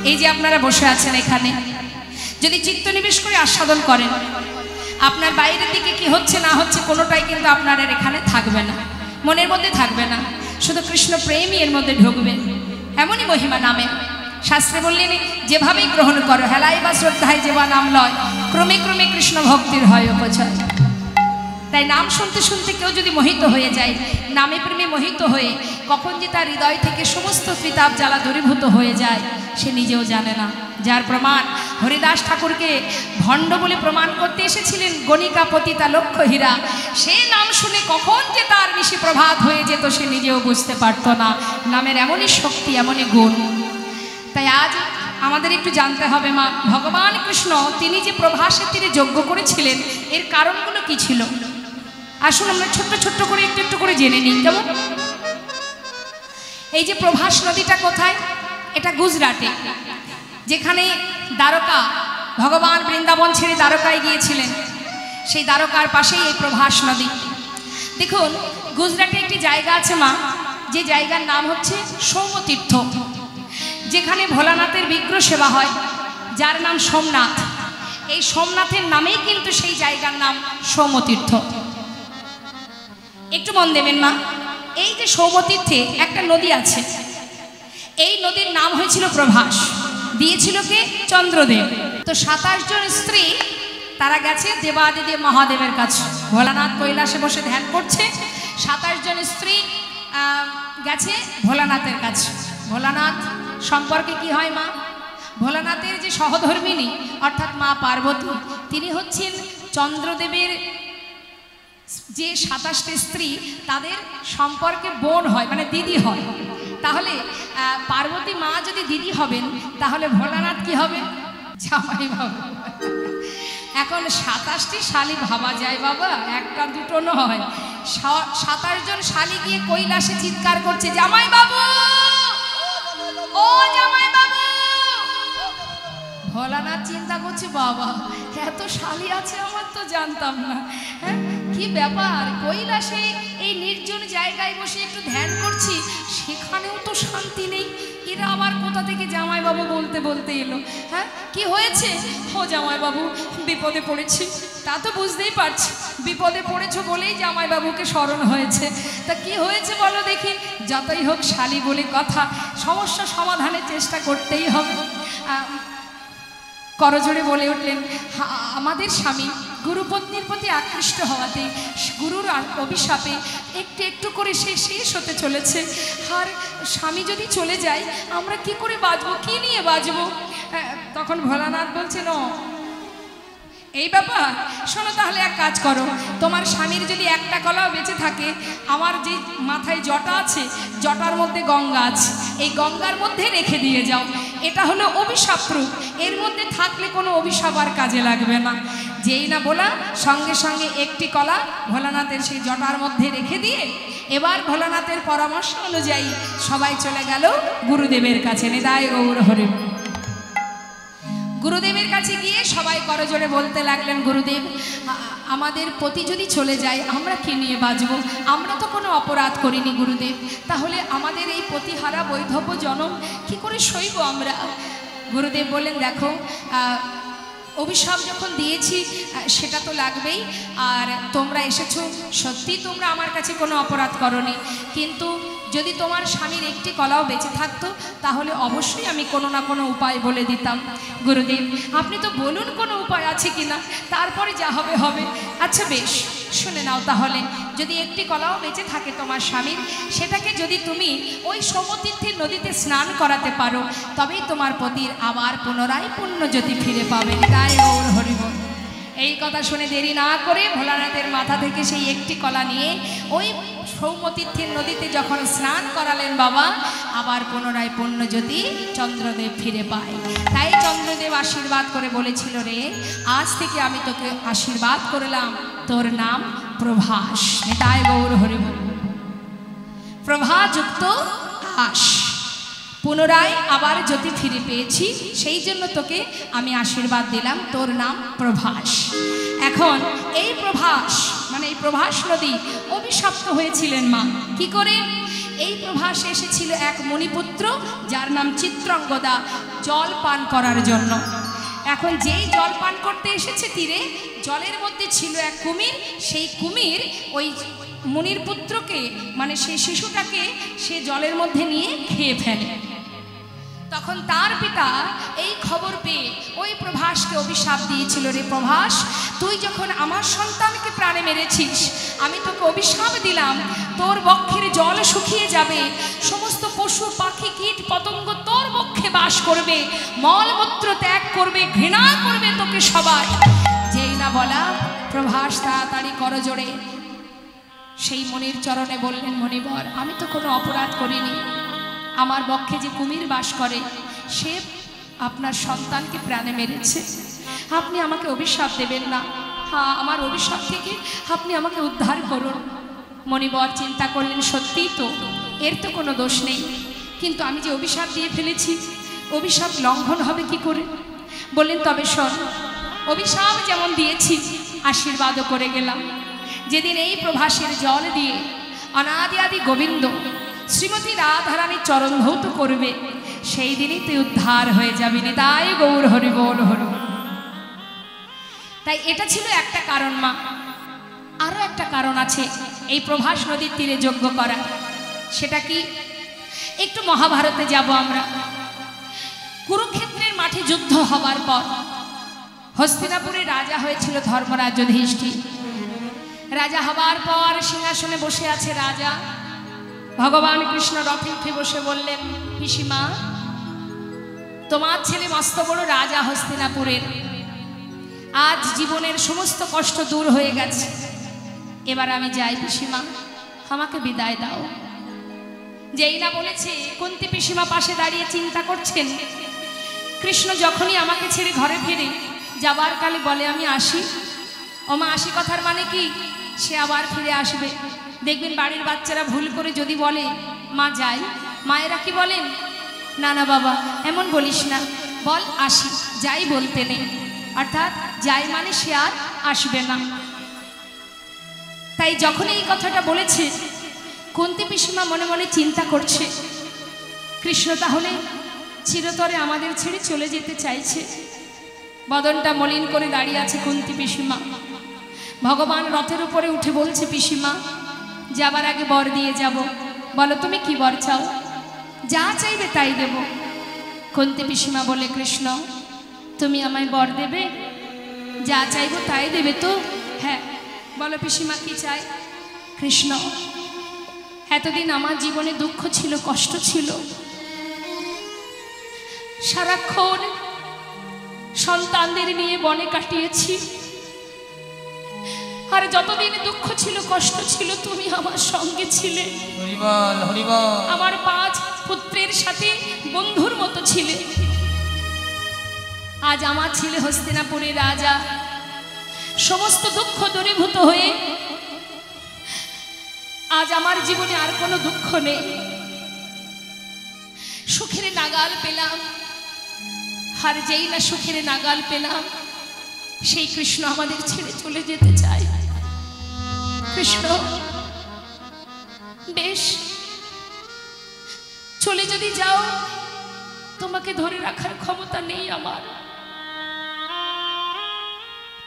এই যে আপনারা বসে আছেন এখানে, যদি চিত্তনিবেশ করে আস্বাদন করেন, আপনার বাইরের দিকে কি হচ্ছে না হচ্ছে কোনোটাই কিন্তু আপনার আর এখানে থাকবে না, মনের মধ্যে থাকবে না, শুধু কৃষ্ণ প্রেমই এর মধ্যে ঢুকবে। এমনই মহিমা নামে। শাস্ত্রে বললেন যেভাবেই গ্রহণ করো, হেলাই বা শ্রদ্ধায় যেবা নাম লয়, ক্রমে ক্রমে কৃষ্ণ ভক্তির হয় উপচয়। তাই নাম শুনতে শুনতে কেউ যদি মোহিত হয়ে যায়, নামে প্রেমে মোহিত হয়ে কখন যে তার হৃদয় থেকে সমস্ত ত্রিতাপ জ্বালা দূরীভূত হয়ে যায় সে নিজেও জানে না। যার প্রমাণ হরিদাস ঠাকুরকে ভণ্ড বলে প্রমাণ করতে এসেছিলেন গণিকা পতিতা লক্ষ্য হীরা, সে নাম শুনে কখন যে তার ঋষি প্রভাত হয়ে যেত সে নিজেও বুঝতে পারত না। নামের এমনই শক্তি, এমনই গুণ। তাই আজ আমাদের একটু জানতে হবে মা, ভগবান কৃষ্ণ তিনি যে প্রভাসের তীরে যজ্ঞ করেছিলেন এর কারণগুলো কি ছিল। আসুন আমরা ছোট্ট ছোট্ট করে একটু একটু করে জেনে নিই। কেমন? এই যে প্রভাস নদীটা কোথায়? এটা গুজরাটে, যেখানে দ্বারকা, ভগবান বৃন্দাবন ছেড়ে দ্বারকায় গিয়েছিলেন, সেই দ্বারকার পাশেই এই প্রভাস নদী। দেখুন গুজরাটে একটি জায়গা আছে মা, যে জায়গার নাম হচ্ছে সৌমতীর্থ, যেখানে ভোলানাথের বিগ্রহ সেবা হয়, যার নাম সোমনাথ। এই সোমনাথের নামেই কিন্তু সেই জায়গার নাম সৌমতীর্থ। একটু মন দেবেন মা, এই যে সৌমতীর্থে একটা নদী আছে, এই নদীর নাম হয়েছিল প্রভাস, দিয়েছিল কে? চন্দ্রদেব। তো 27 জন স্ত্রী তারা গেছে দেবাদিদেব মহাদেবের কাছে, ভোলানাথ কৈলাসে বসে ধ্যান করছে, 27 জন স্ত্রী গেছে ভোলানাথের কাছে। ভোলানাথ সম্পর্কে কি হয় মা? ভোলানাথের যে সহধর্মিনী অর্থাৎ মা পার্বতী, তিনি হচ্ছেন চন্দ্রদেবের যে 27টি স্ত্রী তাদের সম্পর্কে বোন হয়, মানে দিদি হয়। তাহলে পার্বতী মা যদি দিদি হবেন তাহলে ভোলানাথ কি হবে? জামাই বাবু। এখন 27টি শালি ভাবা যায় বাবা, একটা দুটো নয়, 27 জন শালি গিয়ে কৈলাসে চিৎকার করছে, জামাই বাবু, ও জামাই বাবু। ভোলানাথ চিন্তা করছে, বাবা এত শালি আছে আমার তো জানতাম না, হ্যাঁ কি ব্যাপার, কৈলাসে এই নির্জন জায়গায় বসে একটু ধ্যান করছি, সেখানেও তো শান্তি নেই, এরা আবার কোথা থেকে জামাই বাবু বলতে বলতে এলো। হ্যাঁ কি হয়েছে? ও জামাই বাবু বিপদে পড়েছি। তা তো বুঝতেই পারছি, বিপদে পড়েছো বলেই জামাই বাবুকে স্মরণ হয়েছে। তা কি হয়েছে বলো দেখি। যতই হোক শালি বলে কথা, সমস্যা সমাধানের চেষ্টা করতেই হবে। করজোড়ে বলে উঠলেন, আমাদের স্বামী গুরুপত্নীর প্রতি আকৃষ্ট হওয়াতে, গুরুর অভিশাপে একটু একটু করে সে শেষ হতে চলেছে। আর স্বামী যদি চলে যায় আমরা কি করে বাঁচবো, কি নিয়ে বাঁচবো? তখন ভোলানাথ বলছেন, এই ব্যাপার, শোনো তাহলে এক কাজ করো, তোমার স্বামীর যদি একটা কলাও বেঁচে থাকে, আমার যে মাথায় জটা আছে, জটার মধ্যে গঙ্গা আছে, এই গঙ্গার মধ্যে রেখে দিয়ে যাও। এটা হলো অভিশাপ রূপ, এর মধ্যে থাকলে কোনো অভিশাপ আর কাজে লাগবে না। যেই না বলা সঙ্গে সঙ্গে একটি কলা ভোলানাথের সেই জটার মধ্যে রেখে দিয়ে এবার ভোলানাথের পরামর্শ অনুযায়ী সবাই চলে গেল গুরুদেবের কাছে। নিতাই গৌর হরি। গুরুদেবের কাছে গিয়ে সবাই করজোড়ে বলতে লাগলেন, গুরুদেব আমাদের পতি যদি চলে যায় আমরা কি নিয়ে বাঁচব? আমরা তো কোনো অপরাধ করিনি গুরুদেব, তাহলে আমাদের এই পতিহারা বৈধব্য জনম কি করে সইব আমরা? গুরুদেব বললেন, দেখো অভিশাপ যখন দিয়েছি সেটা তো লাগবেই, আর তোমরা এসেছো সত্যি তোমরা আমার কাছে কোনো অপরাধ করনি, কিন্তু যদি তোমার স্বামীর একটি কলাও বেঁচে থাকতো তাহলে অবশ্যই আমি কোনো না কোনো উপায় বলে দিতাম। গুরুদেব আপনি তো বলুন কোনো উপায় আছে কি না, তারপরে যা হবে হবে। আচ্ছা বেশ, শুনে নাও তাহলে, যদি একটি কলাও বেঁচে থাকে তোমার স্বামীর, সেটাকে যদি তুমি ওই সৌমতীর্থের নদীতে স্নান করাতে পারো তবেই তোমার পতির আবার পুনরায় পুণ্য জ্যোতি ফিরে পাবে। তাই গৌর হরিবল। এই কথা শুনে দেরি না করে ভোলানাথের মাথা থেকে সেই একটি কলা নিয়ে ওই সৌমতীর্থের নদীতে যখন স্নান করালেন বাবা, আবার পুনরায় পুণ্যজ্যোতি চন্দ্রদেব ফিরে পায়। তাই চন্দ্রদেব আশীর্বাদ করে বলেছিল, রে আজ থেকে আমি তোকে আশীর্বাদ করলাম, তোর নাম প্রভাস। তাই গৌর হরিবল। প্রভাযুক্ত আশ, পুনরায় আবার জ্যোতি ফিরে পেয়েছি, সেই জন্য তোকে আমি আশীর্বাদ দিলাম, তোর নাম প্রভাস। এখন এই প্রভাস মানে এই প্রভাস নদী অভিশপ্ত হয়েছিলেন মা। কি করে? এই প্রভাসে এসেছিল এক মণিপুত্র যার নাম চিত্রাঙ্গদা জল পান করার জন্য। এখন যেই জল পান করতে এসেছে তীরে, জলের মধ্যে ছিল এক কুমির। সেই কুমির ওই মুনির পুত্রকে, মানে সেই শিশুটাকে সে জলের মধ্যে নিয়ে খেয়ে ফেলে। তখন তার পিতা এই খবর পেয়ে ওই প্রভাসকে অভিশাপ দিয়েছিল, রে প্রভাস, তুই যখন আমার সন্তানকে প্রাণে মেরেছিস, আমি তোকে অভিশাপ দিলাম, তোর বক্ষের জল শুকিয়ে যাবে, সমস্ত পশু পাখি কীট পতঙ্গ তোর বক্ষে বাস করবে, মলমূত্র ত্যাগ করবে, ঘৃণা করবে তোকে সবাই। যেই না বলা, প্রভাস তাড়াতাড়ি করজোড়ে সেই মনির চরণে বললেন, মণিবর, আমি তো কোনো অপরাধ করিনি, আমার বক্ষে যে কুমির বাস করে সে আপনার সন্তানকে প্রাণে মেরেছে, আপনি আমাকে অভিশাপ দেবেন না, হ্যাঁ আমার অভিশাপ থেকে আপনি আমাকে উদ্ধার করুন। মণিবর চিন্তা করলেন, সত্যিই তো, এর তো কোনো দোষ নেই, কিন্তু আমি যে অভিশাপ দিয়ে ফেলেছি, অভিশাপ লঙ্ঘন হবে কি করে? বললেন, তবে শোন, অভিশাপ যেমন দিয়েছি আশীর্বাদও করে গেলাম। যেদিন এই প্রভাসের জল দিয়ে অনাদি আদি গোবিন্দ শ্রীমতী রাধারানীর চরণ ধৌত করবে, সেই দিনই তুই উদ্ধার হয়ে যাবি। নিতাই গৌর হরি বল হরি। তাই এটা ছিল একটা কারণ মা। আরও একটা কারণ আছে এই প্রভাস নদীর তীরে যজ্ঞ করা। সেটা কি? একটু মহাভারতে যাব আমরা। কুরুক্ষেত্রের মাঠে যুদ্ধ হবার পর হস্তিনাপুরে রাজা হয়েছিল ধর্মরাজ যুধিষ্ঠির। রাজা হবার পর সিংহাসনে বসে আছে রাজা। ভগবান কৃষ্ণ রথে উঠে বসে বললেন, পিসিমা, তোমার ছেলে মস্ত বড় রাজা হস্তিনাপুরের, আজ জীবনের সমস্ত কষ্ট দূর হয়ে গেছে, এবার আমি যাই পিসিমা, আমাকে বিদায় দাও। যেই না বলেছে, কুন্তী পিসিমা পাশে দাঁড়িয়ে চিন্তা করছেন, কৃষ্ণ যখনই আমাকে ছেড়ে ঘরে ফিরে যাবার কালে বলে আমি আসি, ওমা আসি কথার মানে কি? সে আবার ফিরে আসবে। দেখবেন বাড়ির বাচ্চারা ভুল করে যদি বলে মা যাই, মায়েরা কি বলেন, না না বাবা এমন বলিস না, বল আসি, যাই বলতে নেই, অর্থাৎ যাই মানে সে আর আসবে না। তাই যখন এই কথাটা বলেছে, কুন্তী পিসিমা মনে মনে চিন্তা করছে, কৃষ্ণ তাহলে চিরতরে আমাদের ছেড়ে চলে যেতে চাইছে। বদনটা মলিন করে দাঁড়িয়ে আছে কুন্তী পিসিমা। ভগবান রথের উপরে উঠে বলছে, পিসিমা যাবার আগে বর দিয়ে যাব, বলো তুমি কি বর চাও? যা চাইবে তাই দেব। কুন্তী পিসিমা বলে, কৃষ্ণ তুমি আমায় বর দেবে? যা চাইব তাই দেবে তো? হ্যাঁ। বলো পিসিমা কি চাই? কৃষ্ণ, এতদিন আমার জীবনে দুঃখ ছিল, কষ্ট ছিল, সারাক্ষণ সন্তানদের নিয়ে বনে কাটিয়েছি, আর যতদিন দুঃখ ছিল, কষ্ট ছিল, তুমি আমার সঙ্গে ছিলে, আমার 5 পুত্রের সাথে বন্ধুর মতো ছিলে। আজ আমার ছেলে হস্তিনাপুরের রাজা, সমস্ত দুঃখ দূরীভূত হয়ে আজ আমার জীবনে আর কোনো দুঃখ নেই, সুখের নাগাল পেলাম। আর যেই না সুখের নাগাল পেলাম, সেই কৃষ্ণ আমাদের ছেড়ে চলে যেতে চায়। কৃষ্ণ বেশ, চলে যদি যাও, তোমাকে ধরে রাখার ক্ষমতা নেই আমার,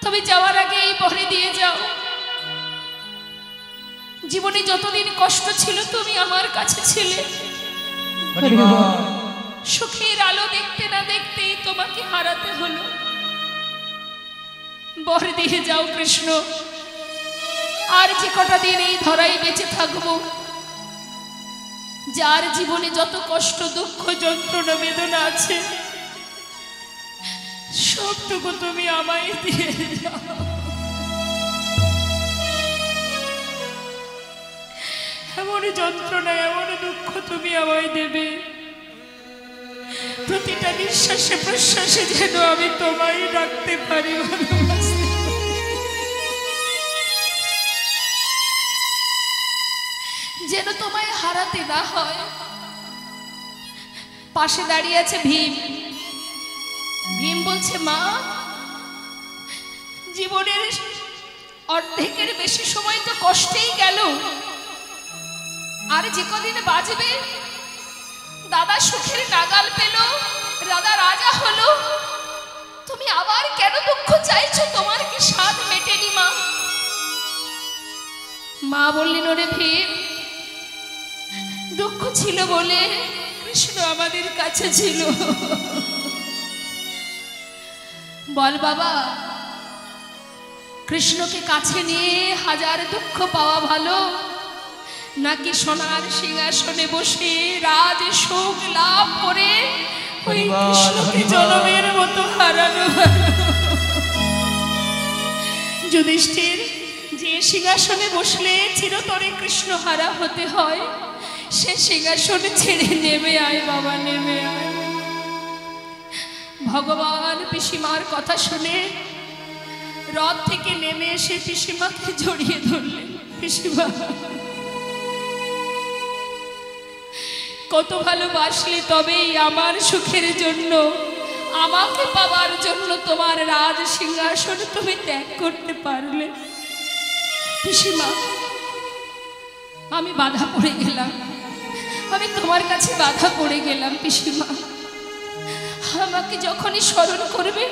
তবে যাওয়ার আগে এই বরে দিয়ে যাও, জীবনে যতদিন কষ্ট ছিল তুমি আমার কাছে ছিলে, সুখের আলো দেখতে না দেখতেই তোমাকে হারাতে হলো। বর দিয়ে যাও কৃষ্ণ, আর যে কটা দিন এই ধরাই বেঁচে থাকবো, যার জীবনে যত কষ্ট দুঃখ যন্ত্রণা বেদনা আছে, সবটুকু তুমি আমায় দিয়ে যাও। এমন যন্ত্রণা, এমন দুঃখ তুমি আমায় দেবে, প্রতিটা নিঃশ্বাসে প্রশ্বাসে যেন আমি তোমায় রাখতে পারি, যেন তোমায় হারাতে না হয়। পাশে দাঁড়িয়ে আছে ভীম। ভীম বলছে, মা, জীবনের অর্ধেকের বেশি সময় তো কষ্টেই গেল, আর যে কদিন বাঁচবে দাদা সুখের নাগাল পেল, দাদা রাজা হলো, তুমি আবার কেন দুঃখ চাইছো? তোমার কি স্বাদ মেটেনি মা? মা বললেন, ওরে ভীম, দুঃখ ছিল বলে কৃষ্ণ আমাদের কাছে ছিল। বল বাবা, কৃষ্ণকে কাছে নিয়ে হাজার দুঃখ পাওয়া ভালো, নাকি সোনার সিংহাসনে বসে রাজ সুখ লাভ করে ওই কৃষ্ণকে জনমের মতো হারানো ভালো? যুধিষ্ঠির, যে সিংহাসনে বসলে চিরতরে কৃষ্ণ হারা হতে হয়, সে সিংহাসনে ছেড়ে নেমে আয় বাবা, নেমে আয়। ভগবান পিসিমার কথা শুনে রথ থেকে নেমে এসে পিসিমাকে জড়িয়ে ধরলেন। পিসিমা, কত ভালোবাসলে তবেই আমার সুখের জন্য, আমাকে পাওয়ার জন্য তোমার রাজ সিংহাসন তুমি ত্যাগ করতে পারলে। পিসিমা, আমি বাধা পড়ে গেলাম, আমি তোমার কাছে বাধা পড়ে গেলাম। পিসিমা, আমাকে যখনই স্মরণ করবে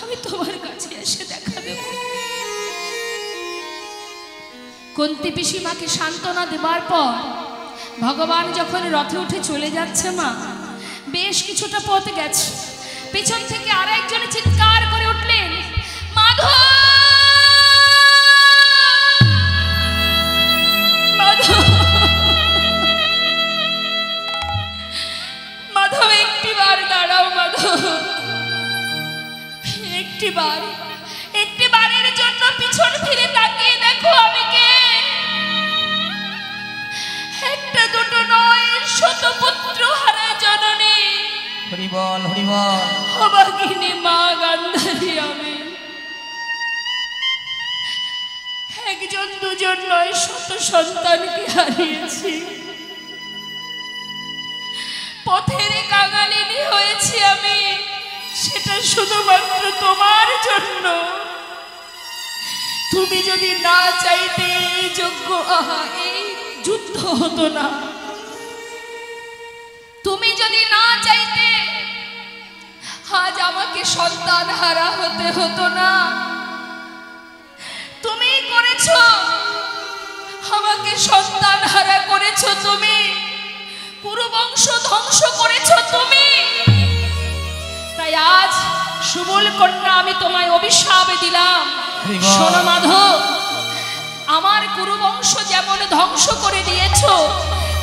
আমি তোমার কাছে এসে দেখা দেব। কুন্তী পিসিমাকে সান্ত্বনা দেবার পর ভগবান যখন রথে উঠে চলে যাচ্ছে, মা বেশ কিছুটা পথ গেছে, পেছন থেকে আর একজনে চিৎকার করে উঠলেন, মাধব, মাধব, মাধব, একটিবার দাঁড়াও মাধব, একটিবারের জন্য পিছন ফিরে তাকিয়ে দেখো আমি কে। একটা দুটো নয়, শত পুত্র হারা জননী, হরি বল, হরি বল, অভাগিনী মা গান্ধারী আমি। একজন দুজন নয়, শত সন্তানকে হারিয়েছি, পথের কাঙালিনী হয়েছি আমি, সেটা শুধুমাত্র তোমার জন্য। তুমি যদি না চাইতে এই যজ্ঞ, এই যুদ্ধ হতো না। তুমি যদি না চাইতে আজ আমাকে সন্তান হারা হতে হতো না। তুমি করেছো, আমাকে সন্তান হারা করেছো তুমি, পুরো বংশ ধ্বংস করেছো তুমি। তাই আজ সুবল কন্যা আমি তোমায় অভিশাপ দিলাম। শোনো মাধব, আমার কুরুবংশ যেমন ধ্বংস করে দিয়েছো,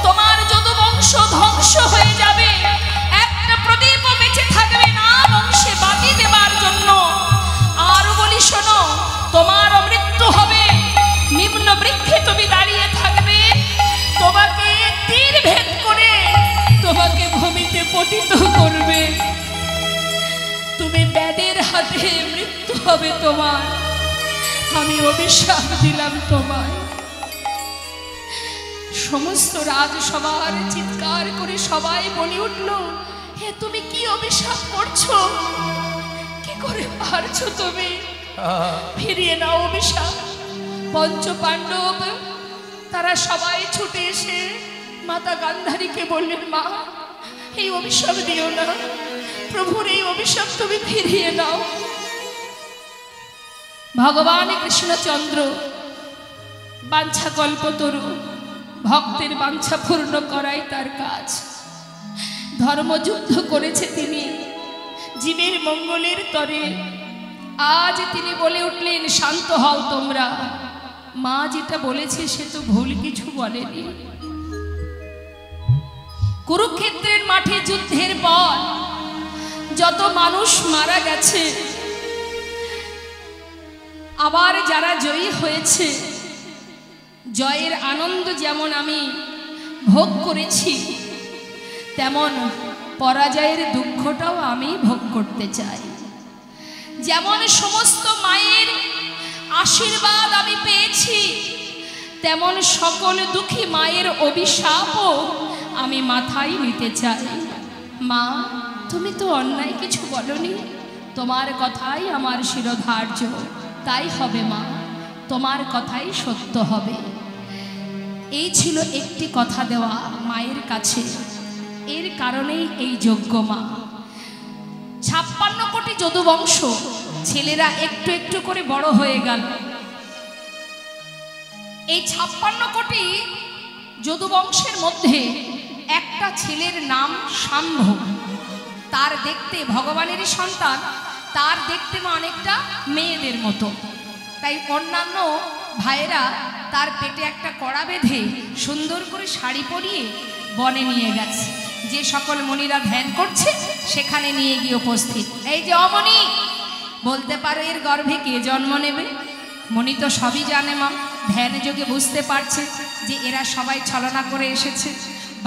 তোমার যদুবংশ ধ্বংস হয়ে যাবে। একটা প্রদীপ বেঁচে থাকবে না বংশে বাতি দেবার জন্য। আর বলি শোনো, তোমার মৃত্যু হবে, নিম্ন বৃক্ষে তুমি দাঁড়িয়ে থাকবে, তোমাকে তীর ভেদ করে তোমাকে ভূমিতে পতিত করবে, তুমি ব্যাধের হাতে মৃত্যু হবে তোমার। আমি অভিশাপ দিলাম তোমায়। সমস্ত রাজসভার চিৎকার করে সবাই বলে উঠল, হে তুমি কি অভিশাপ করছো? কি করে পারছো তুমি? ফিরিয়ে নাও অভিশাপ। পঞ্চ পাণ্ডব তারা সবাই ছুটে এসে মাতা গান্ধারীকে বললেন, মা এই অভিশাপ দিও না, প্রভুর এই অভিশাপ তুমি ফিরিয়ে নাও। ভগবান কৃষ্ণচন্দ্র বাঞ্ছা কল্পতরু, ভক্তের বাঞ্ছা পূর্ণ করাই তার কাজ। ধর্মযুদ্ধ করেছে তিনি জীবের মঙ্গলের তরে। আজ তিনি বলে উঠলেন, শান্ত হও তোমরা, মা যেটা বলেছে সে তো ভুল কিছু বলেনি। কুরুক্ষেত্রের মাঠে যুদ্ধের পর যত মানুষ মারা গেছে, আবার যারা জয়ী হয়েছে, জয়ের আনন্দ যেমন আমি ভোগ করেছি, তেমন পরাজয়ের দুঃখটাও আমি ভোগ করতে চাই। যেমন সমস্ত মায়ের আশীর্বাদ আমি পেয়েছি, তেমন সকল দুঃখী মায়ের অভিশাপও আমি মাথায় নিতে চাই। মা তুমি তো অন্যায় কিছু বলনি, তোমার কথাই আমার শিরোধার্য, তাই হবে মা, তোমার কথাই সত্য হবে। এই ছিল একটি কথা দেওয়া মায়ের কাছে। এর কারণেই এই যজ্ঞ মা। 56 কোটি যদুবংশ ছেলেরা একটু একটু করে বড় হয়ে গেল। এই 56 কোটি যদুবংশের মধ্যে একটা ছেলের নাম শাম্ভ। তার দেখতে ভগবানেরই সন্তান, তার দেখতে অনেকটা মেয়েদের মতো। তাই অন্যান্য ভাইয়েরা তার পেটে একটা কড়া বেঁধে সুন্দর করে শাড়ি পরিয়ে বনে নিয়ে গেছে। যে সকল মণিরা ধ্যান করছে সেখানে নিয়ে গিয়ে উপস্থিত। এই যে অমণি, বলতে পারো এর গর্ভে কে জন্ম নেবে? মণি তো সবই জানে মা, ধ্যান যোগে বুঝতে পারছে যে এরা সবাই ছলনা করে এসেছে।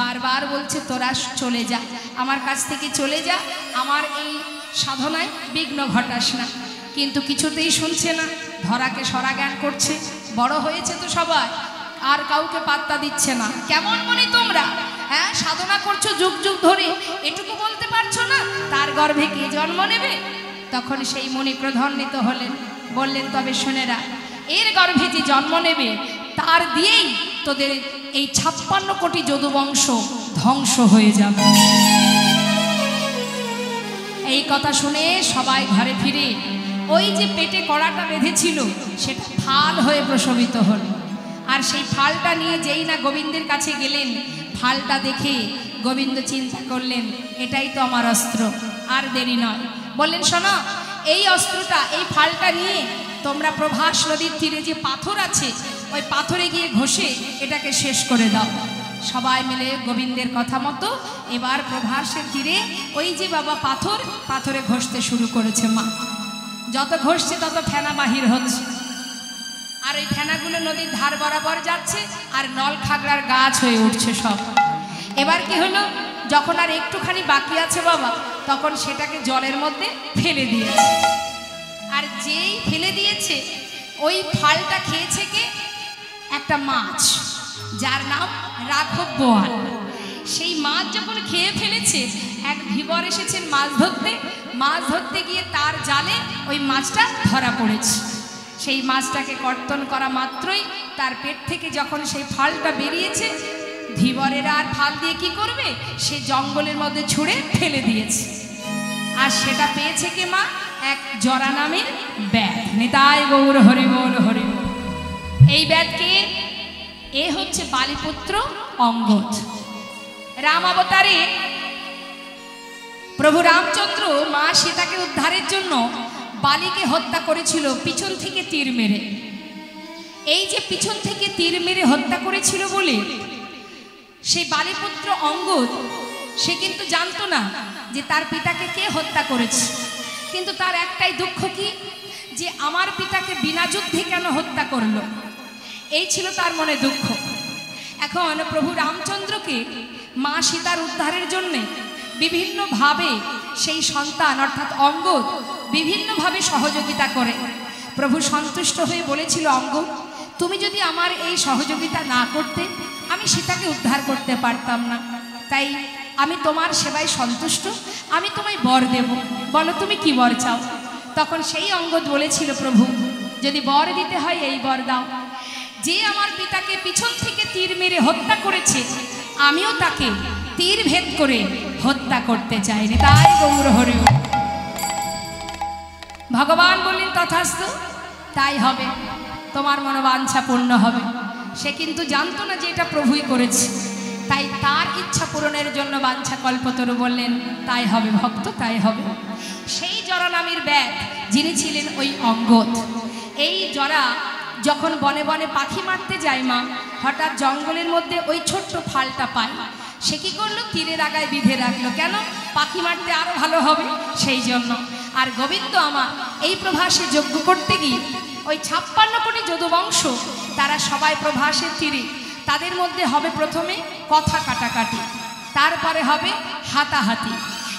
বারবার বলছে তোরা চলে যা, আমার কাছ থেকে চলে যা, আমার এই সাধনায় বিঘ্ন ঘটাস না। কিন্তু কিছুতেই শুনছে না, ধরাকে সরা জ্ঞান করছে। বড় হয়েছে তো সবাই, আর কাউকে পাত্তা দিচ্ছে না। কেমন মনে তোমরা, হ্যাঁ সাধনা করছো যুগ যুগ ধরে, এটুকু বলতে পারছো না তার গর্ভে কে জন্ম নেবে? তখন সেই মণি ক্রোধান্বিত হলেন, বললেন তবে শুনেরা, এর গর্ভে যে জন্ম নেবে তার দিয়েই তোদের এই 56 কোটি যদুবংশ ধ্বংস হয়ে যাবে। এই কথা শুনে সবাই ঘরে ফিরে ওই যে পেটে কড়াটা বেঁধেছিল সেটা ফাল হয়ে প্রসবিত হল। আর সেই ফালটা নিয়ে যেই না গোবিন্দের কাছে গেলেন, ফালটা দেখে গোবিন্দ চিন্তা করলেন এটাই তো আমার অস্ত্র, আর দেরি নয়। বললেন শোনো, এই অস্ত্রটা, এই ফালটা নিয়ে তোমরা প্রভাস নদীর তীরে যে পাথর আছে ওই পাথরে গিয়ে ঘষে এটাকে শেষ করে দাও। সবাই মিলে গোবিন্দের কথা মতো এবার প্রভাসের তীরে ওই যে বাবা পাথর, পাথরে ঘষতে শুরু করেছে মা। যত ঘষছে তত ফেনা বাহির হচ্ছে, আর এই ফেনাগুলো নদীর ধার বরাবর যাচ্ছে আর নল খাগড়ার গাছ হয়ে উঠছে সব। এবার কি হলো, যখন আর একটুখানি বাকি আছে বাবা, তখন সেটাকে জলের মধ্যে ফেলে দিয়েছে। আর যেই ফেলে দিয়েছে ওই ফালটা খেয়েছে কে? একটা মাছ, যার নাম রাঘব বোয়াল। সেই মাছ যখন খেয়ে ফেলেছে, এক ধীবর এসেছেন মাছ ধরতে। মাছ ধরতে গিয়ে তার জালে ওই মাছটা ধরা পড়েছে। সেই মাছটাকে কর্তন করা মাত্রই তার পেট থেকে যখন সেই ফালটা বেরিয়েছে, ধীবরেরা আর ফাল দিয়ে কি করবে, সে জঙ্গলের মধ্যে ছুঁড়ে ফেলে দিয়েছে। আর সেটা পেয়েছে কে মা? এক জরা নামের ব্যাধ। নিতাই গৌর হরি বল হরি বল। এই ব্যাধকে, এ হচ্ছে বালিপুত্র অঙ্গদ। রাম অবতারে প্রভু রামচন্দ্র মা সীতাকে উদ্ধারের জন্য বালিকে হত্যা করেছিল পিছন থেকে তীর মেরে। এই যে পিছন থেকে তীর মেরে হত্যা করেছিল বলে সেই বালিপুত্র অঙ্গদ, সে কিন্তু জানতো না যে তার পিতাকে কে হত্যা করেছে। কিন্তু তার একটাই দুঃখ কি, যে আমার পিতাকে বিনা যুদ্ধে কেন হত্যা করলো, এই ছিল তার মনে দুঃখ। এখন প্রভু রামচন্দ্রকে মা সীতার উদ্ধারের জন্যে বিভিন্নভাবে সেই সন্তান অর্থাৎ অঙ্গদ বিভিন্নভাবে সহযোগিতা করে। প্রভু সন্তুষ্ট হয়ে বলেছিল, অঙ্গদ তুমি যদি আমার এই সহযোগিতা না করতে, আমি সীতাকে উদ্ধার করতে পারতাম না। তাই আমি তোমার সেবায় সন্তুষ্ট, আমি তোমায় বর দেব, বলো তুমি কি বর চাও। তখন সেই অঙ্গদ বলেছিল, প্রভু যদি বর দিতে হয় এই বর দাও, যে আমার পিতাকে পিছন থেকে তীর মেরে হত্যা করেছে, আমিও তাকে তীর ভেদ করে হত্যা করতে চাই। তাই গৌর হরি। ভগবান বললেন তথাস্তু, তাই হবে, তোমার মনোবাঞ্ছা পূর্ণ হবে। সে কিন্তু জানতো না যে এটা প্রভুই করেছে, তাই তার ইচ্ছা পূরণের জন্য বাঞ্ছা কল্পতরু বললেন তাই হবে ভক্ত, তাই হবে। সেই জরা নামের ব্যাধ যিনি ছিলেন ওই অঙ্গদ, এই জরা যখন বনে বনে পাখি মারতে যায় মা, হঠাৎ জঙ্গলের মধ্যে ওই ছোট্ট ফালটা পায়। সে কি করলো, তীরের আগায় বিঁধে রাখলো। কেন? পাখি মারতে আরো ভালো হবে সেই জন্য। আর গোবিন্দ আমার এই প্রভাসে যজ্ঞ করতে গিয়ে ওই 56 কোটি যদুবংশ তারা সবাই প্রভাসের তীরে, তাদের মধ্যে হবে প্রথমে কথা কাটাকাটি, তারপরে হবে হাতাহাতি।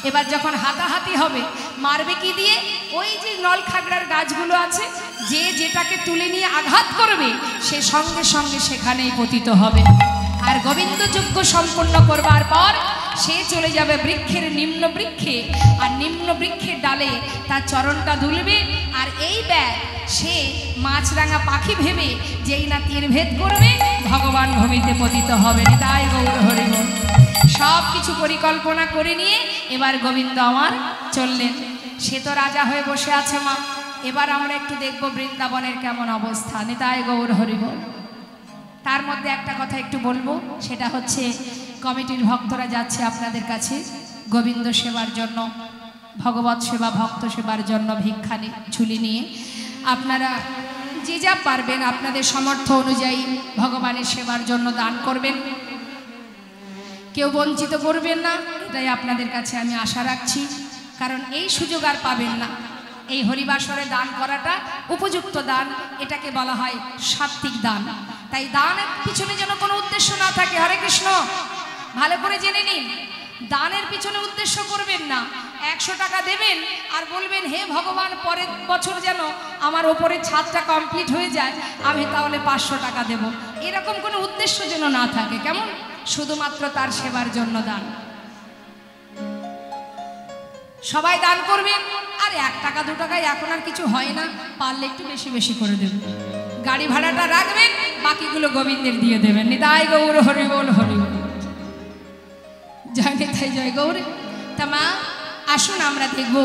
এবার যখন হাতাহাতি হবে, মারবে কি দিয়ে? ওই যে নল খাগড়ার গাছগুলো আছে, যে যেটাকে তুলে নিয়ে আঘাত করবে সে সঙ্গে সঙ্গে সেখানেই পতিত হবে। আর গোবিন্দ যজ্ঞ সম্পন্ন করবার পর সে চলে যাবে বৃক্ষের নিম্ন বৃক্ষে, আর নিম্ন বৃক্ষের ডালে তার চরণটা দুলবে। আর এই ব্যাগ সে মাছরাঙা পাখি ভেবে যেই না তীর ভেদ করবে, ভগবান ভূমিতে পতিত হবেন। তাই গৌর হরি বল। সব কিছু পরিকল্পনা করে নিয়ে এবার গোবিন্দ আমার চললেন। সে তো রাজা হয়ে বসে আছে মা। এবার আমরা একটু দেখব বৃন্দাবনের কেমন অবস্থা। নিতাই গৌর হরি বল। তার মধ্যে একটা কথা একটু বলবো, সেটা হচ্ছে কমিটির ভক্তরা যাচ্ছে আপনাদের কাছে গোবিন্দ সেবার জন্য, ভগবত সেবা ভক্ত সেবার জন্য ভিক্ষা ঝুলি নিয়ে। আপনারা যে যা পারবেন আপনাদের সামর্থ্য অনুযায়ী ভগবানের সেবার জন্য দান করবেন, কেউ বঞ্চিত করবেন না, এটাই আপনাদের কাছে আমি আশা রাখছি। কারণ এই সুযোগ আর পাবেন না। এই হরিবাসরে দান করাটা উপযুক্ত দান, এটাকে বলা হয় সাত্বিক দান। তাই দানের পিছনে যেন কোনো উদ্দেশ্য না থাকে। হরে কৃষ্ণ, ভালো করে জেনে নিন, দানের পিছনে উদ্দেশ্য করবেন না। 100 টাকা দেবেন আর বলবেন হে ভগবান পরের বছর যেন আমার ওপরের ছাদটা কমপ্লিট হয়ে যায়, আমি তাহলে 500 টাকা দেব। এরকম কোনো উদ্দেশ্য যেন না থাকে। কেমন? শুধুমাত্র তার সেবার জন্য দান। সবাই দান করবেন। আর 1 টাকা 2 টাকায় এখন আর কিছু হয় না, পারলে একটু বেশি বেশি করে দেবেন। গাড়ি ভাড়াটা রাখবেন, বাকিগুলো গোবিন্দের দিয়ে দেবেন। নিতাই গৌর হরি বল, হরি বল। জয় নিতাই, জয় গৌর। তা মা আসুন আমরা দেখব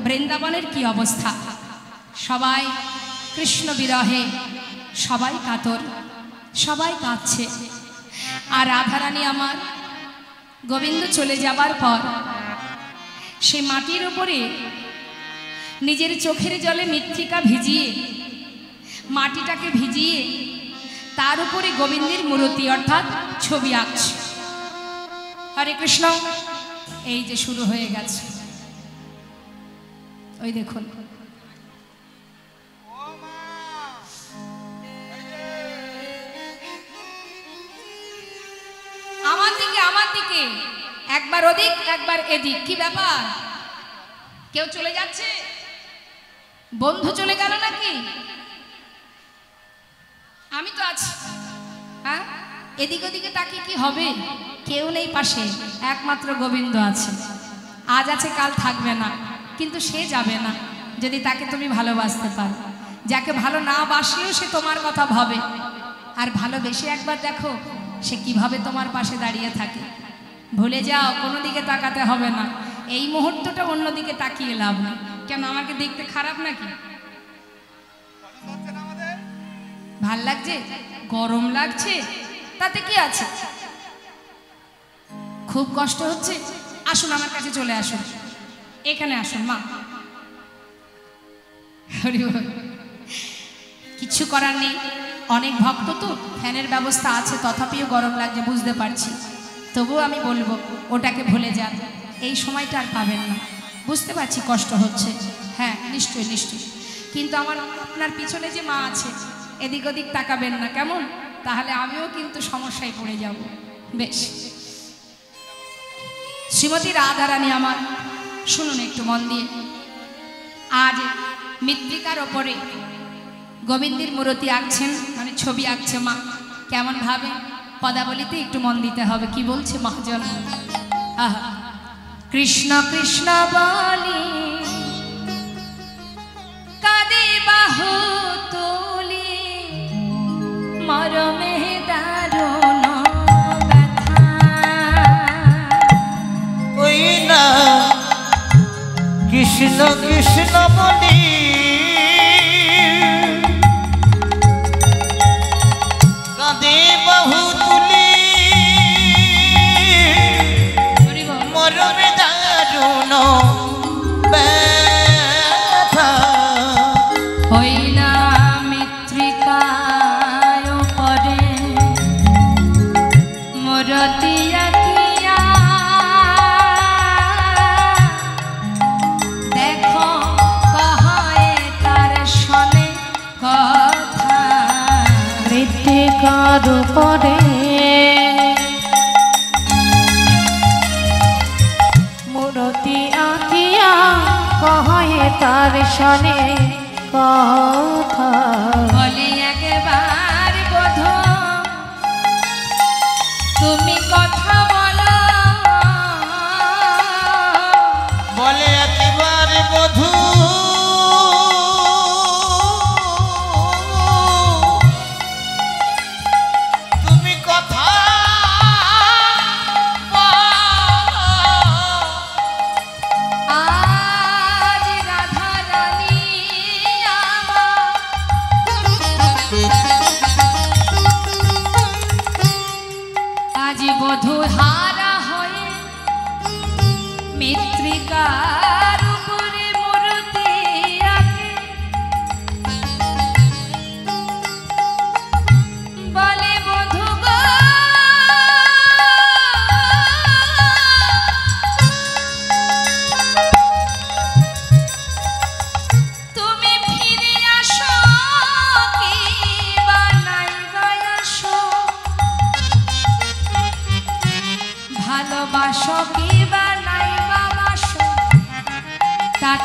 বৃন্দাবনের কি অবস্থা। সবাই কৃষ্ণ বিরহে সবাই কাতর, সবাই কাঁদছে। আর রাধারানী আমার গোবিন্দ চলে যাবার পর সে মাটির উপরে নিজের চোখের জলে মৃত্তিকা ভিজিয়ে, মাটিটাকে ভিজিয়ে তার উপরে গোবিন্দের মূর্তি অর্থাৎ ছবি আঁকছে। হরে কৃষ্ণ। এই যে শুরু হয়ে গেছে, ওই দেখুন। আমার দিকে, আমার দিকে, একবার ওদিক একবার এদিক। কি ব্যাপার? কেউ চলে যাচ্ছে? বন্ধু চলে গেল নাকি? আমি তো আছি। হ্যাঁ, এদিক ওদিকে তাকিয়ে কি হবে? কেউ নেই পাশে, একমাত্র গোবিন্দ আছে। আজ আছে কাল থাকবে না, কিন্তু সে যাবে না যদি তাকে তুমি ভালোবাসতে পারো। যাকে ভালো না বাসলেও সে তোমার কথা ভাবে, আর ভালোবেসে একবার দেখো সে কিভাবে তোমার পাশে দাঁড়িয়ে থাকে। ভুলে যাও, কোনো দিকে তাকাতে হবে না। এই মুহূর্তটা অন্যদিকে তাকিয়ে লাভ নেই। কেন, আমাকে দেখতে খারাপ নাকি? ভাল লাগছে? গরম লাগছে? তাতে কি আছে? খুব কষ্ট হচ্ছে? আসুন আমার কাছে চলে আসুন, এখানে আসুন মা। কিছু করার নেই, অনেক ভক্ত তো, ফ্যানের ব্যবস্থা আছে, তথাপিও গরম লাগছে বুঝতে পারছি। তবুও আমি বলবো ওটাকে ভুলে যান, এই সময়টা আর পাবেন না। বুঝতে পারছি কষ্ট হচ্ছে, হ্যাঁ নিশ্চয়ই নিশ্চয়ই, কিন্তু আপনার পিছনে যে মা আছে, এদিক ওদিক তাকাবেন না কেমন? তাহলে আমিও কিন্তু সমস্যায় পড়ে যাব। বেশ, শ্রীমতী রাধারানী আমার শুনুন একটু মন দিয়ে। আজ মৃত্তিকার ওপরে গোবিন্দের মূর্তি আঁকছেন, মানে ছবি আঁকছে মা। কেমন ভাবে? পদাবলিতে একটু মন দিতে হবে। কি বলছে মহাজন? আহা, কৃষ্ণ কৃষ্ণ বলি কাঁদে বাহু তুলি, মরমে দারুণ ব্যথা। ওই না কৃষ্ণ কৃষ্ণ বলি কাঁদে বাহু তুলি, মরমে দারুণ ব্যথা। হইলা মৃত্তিকার উপরে মূর্তি আঁকিয়া, দেখো কহে তার শোনে কথা। মৃত্তিকার উপরে মূর্তি আঁকিয়া কহে তার শোনে কথা। বলে একবার বোধ তুমি কথা বলো,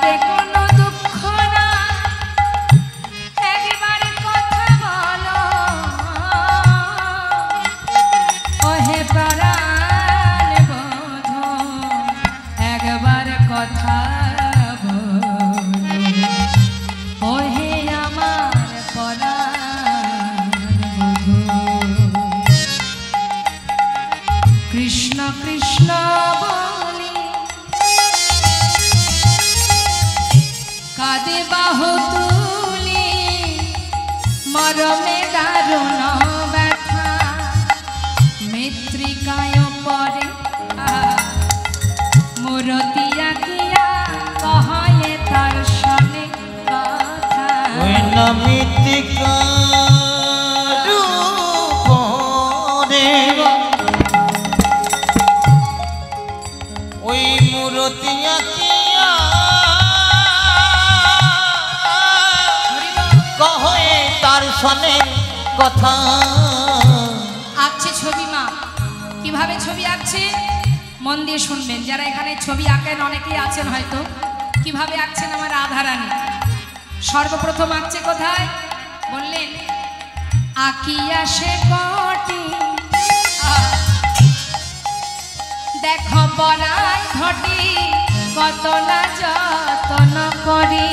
তাতে কোনো দুঃখ না, একবার কথা বলো ওহে প্রাণ বধূ, একবার কথা বলো ওহে আমার পরাণ বধূ। কৃষ্ণ কৃষ্ণ বলি কাঁদে বাহু তুলি, মরমে দারুণ ব্যথা মৃত্তিকায় পরে মূরতি আঁকিয়া কহে তার সনে কথা। ওই নামিতিকা রূপরে ওই মূরতি আঁকিয়া কহে তার সনে কথা। আঁকছে ছবি মা, কিভাবে ছবি আঁকছে মন দিয়ে শুনবেন। যারা এখানে ছবি আঁকেন অনেকেই আছেন হয়তো, কিভাবে আঁকছেন আমার রাধারানী। সর্বপ্রথম আঁকছে কোথায় বললেন, আঁকিয়া সে কটি দেখো বড়াই ঘটি, কত না যতন করি।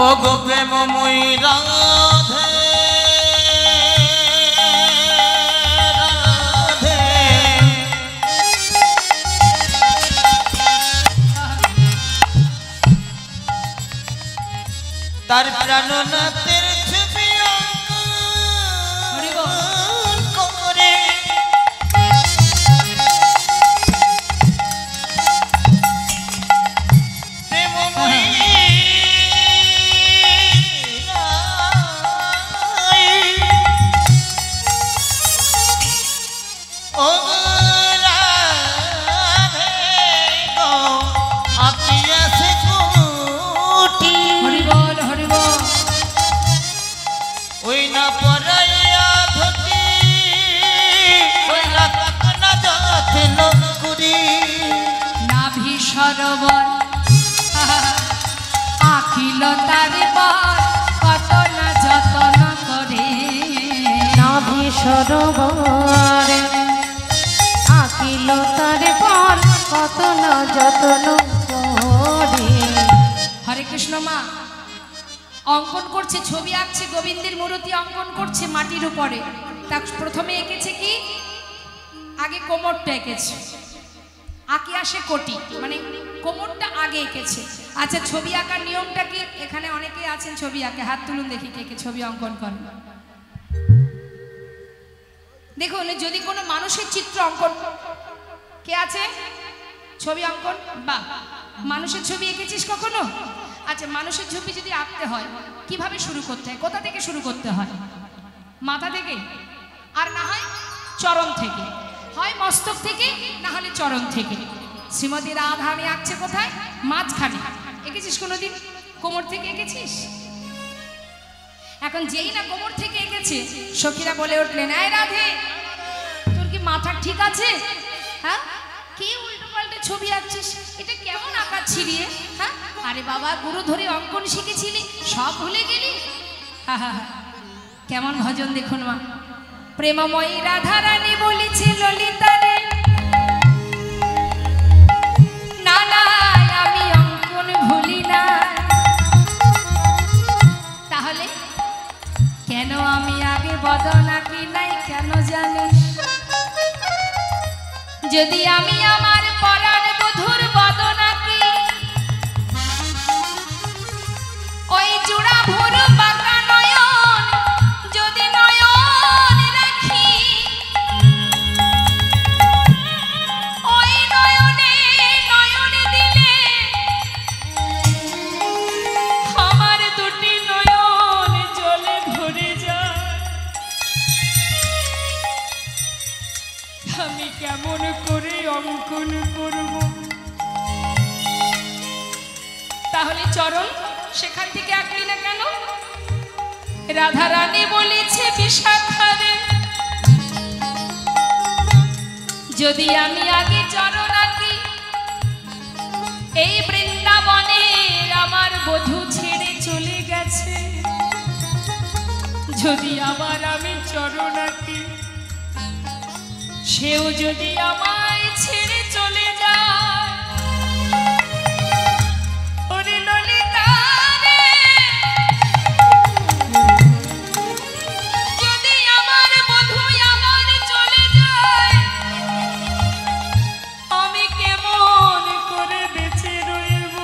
ও গো প্রেমময়ী রাধে রাধে, তার প্রাণনাথের ছবি অঙ্কন করে প্রেমময়ী ও রাধে গো আপিয়া সে কোটি। হরিবল হরিবল। ওই না পরাইয়া ধতি ওই না কাকনা যাতে নকুরি। নাভি সরোবর আখিল তার পর, কত না যতন করে। নাভি সরোবরে আঁকিল তার পর, কত না যত্ন করে। হরে কৃষ্ণ মা অঙ্কন করছে, ছবি আঁকছে, গোবিন্দের মূর্তি অঙ্কন করছে মাটির উপরে। তা প্রথমে এঁকেছে কি, আগে কোমরটা এঁকেছে, আঁকি আসে কোটি, মানে কোমরটা আগে এঁকেছে। আচ্ছা ছবি আঁকার নিয়মটা কি? এখানে অনেকেই আছেন ছবি আঁকে, হাত তুলুন দেখি কে কে ছবি অঙ্কন করেন। দেখুন যদি কোনো মানুষের চিত্র অঙ্কন, কে আছে ছবি অঙ্কন? বাহ, মানুষের ছবি এঁকেছিস কখনো? আচ্ছা মানুষের ছবি যদি আঁকতে হয় কিভাবে শুরু করতে হয়, কোথা থেকে শুরু করতে হয়? মাথা থেকে, আর না হয় চরণ থেকে, হয় মস্তক থেকে না হলে চরণ থেকে। শ্রীমতী রাধারানী আঁকছে কোথায়? মাঝখানে। এঁকেছিস কোনোদিন কোমর থেকে এঁকেছিস? এখন যেই না কোমর থেকে এঁকেছে সখীরা বলে উঠলেন, এই রাধে তোর কি মাথা ঠিক আছে? হ্যাঁ কি উল্টো পাল্টে ছবি আঁকছিস, এটা কেমন আঁকাচ্ছি রে? হ্যাঁ আরে বাবা গুরু ধরে অঙ্কন শিখেছিলি, সব ভুলে গেলি? কেমন ভজন দেখুন মা। প্রেমময়ী রাধারানী বলেছে ললিতারে, না না আমি অঙ্কন ভুলি না। তাহলে কেন আমি আগে বদন আঁকি নাই কেন জানিস? যদি আমি আমার পরাণ বধুর বদন আঁকি, ওই জোড়া ভুরু বাঁকা নয়ন যদি নয়ন রাখি, ওই নয়নে নয়ন দিলে আমার দুটি নয়ন জলে ভরে যায়। আমি কেমন করে অঙ্কন করব? তাহলে চরণ সেখান থেকে আঁকলি না কেন? রাধারানী বলেছে বিশাখারে, যদি আমি আগে চরণ আঁকি, এই বৃন্দাবনের আমার যদি আবার আমি চরণ আঁকি, সেও যদি আমায় ছেড়ে চলে যায়, ওরে ললিতা রে, যদি আমার বধূ আমার চলে যায়, আমি কেমন করে বেঁচে রইব?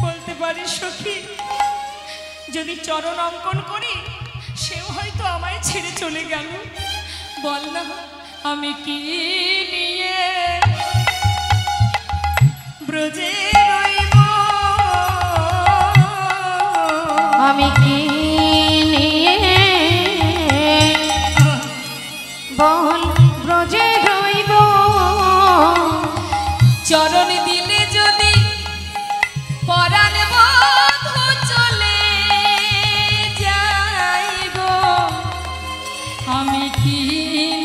বলতে পারি সখী, যদি চরণ অঙ্কন করি, সেও হয়তো আমায় ছেড়ে চলে গেল। বল না, আমি কি নিয়ে ব্রজে রইব? আমি কি নিয়ে বল ব্রজে রইব? চরণ দিলে যদি পরাণ বধূ চলে যাইব, আমি কি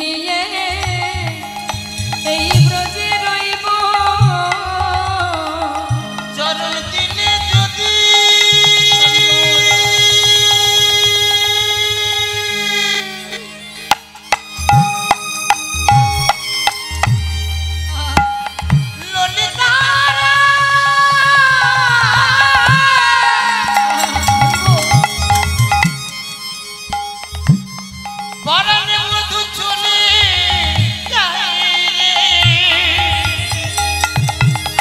নিয়ে এই ব্রজে রইব? চরণ দিলে যদি ললিতা পরাণে মধু চলে যায়,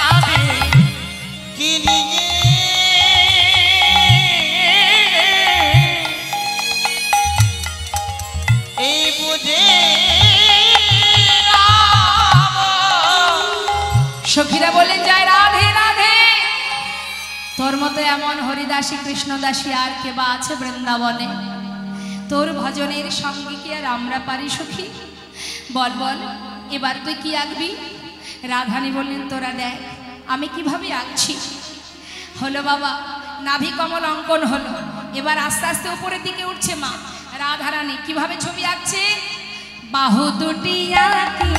আমি কি নিয়ে এই বুঝে সখীরা বলেন, যায় রাধে রাধে। তোর মতো এমন হরিদাসী কৃষ্ণদাসী আর কে বা আছে বৃন্দাবনে? তোর ভজনের সঙ্গে কি আর আমরা পারি সখী? বল বল, এবার তুই কি আঁকবি? রাধানী বললেন, তোরা দেখ আমি কিভাবে আঁকছি। হলো বাবা, নাভি কমল অঙ্কন হলো, এবার আস্তে আস্তে উপরের দিকে উঠছে মা। রাধারানী কিভাবে ছবি আঁকছে? বাহু দুটি আঁকি,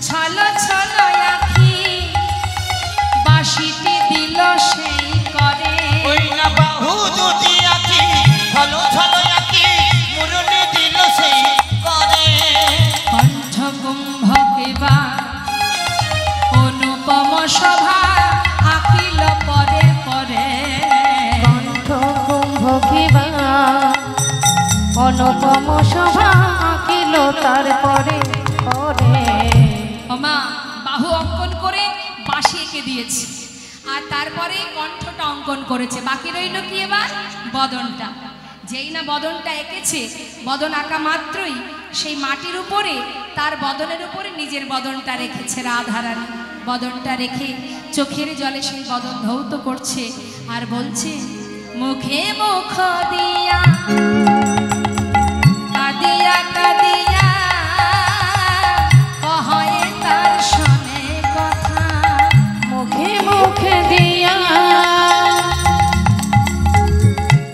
ছলো ছলো আঁকি, বাঁশিটি দিল সেই করে। ওই না বাহু দুটি আঁকি, ছলো ছলো আঁকি, মুরলি দিল সেই করে। কণ্ঠ কুম্ভকে বা অনুপম শোভা আঁকিল পরে পরে। কণ্ঠ কুম্ভ কিবা অনুপম শোভা আঁকিল তারপরে পরে। মা বাহু অঙ্কন করে বাঁশি এঁকে দিয়েছে, আর তারপরে কণ্ঠটা অঙ্কন করেছে। বাকি রইল কি এবার? বদনটা। যেই না বদনটা এঁকেছে, বদন আঁকা মাত্রই সেই মাটির উপরে তার বদনের উপরে নিজের বদনটা রেখেছে রাধারানী। বদনটা রেখে চোখের জলে সেই বদন ধৌত করছে আর বলছে, মুখে মুখ দিয়া কাদিয়া কাদিয়া কহে তার শোনে কথা। মুখে মুখে দিয়া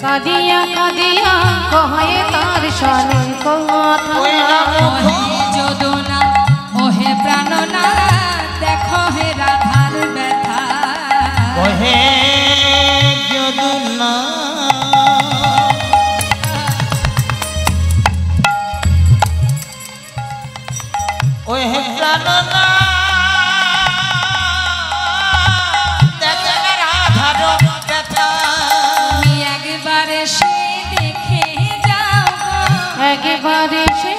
কাদিয়া কাদিয়া কহে তার শোনে কথা। ওহে যদুনা ওহে প্রাণনা, দেখো হে রাধার ব্যথা। ওহে যদুনা ওহে প্রাণনা, দেখে রাধার ব্যথা। তুমি একবারে সে দেখে যাও গো, একবারে সে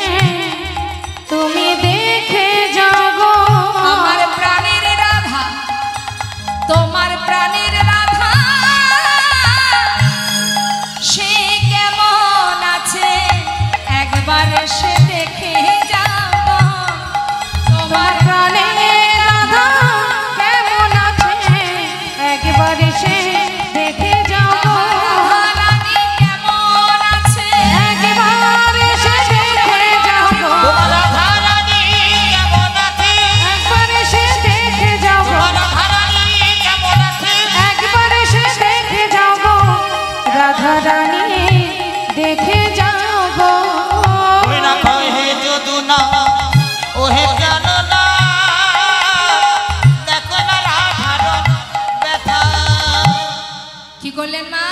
করলেন মা?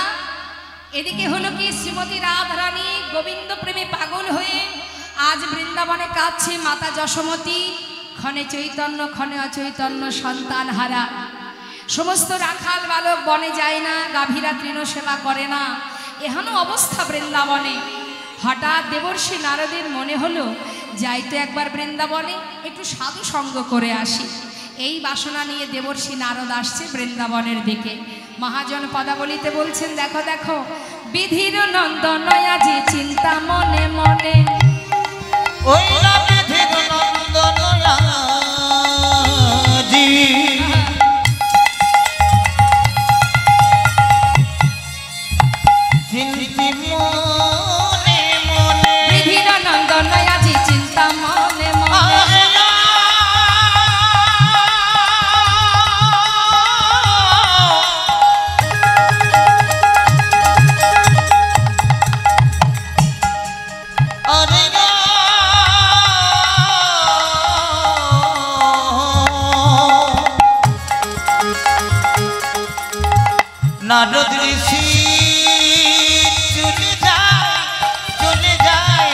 এদিকে হলো কি শ্রীমতী রাধারানী গোবিন্দ প্রেমে পাগল হয়ে আজ বৃন্দাবনে কাঁদছে মাতা যশোমতী, ক্ষণে চৈতন্য ক্ষণে অচৈতন্য সন্তান হারা। সমস্ত রাখাল বালক বনে যায় না, গাভীরা তৃণ সেবা করে না, এহেন অবস্থা বৃন্দাবনে। হঠাৎ দেবর্ষি নারদের মনে হলো যাই তো একবার বৃন্দাবনে একটু সাধু সঙ্গ করে আসি। এই বাসনা নিয়ে দেবর্ষি নারদ আসছে বৃন্দাবনের দিকে। মহাজন পদাবলিতে বলছেন, দেখো দেখো বিধির নন্দনয়া যে চিন্তা মনে মনে, ওই না বিধির নন্দনয়া জি চিন্তি মনে মনে, বিধির নন্দনয়া যে চিন্তা মনে মনে, নারদ ঋষি চলে যায়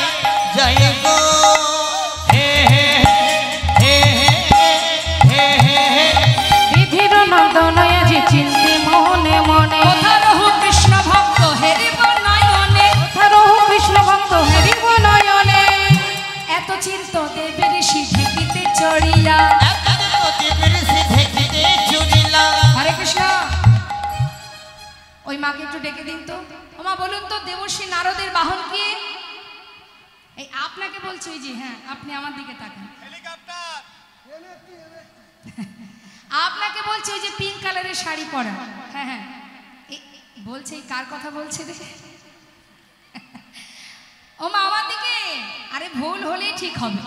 জয় গো হে হে হে হে হে হে। বিধির নন্দনয়া যে চিন্তে মনে মনে, কোথা রহু কৃষ্ণ ভক্ত হেরিব নয়নে, রহু কৃষ্ণ ভক্ত হেরিব নয়নে, এত চিন্ত দেবের ঋষি ঢেকিতে চড়িয়া। হরে কৃষ্ণ। ওই মাকে একটু ডেকে দিন তো। ও মা বলুন তো দেবর্ষি নারদের বাহন কি? এই আপনাকে বলছি, ওই যে, হ্যাঁ আপনি আমার দিকে তাকান। আপনাকে বলছি, ওই যে পিঙ্ক কালারের শাড়ি পরা। হ্যাঁ হ্যাঁ বলছে, এই কার কথা বলছে রে? ও মা আমার দিকে। আরে ভুল হলেই ঠিক হবে।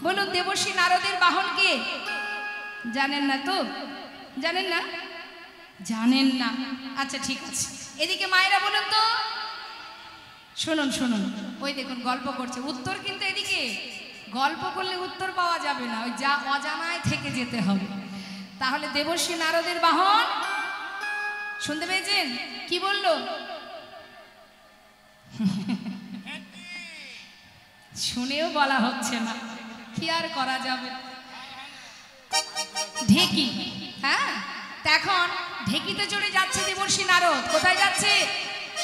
বলুন দেবর্ষি নারদের বাহন কে? জানেন না তো? জানেন না? জানেন না? আচ্ছা ঠিক আছে। এদিকে মায়েরা বলুন তো। শুনুন শুনুন, ওই দেখুন গল্প করছে। উত্তর কিন্তু এদিকে। গল্প করলে উত্তর পাওয়া যাবে না, ওই যা অজানায় থেকে যেতে হবে। তাহলে দেবর্ষি নারদের বাহন শুনতে পেয়েছেন? কি বলল? শুনেও বলা হচ্ছে না, কি আর করা যাবে। ঢেকি। হ্যাঁ, এখন ঢেকিতে চড়ে যাচ্ছে দেবর্ষি নারদ। কোথায় যাচ্ছে?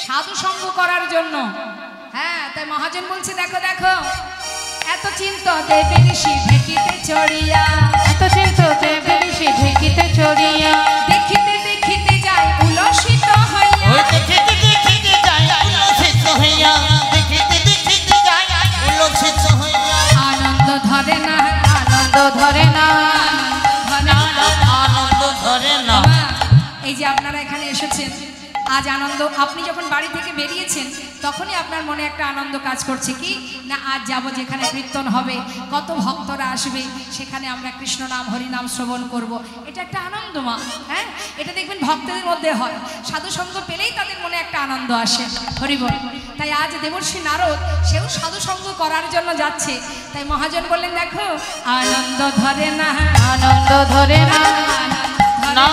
সাধু সঙ্গ করার জন্য। হ্যাঁ, তাই মহাজন বলছে, দেখো দেখো এত চিন্ত দেবে ঋষি ঢেকিতে চড়িয়া, এত চিন্ত দেবে ঋষি ঢেকিতে চড়িয়া, দেখিতে দেখিতে যায় উলসিত হইয়া, ওই দেখিতে দেখিতে যায় উল্লসিত হইয়া, দেখিতে দেখিতে যায় উল্লসিত হইয়া। আনন্দ ধরে না, আনন্দ ধরে না, আনন্দ ধরে না। এই যে আপনারা এখানে এসেছেন আজ আনন্দ, আপনি যখন বাড়ি থেকে বেরিয়েছেন তখনই আপনার মনে একটা আনন্দ কাজ করছে কি না, আজ যাব যেখানে কীর্তন হবে, কত ভক্তরা আসবে, সেখানে আমরা কৃষ্ণ নাম হরিনাম শ্রবণ করব। এটা একটা আনন্দ মা। হ্যাঁ, এটা দেখবেন ভক্তদের মধ্যে হয়, সাধু সঙ্গ পেলেই তাদের মনে একটা আনন্দ আসে। হরিবল। তাই আজ দেবর্ষি নারদ সেও সাধু সঙ্গ করার জন্য যাচ্ছে। তাই মহাজন বললেন, দেখো আনন্দ ধরে না, আনন্দ ধরে না, না না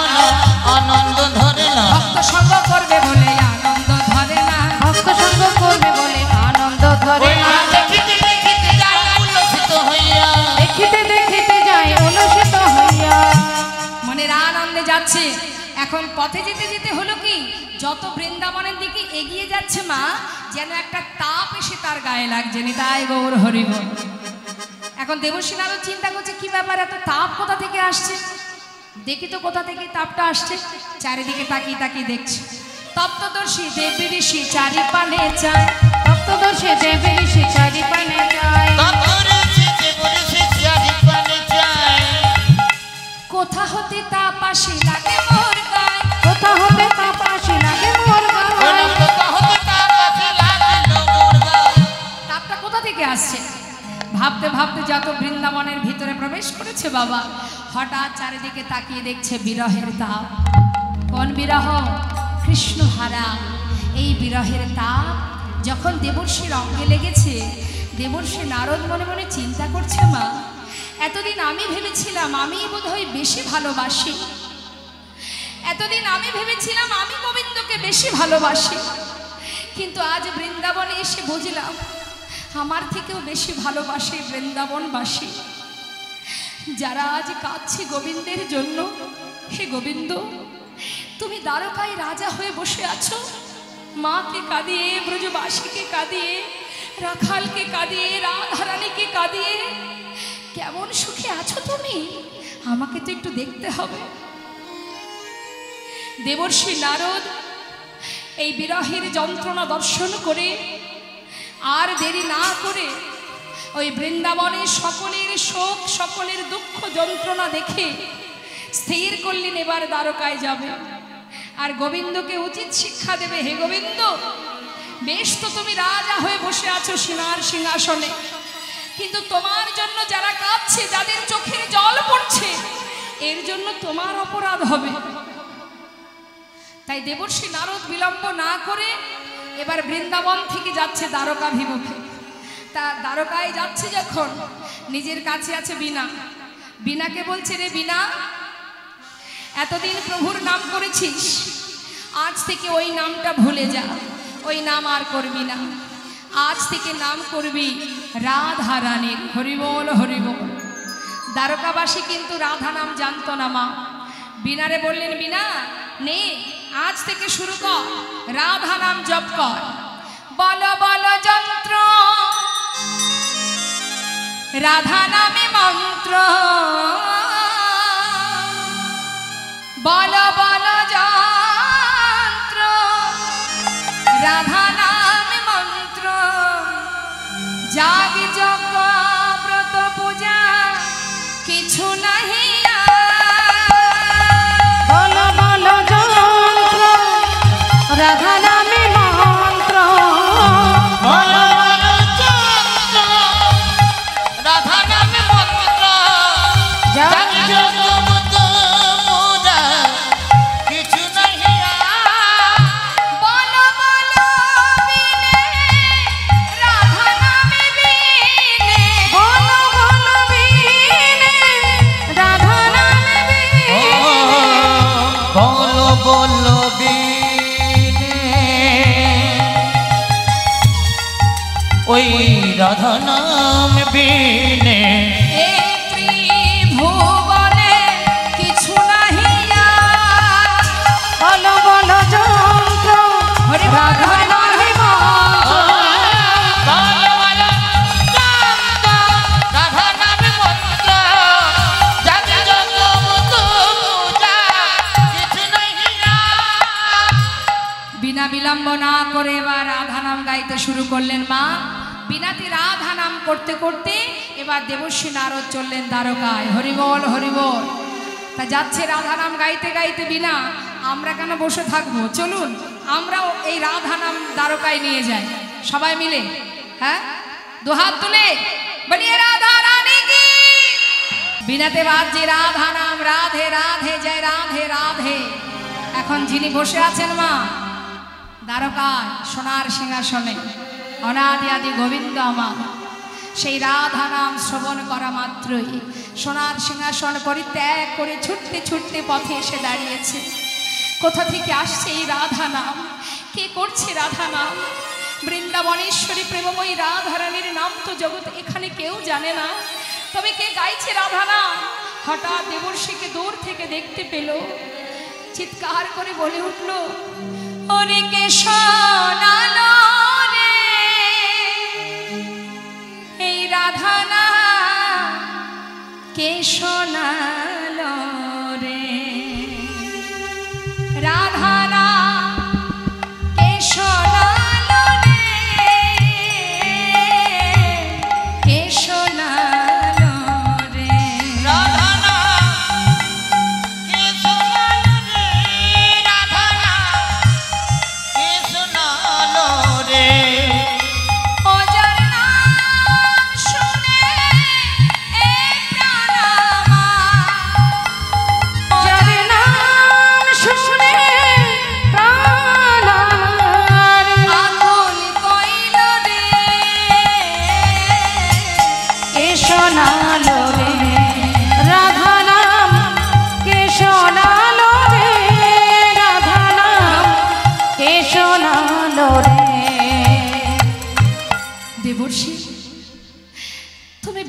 আনন্দ ধরে না। ভক্ত সঙ্গ করবে বলে আনন্দ ধরে না, ভক্ত সঙ্গ করবে বলে আনন্দ ধরে না, দেখিতে দেখিতে যায় উল্লসিত হইয়া, দেখিতে দেখিতে যায় উলসিত হইয়া। মনের আনন্দে যাচ্ছে। এখন পথে যেতে যেতে হলো কি, যত বৃন্দাবনের দিকে এগিয়ে যাচ্ছে মা, যেন একটা তাপ এসে তার গায়ে লাগছে। নিতাই গৌর হরিবল। এখন দেবর্ষি নারদ চিন্তা করছে, কি ব্যাপার, এত তাপ কোথা থেকে আসছে? দেখি তো কোথা থেকে তাপটা আসছে। চারিদিকে তাকিয়ে তাকিয়ে দেখছে। তপ্তদর্শী দেবী ঋষি চারিপানে চায়, তপ্তদর্শী দেবী ঋষি চারিপানে যায়, তারপরে যেতে বলেছে চারিপানে যায়। কোথা হতে তাপ আসে লাগে মোর গায়, কোথা হতে তাপ আসে লাগে মোর গায়ে, কোথা হতে তাপ আসে লাগিল মোর গায়ে। তাপটা কোথা থেকে আসছে? ভাবতে ভাবতে যত বৃন্দাবনের ভিতরে প্রবেশ করেছে বাবা, হঠাৎ চারিদিকে তাকিয়ে দেখছে বিরহের তাপ। কোন বিরহ? কৃষ্ণ হারা। এই বিরহের তাপ যখন দেবর্ষির অঙ্গে লেগেছে, দেবর্ষি নারদ মনে মনে চিন্তা করছে, মা এতদিন আমি ভেবেছিলাম আমি বোধহয় বেশি ভালোবাসি, এতদিন আমি ভেবেছিলাম আমি গোবিন্দকে বেশি ভালোবাসি, কিন্তু আজ বৃন্দাবনে এসে বুঝলাম আমার থেকেও বেশি ভালোবাসে বৃন্দাবনবাসী। যারা আজ কাঁদছে গোবিন্দের জন্য, হে গোবিন্দ তুমি দ্বারকায় রাজা হয়ে বসে আছো, মাকে কাঁদিয়ে, ব্রজবাসীকে কাঁদিয়ে, রাখালকে কাঁদিয়ে, রাধারানীকে কাঁদিয়ে কেমন সুখে আছো তুমি, আমাকে তো একটু দেখতে হবে। দেবর্ষি নারদ এই বিরহের যন্ত্রণা দর্শন করে আর দেরি না করে ওই বৃন্দাবনে সকলের শোক, সকলের দুঃখ যন্ত্রণা দেখে স্থির করলেন এবার দ্বারকায় যাবে আর গোবিন্দকে উচিত শিক্ষা দেবে। হে গোবিন্দ, বেশ তো তুমি রাজা হয়ে বসে আছো সোনার সিংহাসনে, কিন্তু তোমার জন্য যারা কাঁদছে, যাদের চোখের জল পড়ছে, এর জন্য তোমার অপরাধ হবে। তাই দেবর্ষি নারদ বিলম্ব না করে এবার বৃন্দাবন থেকে যাচ্ছে দ্বারকাভিমুখে। তা দ্বারকায় যাচ্ছে যখন, নিজের কাছে আছে বীণা। বীণাকে বলছে, রে বীণা, এতদিন প্রভুর নাম করেছিস, আজ থেকে ওই নামটা ভুলে যা, ওই নাম আর করবি না, আজ থেকে নাম করবি রাধা রানীর। হরিবোল হরিবোল। দ্বারকাবাসী কিন্তু রাধা নাম জানতো না মা। বীণারে বললেন, বীণা নে, আজ থেকে শুরু কর, রাধা নাম জপ কর। বল বল যন্ত্র রাধা নামে মন্ত্র, বল বল যন্ত্র রাধা নামে মন্ত্র, জাগ যজ্ঞ ব্রত পূজা কিছু নাহি। বল বল যন্ত্র রাধা নামে মন্ত্র, বল বল যন্ত্র রাধা নামে মন্ত্র, জাগ যজ্ঞ ব্রত পূজা কিছু নাহি। বল বল বিনে রাধা নামে বিনে, বল বল বীণে রাধা নামে বীণে, বল বল বিনে ওই রাধা নাম বিনে, এ ত্রিভুবনে কিছু নাহি। বল বল যন্ত্র হরি বল, রাধা হরি বল, নামে হরি বল। মন্ত্র, বল বল যন্ত্র রাধা নামে মন্ত্র, জাগ যজ্ঞ ব্রত পূজা কিছু নাহি। বিনা বিলম্ব না করে এবার রাধা নাম গাইতে শুরু করলেন মা। বিনাতে রাধা নাম করতে করতে এবার দেবর্ষি নারদ চললেন দ্বারকায়। হরিবল হরিবল। তা যাচ্ছে রাধা নাম গাইতে গাইতে বিনা, আমরা কেন বসে থাকবো, চলুন আমরাও এই রাধা নাম দ্বারকায় নিয়ে যাই সবাই মিলে। হ্যাঁ, দুহাত তুলে বলিয়ে রাধা রানী কি। বিনাতে বাজছে রাধা নাম, রাধে রাধে জয় রাধে রাধে। এখন যিনি বসে আছেন মা দ্বারকায় সোনার সিংহাসনে, অনাদি আদি গোবিন্দ আমার, সেই রাধা নাম শ্রবণ করা মাত্রই সোনার সিংহাসন পরিত্যাগ করে ছুটতে ছুটতে পথে এসে দাঁড়িয়েছে। কোথা থেকে আসছে এই রাধা নাম, কে করছে রাধা নাম? বৃন্দাবনেশ্বরী প্রেমময়ী রাধারানীর নাম তো জগৎ এখানে কেউ জানে না, তবে কে গাইছে রাধা নাম? হঠাৎ দেবর্ষিকে দূর থেকে দেখতে পেল, চিৎকার করে বলে উঠল, ওরে কে শোনালো রে এই রাধা নাম, কে শোনালো রে রাধা নাম, কে শোনালো রে, কে শোনালো রে রাধা নাম কে শোনালো রে, রাধা নাম কে শোনালো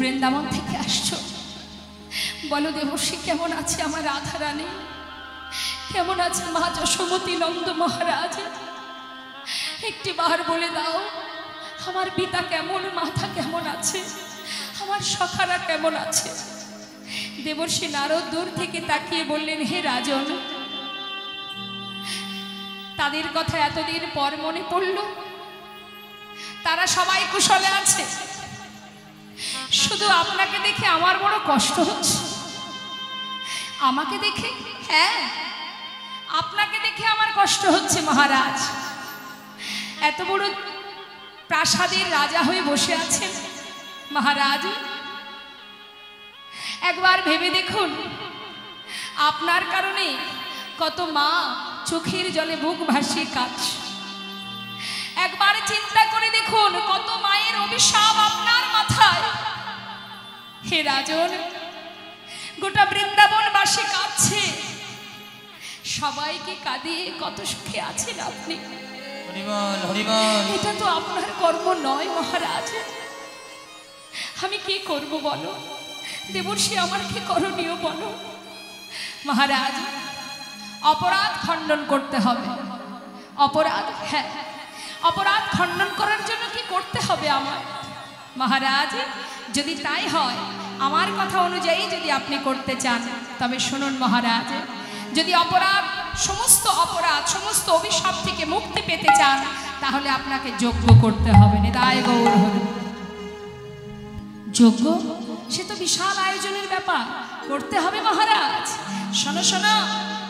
বৃন্দাবন থেকে আসছো, বলো দেবর্ষী কেমন আছে আমার রাধা রানী, কেমন আছে মা যশোমতী নন্দ মহারাজ, একটি বার বলে দাও আমার পিতা কেমন, মাতা কেমন আছে, আমার সখারা কেমন আছে। দেবর্ষী নারদ দূর থেকে তাকিয়ে বললেন, হে রাজন, তাদের কথা এতদিন পর মনে পড়ল, তারা সবাই কুশলে আছে, শুধু আপনাকে দেখে আমার বড় কষ্ট হচ্ছে। আমাকে দেখে? হ্যাঁ, আপনাকে দেখে আমার কষ্ট হচ্ছে মহারাজ। এত বড় প্রাসাদের রাজা হয়ে বসে আছেন মহারাজ, একবার ভেবে দেখুন আপনার কারণে কত মা চোখের জলে বুক ভাসিয়ে কাঁদছে। একবার চিন্তা করে দেখুন কত মায়ের অভিশাপ আপনার মাথায়। হে রাজন, গোটা বৃন্দাবনবাসী কাঁদছে, সবাইকে কাঁদিয়ে কত সুখে আছেন আপনি। হরিবল হরিবল। এটা তো আপনার কর্ম নয় মহারাজ, আমি কি করব বলো? দেবর্ষী আমার কি করণীয় বলো? মহারাজ, অপরাধ খণ্ডন করতে হবে। অপরাধ? হ্যাঁ, অপরাধ খণ্ডন করার জন্য কি করতে হবে আমার? মহারাজ, যদি তাই হয়, আমার কথা অনুযায়ী যদি আপনি করতে চান, তবে শুনুন মহারাজ, যদি সমস্ত অপরাধ সমস্ত অভিশাপ থেকে মুক্তি পেতে চান, তাহলে আপনাকে যজ্ঞ করতে হবে। নিতাই গৌর হরি। যজ্ঞ? সে তো বিশাল আয়োজনের ব্যাপার, করতে হবে মহারাজ। শোনো শোনো,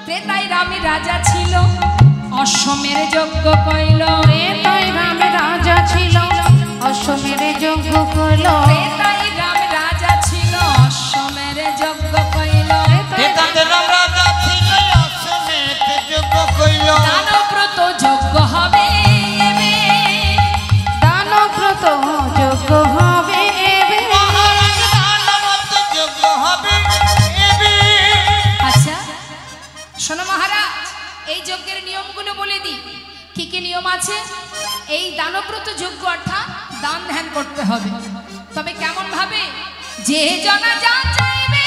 ত্রেতাই রামে রাজা ছিল, অশ্বমের যজ্ঞ কইল। ত্রেতাই রামে রাজা ছিল, অশ্বমের যজ্ঞ কইল। ত্রেতাই রাম রাজা ছিল, অশ্বমের যজ্ঞ কইল। ত্রেতাতে রাম রাজা ছিল, অশ্বমেধ যজ্ঞ কইল। দানব্রত যজ্ঞ হবে এবে, দানব্রত যজ্ঞ হবে এবে। মহারাজ দানব্রত যজ্ঞ হবে এবে। আচ্ছা শোনো মহারাজ, এই যজ্ঞের নিয়মগুলো বলে দিই। কি কি নিয়ম আছে? এই দানব্রত যজ্ঞ অর্থাৎ দান ধ্যান করতে হবে। তবে কেমন ভাবে? যে জনা যা চাইবে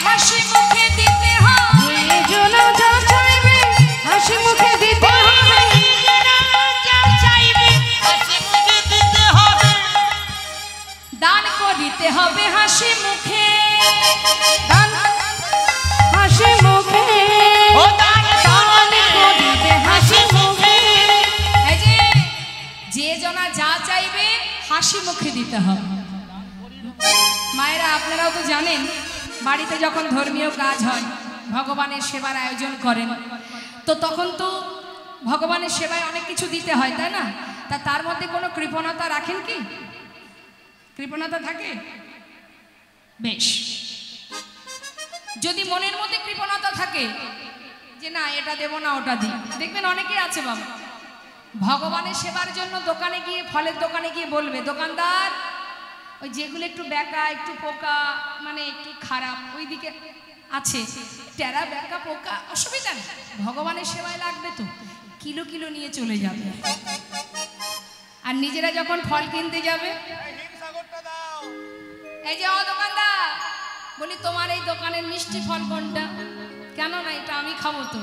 হাসি মুখে দিতে হবে। যে জনা যা চাইবে হাসি মুখে দিতে হবে। দান করিতে হবে হাসি মুখে। দান হাসি মুখে। ও দান করিতে হাসি মুখে। এই যে জনা যা চাইবে হাসি মুখে দিতে হবে। মায়েরা, আপনারাও তো জানেন, বাড়িতে যখন ধর্মীয় কাজ হয়, ভগবানের সেবার আয়োজন করেন, তো তখন তো ভগবানের সেবায় অনেক কিছু দিতে হয়, তাই না? তার মধ্যে কোনো কৃপণতা রাখেন কি? কৃপণতা থাকে? বেশ, যদি মনের মধ্যে কৃপণতা থাকে যে না এটা দেব না ওটা দিই, দেখবেন অনেকেই আছে বাবা, ভগবানের সেবার জন্য দোকানে গিয়ে, ফলের দোকানে গিয়ে বলবে, দোকানদার ওই যেগুলো একটু বেঁকা, একটু পোকা, মানে একটু খারাপ ওই দিকে আছে, টেরা বেঁকা পোকা, অসুবিধা নেই, ভগবানের সেবায় লাগবে, তো কিলো কিলো নিয়ে চলে যাবে। আর নিজেরা যখন ফল কিনতে যাবে, এই যে ও দোকানদার, বলি তোমার এই দোকানের মিষ্টি ফল কোনটা? কেন না, এটা আমি খাবো তো।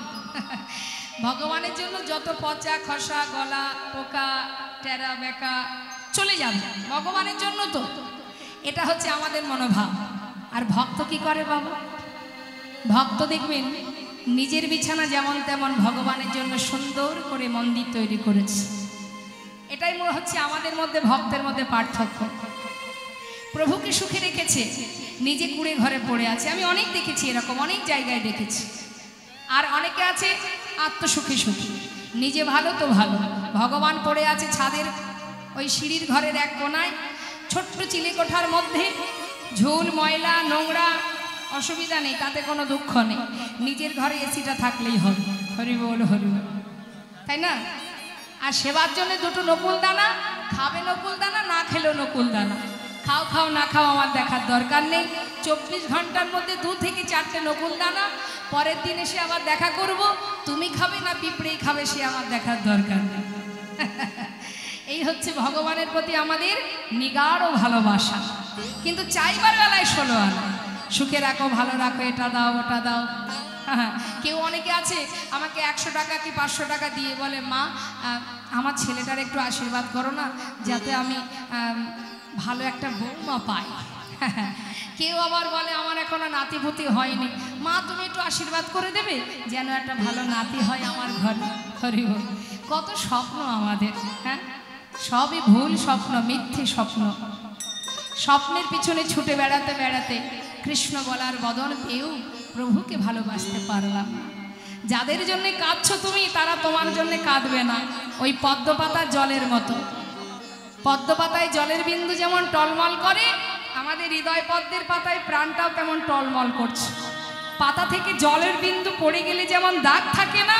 ভগবানের জন্য যত পচা খসা গলা পোকা টেরা বেঁকা চলে যাবে, ভগবানের জন্য তো। এটা হচ্ছে আমাদের মনোভাব। আর ভক্ত কি করে বাবা? ভক্ত দেখবেন নিজের বিছানা যেমন তেমন ভগবানের জন্য সুন্দর করে মন্দির তৈরি করেছে। এটাই হচ্ছে আমাদের মধ্যে, ভক্তের মধ্যে পার্থক্য। প্রভুকে সুখে রেখেছে, নিজে কুড়ে ঘরে পড়ে আছে। আমি অনেক দেখেছি এরকম, অনেক জায়গায় দেখেছি। আর অনেকে আছে আত্মসুখী সুখী, নিজে ভালো তো ভালো, ভগবান পড়ে আছে ছাদের ওই সিঁড়ির ঘরের এক কোনায়, ছোট্ট চিলেকোঠার মধ্যে, ঝুল ময়লা নোংরা, অসুবিধা নেই, তাতে কোনো দুঃখ নেই, নিজের ঘরে এসিটা থাকলেই হবে। হরি বল হরি বল, তাই না? আর সেবার জন্য দুটো নকুল দানা, খাবে নকুল দানা, না খেলেও নকুল দানা, খাও খাও না খাও আমার দেখার দরকার নেই। 24 ঘন্টার মধ্যে 2 থেকে 4টে নকুল দানা, পরের দিন এসে আবার দেখা করব, তুমি খাবে না পিঁপড়েই খাবে, সে আমার দেখার দরকার নেই। এই হচ্ছে ভগবানের প্রতি আমাদের নিগাঢ় ভালোবাসা, কিন্তু চাইবার বেলায় 16 আনা। সুখে রাখো, ভালো রাখো, এটা দাও ওটা দাও। কেউ অনেকে আছে আমাকে 100 টাকা কি 500 টাকা দিয়ে বলে, মা আমার ছেলেটার একটু আশীর্বাদ করো না, যাতে আমি ভালো একটা বৌমা পাই। কেউ আবার বলে আমার এখনো নাতিপুতি হয়নি, মা তুমি একটু আশীর্বাদ করে দেবে যেন একটা ভালো নাতি হয় আমার ঘরে। হরি বল। কত স্বপ্ন আমাদের, হ্যাঁ, সবই ভুল স্বপ্ন, মিথ্যে স্বপ্ন। স্বপ্নের পিছনে ছুটে বেড়াতে বেড়াতে কৃষ্ণ বলার বদন পেয়েও প্রভুকে ভালোবাসতে পারলাম না। যাদের জন্য কাঁদছো তুমি, তারা তোমার জন্য কাঁদবে না। ওই পদ্মপাতার জলের মতো, পদ্মপাতায় জলের বিন্দু যেমন টলমল করে, আমাদের হৃদয় পদ্মের পাতায় প্রাণটাও তেমন টলমল করছে। পাতা থেকে জলের বিন্দু পড়ে গেলে যেমন দাগ থাকে না,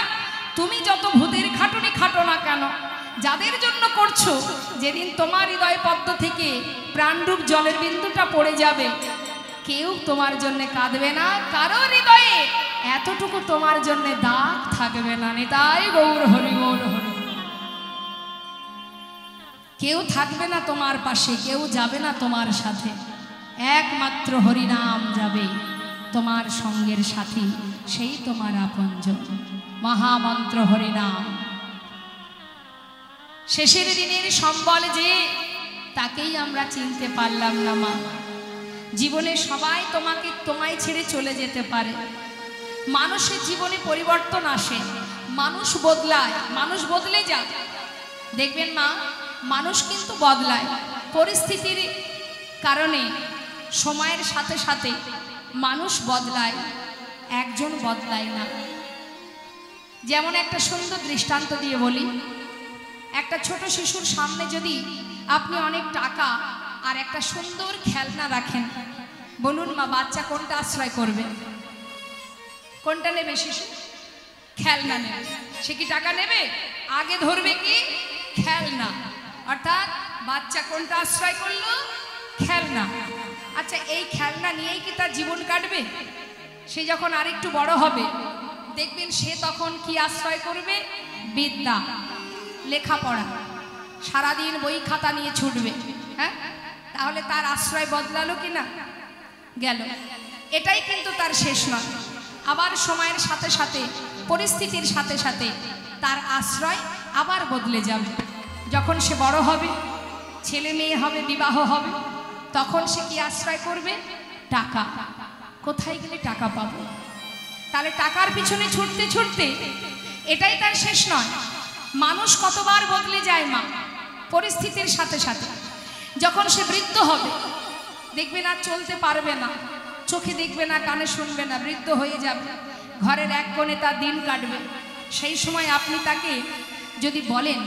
তুমি যত ভূতের খাটুনি খাটো না কেন, যাদের জন্য করছো, যেদিন তোমার হৃদয় পদ্ম থেকে প্রাণরূপ জলের বিন্দুটা পড়ে যাবে, কেউ তোমার জন্য কাঁদবে না, কারো হৃদয়ে এতটুকু তোমার জন্য দাগ থাকবে না। নিতাই গৌর হরি বল হরি। কেউ থাকবে না তোমার পাশে, কেউ যাবে না তোমার সাথে, একমাত্র হরিনাম যাবে তোমার সঙ্গের সাথী, সেই তোমার আপনজন। মহামন্ত্র হরিনাম। শেষের দিনের সম্বল যে, তাকেই আমরা চিনতে পারলাম না মা। জীবনে সবাই তোমায় ছেড়ে চলে যেতে পারে। মানুষের জীবনে পরিবর্তন আসে, মানুষ বদলায়, মানুষ বদলে যায়। দেখবেন মা, মানুষ কিন্তু বদলায় পরিস্থিতির কারণে, সময়ের সাথে সাথে মানুষ বদলায়, একজন বদলায় না। যেমন একটা সুন্দর দৃষ্টান্ত দিয়ে বলি, একটা ছোট শিশুর সামনে যদি আপনি অনেক টাকা আর একটা সুন্দর খেলনা রাখেন, বলুন মা, বাচ্চা কোনটা আশ্রয় করবে? কোনটা নেবে শিশু? খেলনা নেবে। সে কি টাকা নেবে? আগে ধরবে কি? খেলনা। অর্থাৎ বাচ্চা কোনটা আশ্রয় করলো? খেলনা। আচ্ছা, এই খেলনা নিয়েই কি তার জীবন কাটবে? সে যখন আরেকটু বড় হবে, দেখবেন সে তখন কি আশ্রয় করবে? বিদ্যা, লেখাপড়া, সারাদিন বই খাতা নিয়ে ছুটবে। হ্যাঁ, তাহলে তার আশ্রয় বদলালো কি না? গেল। এটাই কিন্তু তার শেষ নয়। আবার সময়ের সাথে সাথে, পরিস্থিতির সাথে সাথে তার আশ্রয় আবার বদলে যাবে। যখন সে বড় হবে, ছেলে মেয়ে হবে, বিবাহ হবে, তখন সে কি আশ্রয় করবে? টাকা। কোথায় গেলে টাকা পাবো? তাহলে টাকার পিছনে ছুটতে ছুটতে এটাই তার শেষ নয়। মানুষ কতবার বদলে যায় মা, পরিস্থিতির সাথে সাথে। যখন সে বৃদ্ধ হবে, দেখবে না চলতে পারবে না, চোখে দেখবে না, কানে শুনবে না, বৃদ্ধ হয়ে যাবে, ঘরের এক কোণে তার দিন কাটবে। সেই সময় আপনি তাকে যদি বলেন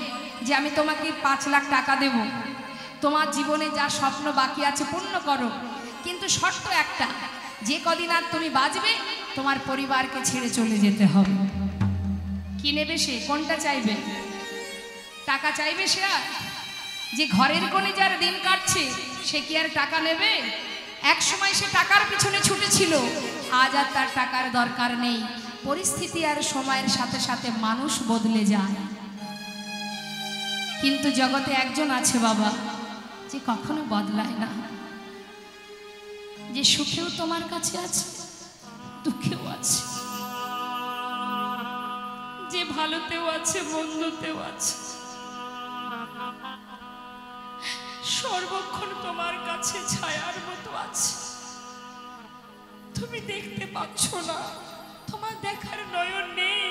যে আমি তোমাকে 5 লাখ টাকা দেব, তোমার জীবনে যা স্বপ্ন বাকি আছে পূর্ণ করো, কিন্তু শর্ত একটা, যে কদিন আর তুমি বাঁচবে তোমার পরিবারকে ছেড়ে চলে যেতে হবে। কি নেবে সে? কোনটা চাইবে? টাকা চাইবে সে? আর যে ঘরের কোণে যার দিন কাটছে, সে কি আর টাকা নেবে? এক সময় সে টাকার পিছনে ছুটেছিল, আজ আর তার টাকার দরকার নেই। পরিস্থিতি আর সময়ের সাথে সাথে মানুষ বদলে যায়। কিন্তু জগতে একজন আছে বাবা, যে কখনো বদলায় না, যে সুখেও তোমার কাছে আছে, দুঃখেও আছে, যে ভালোতেও আছে, মন্দতেও আছে, সর্বক্ষণ তোমার কাছে ছায়ার মতো আছে। তুমি দেখতে পাচ্ছ না, তোমার দেখার নয়ন নেই,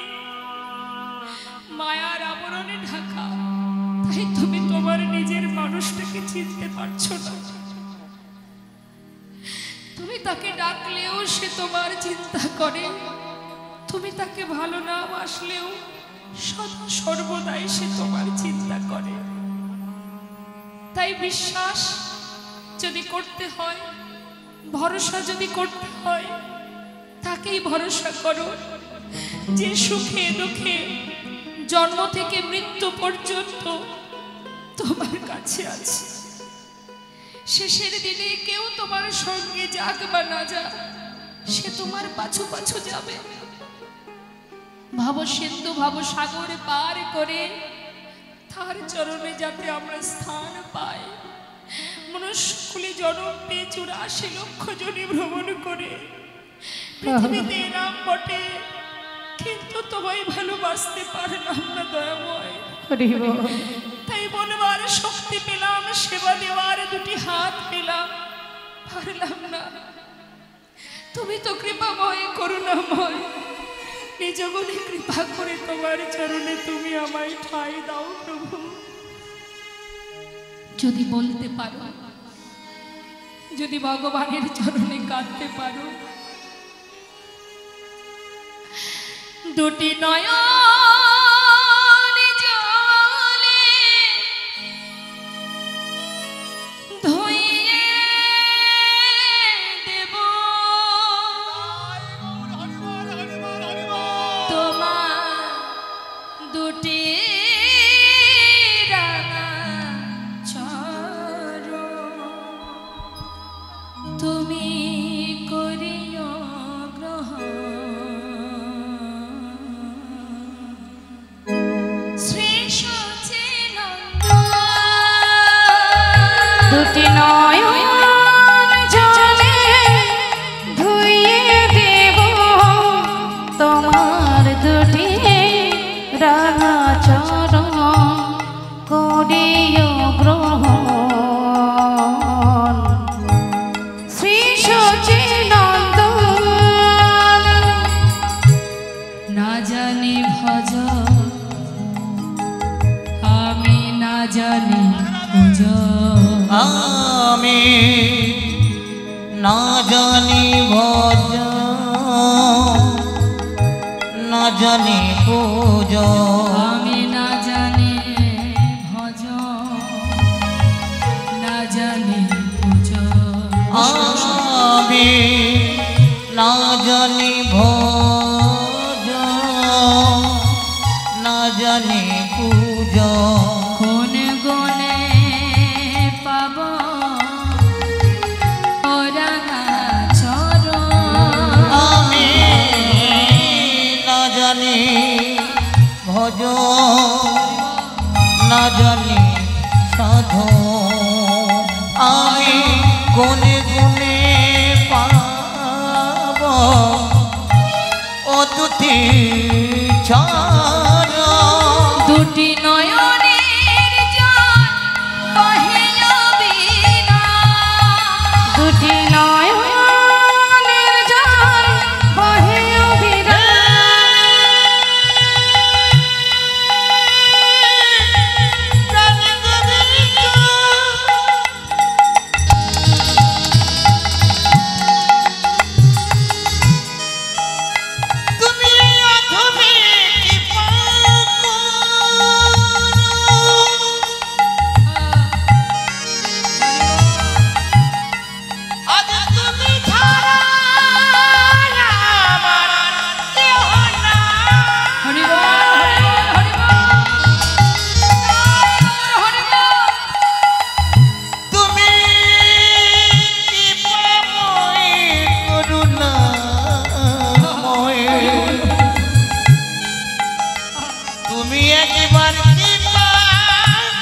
মায়ার আবরণে ঢাকা, তাই তুমি তোমার নিজের মানুষটাকে চিনতে পারছো না। তুমি তাকে ডাকলেও সে তোমার চিন্তা করে, তুমি তাকে ভালো না বাসলেও সদা সর্বদাই সে তোমার চিন্তা করে। তাই বিশ্বাস যদি করতে হয়, ভরসা যদি করতে হয়, তাকেই ভরসা করো, যে সুখে দুঃখে জন্ম থেকে মৃত্যু পর্যন্ত তোমার কাছে আছে। শেষের দিনে কেউ তোমার সঙ্গে যাক বা না যাক, সে তোমার পাছু পাছু যাবে। ভাবো সিন্ধু, ভাবো সাগরে পার করে তার চরণে যাতে আমরা স্থান পাই। মনুষ্যকুলে জন্ম পেয়ে 84 লক্ষ জনে ভ্রমণ করে পৃথিবীতে নাম বটে, কিন্তু তোমায় ভালোবাসতে পারলাম না দয়াময়। তাই বলবার শক্তি পেলাম, সেবা দেওয়ার দুটি হাত পেলাম, পারলাম না। তুমি তো কৃপাময়, করুণাময়, নিজ গুণে কৃপা করে তোমার চরণে তুমি আমায় ঠাঁই দাও প্রভু। যদি বলতে পারো, যদি ভগবানের চরণে কাঁদতে পারো, দুটি নয়ন জলে ধুইয়ে দেব তোমার দুটি রাঙা চরণ, তুমি করিও গ্রহণ। দুটি নয়ন জলে ধুইয়ে দেব তোমার দুটি রাঙা চরণ, করিও গ্রহণ। শ্রী সচিনন্দন না জানি ভজ, আমি না জানি ভজ, আমি না জানি ভজ, না জানি পূজ, আমি না জানি ভজ, না জানি পূজ, আমি না জানি ভজ, না জানি পূজ। কোন গুণে পাব ও রাঙা চরণ, আমি না জানি ভজ, না জানি সাধু, আমি গুনে গুনে পাব ও দুটি চরণ। দুটি নয়নের জল বহিয়া বিনা, দুটি নয়নের জল বহিয়া বিনা, তুমি অধমে কি পাকো, আজ তুমি ছাড়া আমার কেহ নাই। হরি বল, হরি বল, হরি বল। তুমি কৃপাময়, করুণাময়, তুমি একবার কৃপা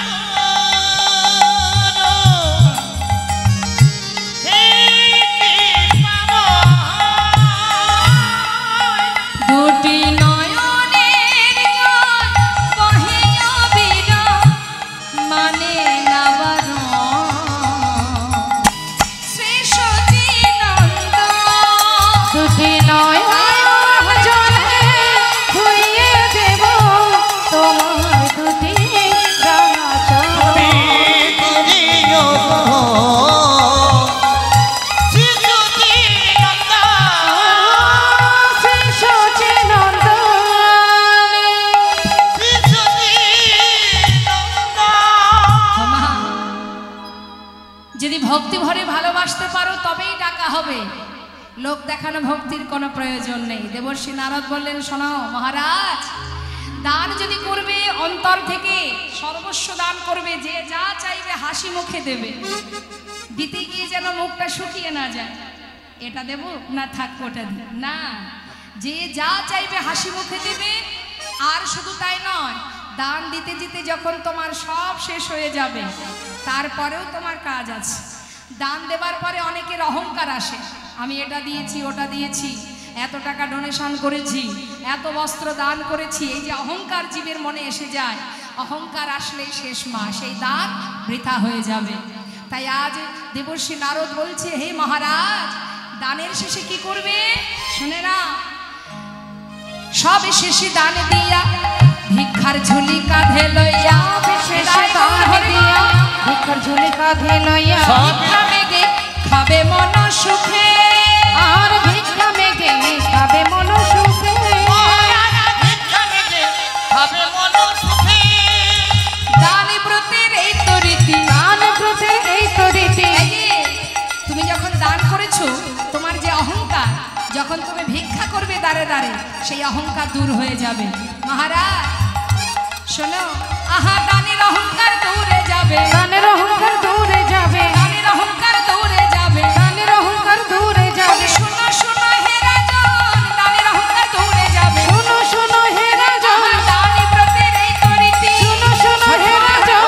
করো, হে কৃপাময়। দুটি নয়নের জল বহিয়া বিনা, মানে না বারণ। শ্রী সচিনন্দন দুটি নয়ন জলে ধুইয়ে দেব তোমার দুটি রাঙা চরণ, করিও শিশুটি নন্দন, শ্রী সচিনন্দন শিশুটি নন্দন। ক্ষমা। যদি ভক্তি ভরে ভালোবাসতে পারো তবেই ডাকা হবে, লোক দেখানো ভক্তির কোনো প্রয়োজন নেই। দেবর্ষী নারদ বললেন, শোনো মহারাজ, দান যদি করবে অন্তর থেকে, সর্বস্ব দান করবে, যে যা চাইবে হাসি মুখে দেবে, দিতে গিয়ে যেন মুখটা শুকিয়ে না যায়, এটা দেব না থাক ওটা দিই না, যে যা চাইবে হাসি মুখে দেবে। আর শুধু তাই নয়, দান দিতে দিতে যখন তোমার সব শেষ হয়ে যাবে, তারপরেও তোমার কাজ আছে। দান দেবার পরে অনেকের অহংকার আসে, আমি এটা দিয়েছি, ওটা দিয়েছি, এত টাকা ডোনেশন করেছি, এত বস্ত্র দান করেছি। এই যে অহংকার জীবের মনে এসে যায়, অহংকার আসলেই শেষ মা, সেই দান বৃথা হয়ে যাবে। তাই আজ দেবর্ষী নারদ বলছে, হে মহারাজ, দানের শেষে কি করবে শুনে না, সব শেষে দান দিয়া ভিক্ষার ঝুলি কাঁধে লইয়া, ভিক্ষার ঝুলি কাঁধে লইয়া, ভিক্ষা মেগে খাবে মন সুখে, আর ভিক্ষা মেগে খাবে মন সুখে, ভিক্ষা মেগে খাবে মন সুখে। দান ব্রতের এই তো রীতি, দান ব্রতের এই তো রীতি। এই যে তুমি যখন দান করেছো, তোমার যে অহংকার, যখন তুমি ভিক্ষা করবে দাঁড়ে দাঁড়ে, সেই অহংকার দূর হয়ে যাবে। মহারাজ শোনো, আহা দানের অহংকার দূরে যাবে, দানের অহংকার দূরে যাবে, দানের অহংকার দূরে যাবে, দানের অহংকার দূরে যাবে। শোনো শোনো হে রাজন, দানের অহংকার দূরে যাবে। শোনো শোনো হে রাজন, দান ব্রতের এই তো রীতি, শোনো শোনো হে রাজন,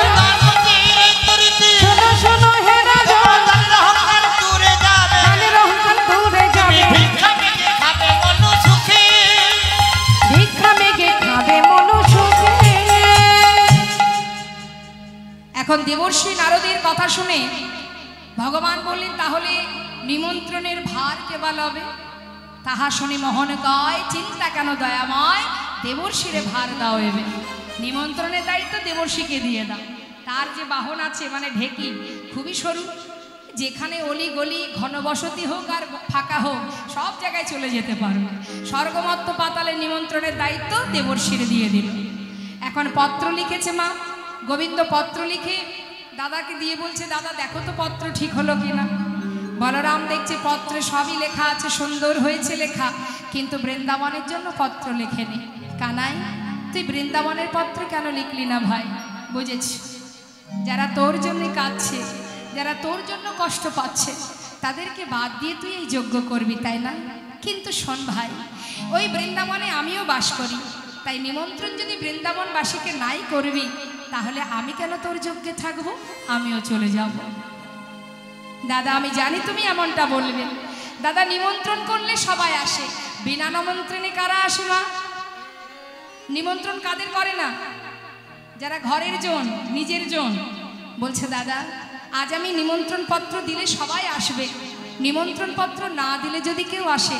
শোনো শোনো হে রাজন, দানের অহংকার দূরে যাবে, দানের অহংকার দূরে যাবে, ভিক্ষা মেগে খাবে মন সুখে, ভিক্ষা মেগে খাবে মন সুখে। এখন দেবর্ষী নারদের কথা শুনে ভগবান বললেন, তাহলে নিমন্ত্রণের ভার কেবল হবে? তাহা শুনি মোহন কয়, চিন্তা কেন দয়াময়, দেবর্ষীরে ভার দাও এবে। নিমন্ত্রণের দায়িত্ব দেবর্ষীকে দিয়ে দাও। তার যে বাহন আছে, মানে ঢেকি, খুবই সরু, যেখানে অলি গলি ঘনবসতি হোক আর ফাঁকা হোক, সব জায়গায় চলে যেতে পারবে। স্বর্গমত্ত পাতালে নিমন্ত্রণের দায়িত্ব দেবর্ষীরে দিয়ে দিল। এখন পত্র লিখেছে মা গোবিন্দ, পত্র লিখে দাদাকে দিয়ে বলছে, দাদা দেখো তো পত্র ঠিক হলো কিনা। বলরাম দেখছে পত্রে সবই লেখা আছে, সুন্দর হয়েছে লেখা, কিন্তু বৃন্দাবনের জন্য পত্র লেখেনি। কানাই, তুই বৃন্দাবনের পত্র কেন লিখলি না ভাই? বুঝেছি, যারা তোর জন্য কাঁদছে, যারা তোর জন্য কষ্ট পাচ্ছে, তাদেরকে বাদ দিয়ে তুই এই যজ্ঞ করবি, তাই না? কিন্তু শোন ভাই, ওই বৃন্দাবনে আমিও বাস করি, তাই নিমন্ত্রণ যদি বৃন্দাবনবাসীকে নাই করবি, তাহলে আমি কেন তোর যজ্ঞে থাকবো? আমিও চলে যাব। দাদা আমি জানি তুমি এমনটা বলবে, দাদা নিমন্ত্রণ করলে সবাই আসে, বিনা নিমন্ত্রণে কারা আসে মা? নিমন্ত্রণ কাদের করে না? যারা ঘরের জন, নিজের জন। বলছে দাদা আজ আমি নিমন্ত্রণ পত্র দিলে সবাই আসবে, নিমন্ত্রণ পত্র না দিলে যদি কেউ আসে,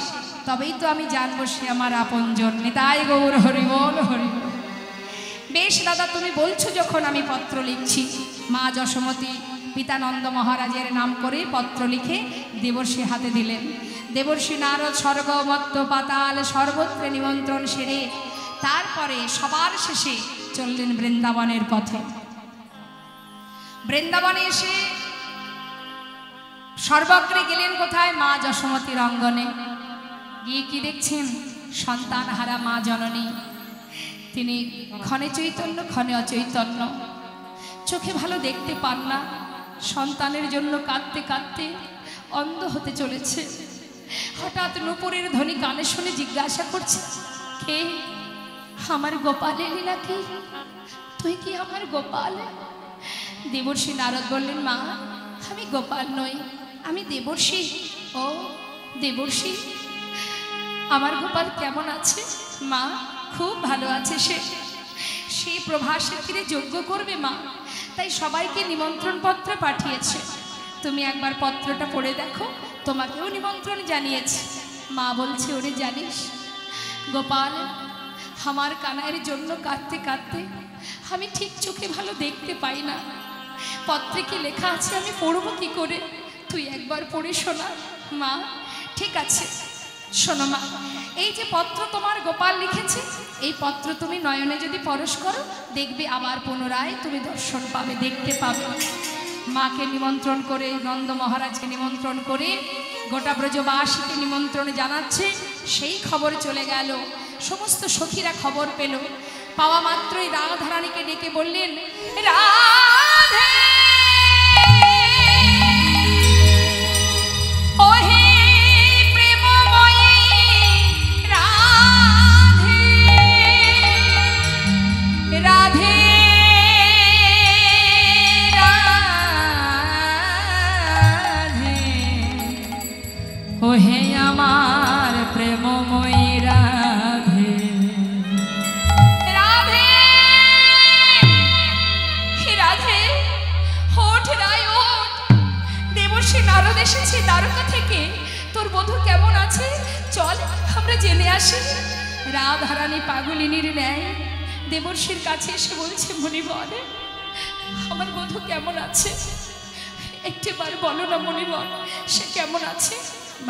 তবেই তো আমি জানবো সে আমার আপনজন। নিতাই গৌর হরি বল, হরি বল। বেশ দাদা, তুমি বলছো যখন আমি পত্র লিখছি। মা যশোমতী পিতা নন্দ মহারাজের নাম করে পত্র লিখে দেবর্ষী হাতে দিলেন। দেবর্ষী নারদ স্বর্গ মত্ত পাতাল সর্বত্র নিমন্ত্রণ সেরে তারপরে সবার শেষে চললেন বৃন্দাবনের পথে। বৃন্দাবনে এসে সর্বগ্রে গেলেন কোথায়? মা যশোমতীর অঙ্গনে গিয়ে কি দেখছেন? সন্তান হারা মা জননী, তিনি ক্ষণে চৈতন্য ক্ষণে অচৈতন্য, চোখে ভালো দেখতে পান না, সন্তানের জন্য কাঁদতে কাঁদতে অন্ধ হতে চলেছে। হঠাৎ নূপুরের ধ্বনি কানে শুনে জিজ্ঞাসা করছে, কে? আমার গোপাল এলি নাকি? তুই কি আমার গোপাল? দেবর্ষী নারদ বললেন, মা আমি গোপাল নই, আমি দেবর্ষী। ও দেবর্ষী, আমার গোপাল কেমন আছে? মা খুব ভালো আছে, সেই প্রভাসে ফিরে যজ্ঞ করবে মা, তাই সবাইকে নিমন্ত্রণ পত্র পাঠিয়েছে। তুমি একবার পত্রটা পড়ে দেখো, তোমাকেও নিমন্ত্রণ জানিয়েছে। মা বলছে, ওরে জানিস গোপাল, আমার কানাইয়ের জন্য কাঁদতে কাঁদতে আমি ঠিক চোখে ভালো দেখতে পাই না, পত্রে কি লেখা আছে আমি পড়বো কি করে? তুই একবার পড়ে শোনা। মা ঠিক আছে, শোনো মা, এই যে পত্র তোমার গোপাল লিখেছে, এই পত্র তুমি নয়নে যদি পরশ করো, দেখবে আবার পুনরায় তুমি দর্শন পাবে, দেখতে পাবে। মাকে নিমন্ত্রণ করে, নন্দ মহারাজকে নিমন্ত্রণ করে গোটা ব্রজবাসীকে নিমন্ত্রণ জানাচ্ছে। সেই খবর চলে গেল, সমস্ত সখীরা খবর পেল। পাওয়া মাত্রই রাধারানীকে ডেকে বললেন, রাধে ওহে প্রেমময়ী রাধে, রাধে এসেছি দ্বারকা থেকে, তোর বধূ কেমন আছে চল আমরা জেনে আসি। রাধারানী পাগলিনীর ন্যায় দেবর্ষির কাছে এসে বলছে, মণিবর আমার বধূ কেমন আছে, একটিবার বলো না মণিবর, সে কেমন আছে?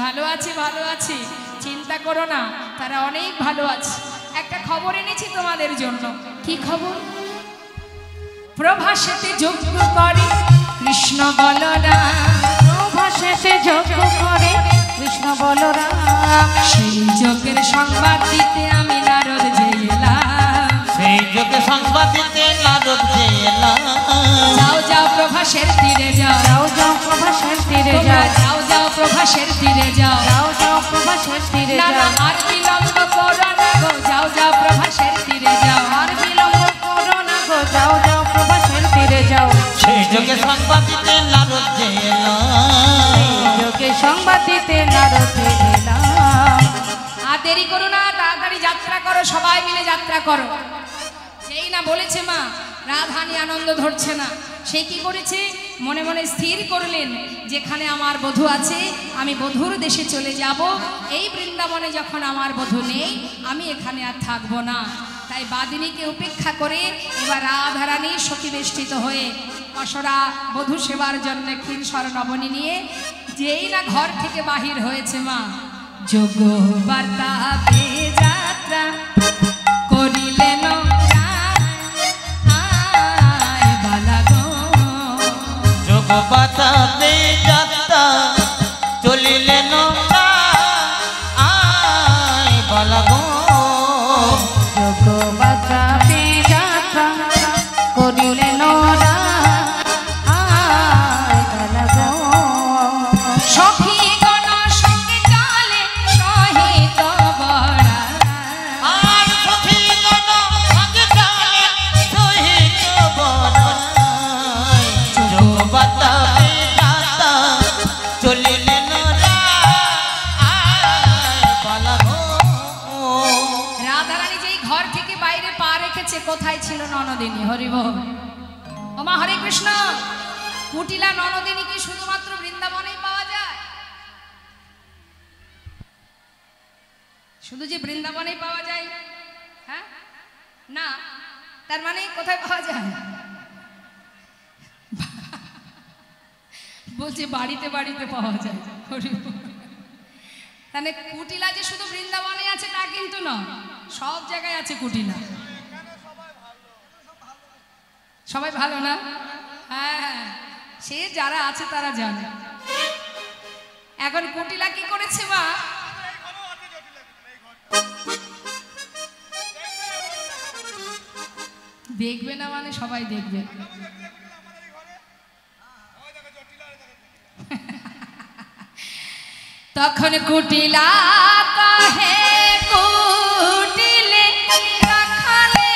ভালো আছে, ভালো আছে, চিন্তা করো না, তারা অনেক ভালো আছে। একটা খবর এনেছি তোমাদের জন্য। কি খবর? প্রভাসেতে যজ্ঞ করে কৃষ্ণ বলরাম, প্রভাসেতে যজ্ঞ করে কৃষ্ণ বলরাম, সেই যজ্ঞের সংবাদ দিতে আমি নারদ যে এলাম। সেই যজ্ঞের সংবাদ দিতে নারদ যে এলাম। যাও যাও প্রভাসের তীরে যাও, যাও যাও প্রভাসের তীরে তোমরা যাও, যাও যাও প্রভাসের তীরে যাও। যাও যাও প্রভাসের তীরে না না যাও, আর বিলম্ব করো না গো, যাও যাও প্রভাসের তীরে যাও। আর বিলম্ব করো না গো, যাও যাও প্রভাসের তীরে যাও। সেই যজ্ঞের সংবাদ দিতে নারদ যে এলাম। যোগে সংবাদ দিতে নারদ এলাম। আর দেরি করো না, তাড়াতাড়ি যাত্রা করো, সবাই মিলে যাত্রা করো। যেই না বলেছে মা রাধানী আনন্দ ধরছে না, সে কি করেছে, মনে মনে স্থির করলেন যেখানে আমার বধূ আছে আমি বধূর দেশে চলে যাব। এই বৃন্দাবনে যখন আমার বধূ নেই আমি এখানে আর থাকবো না। তাই বাদিনীকে উপেক্ষা করে এবার রাধারানী সখীবেষ্টিত হয়ে অসরা বধূ সেবার জন্য ক্ষীরসর নবনী নিয়ে যেই না ঘর থেকে বাহির হয়েছে মা, যোগ্য বার্তা পেয়ে যাত্রা করিলেন যোগপাতাতে যাত্রা চলিলেন আয় বালাগো। যোগ বাতাপে যাত্রা করিলেন আয় বালাগো। সখীগণ সঙ্গে চলে সহিত বড়া, আর সখীগণ সঙ্গে চলে সহিত বড়াই। যোগপাতাতে যাত্রা চলিলেন আয় বালাগো। রাধারানী যেই ঘর থেকে বাইরে পা রেখেছে কোথায় ছিল ননদিনী? হরিবল ওমা হরে কৃষ্ণ। কুটিলা ননদিনী কি শুধুমাত্র বৃন্দাবনেই পাওয়া যায়? শুধু যে বৃন্দাবনেই পাওয়া যায় হ্যাঁ না, তার মানে কোথায় পাওয়া যায়? বলছে বাড়িতে বাড়িতে পাওয়া যায়। হরিবল। তাহলে কুটিলা যে শুধু বৃন্দাবনে আছে তা কিন্তু না, সব জায়গায় আছে কুটিলা। সবাই ভালো না? হ্যাঁ, সে যারা আছে তারা জানে। এখন কুটিলা কি করেছে মা, দেখবে না মানে সবাই দেখবে। তখন কুটিলা কহে কুটিলে রাখালে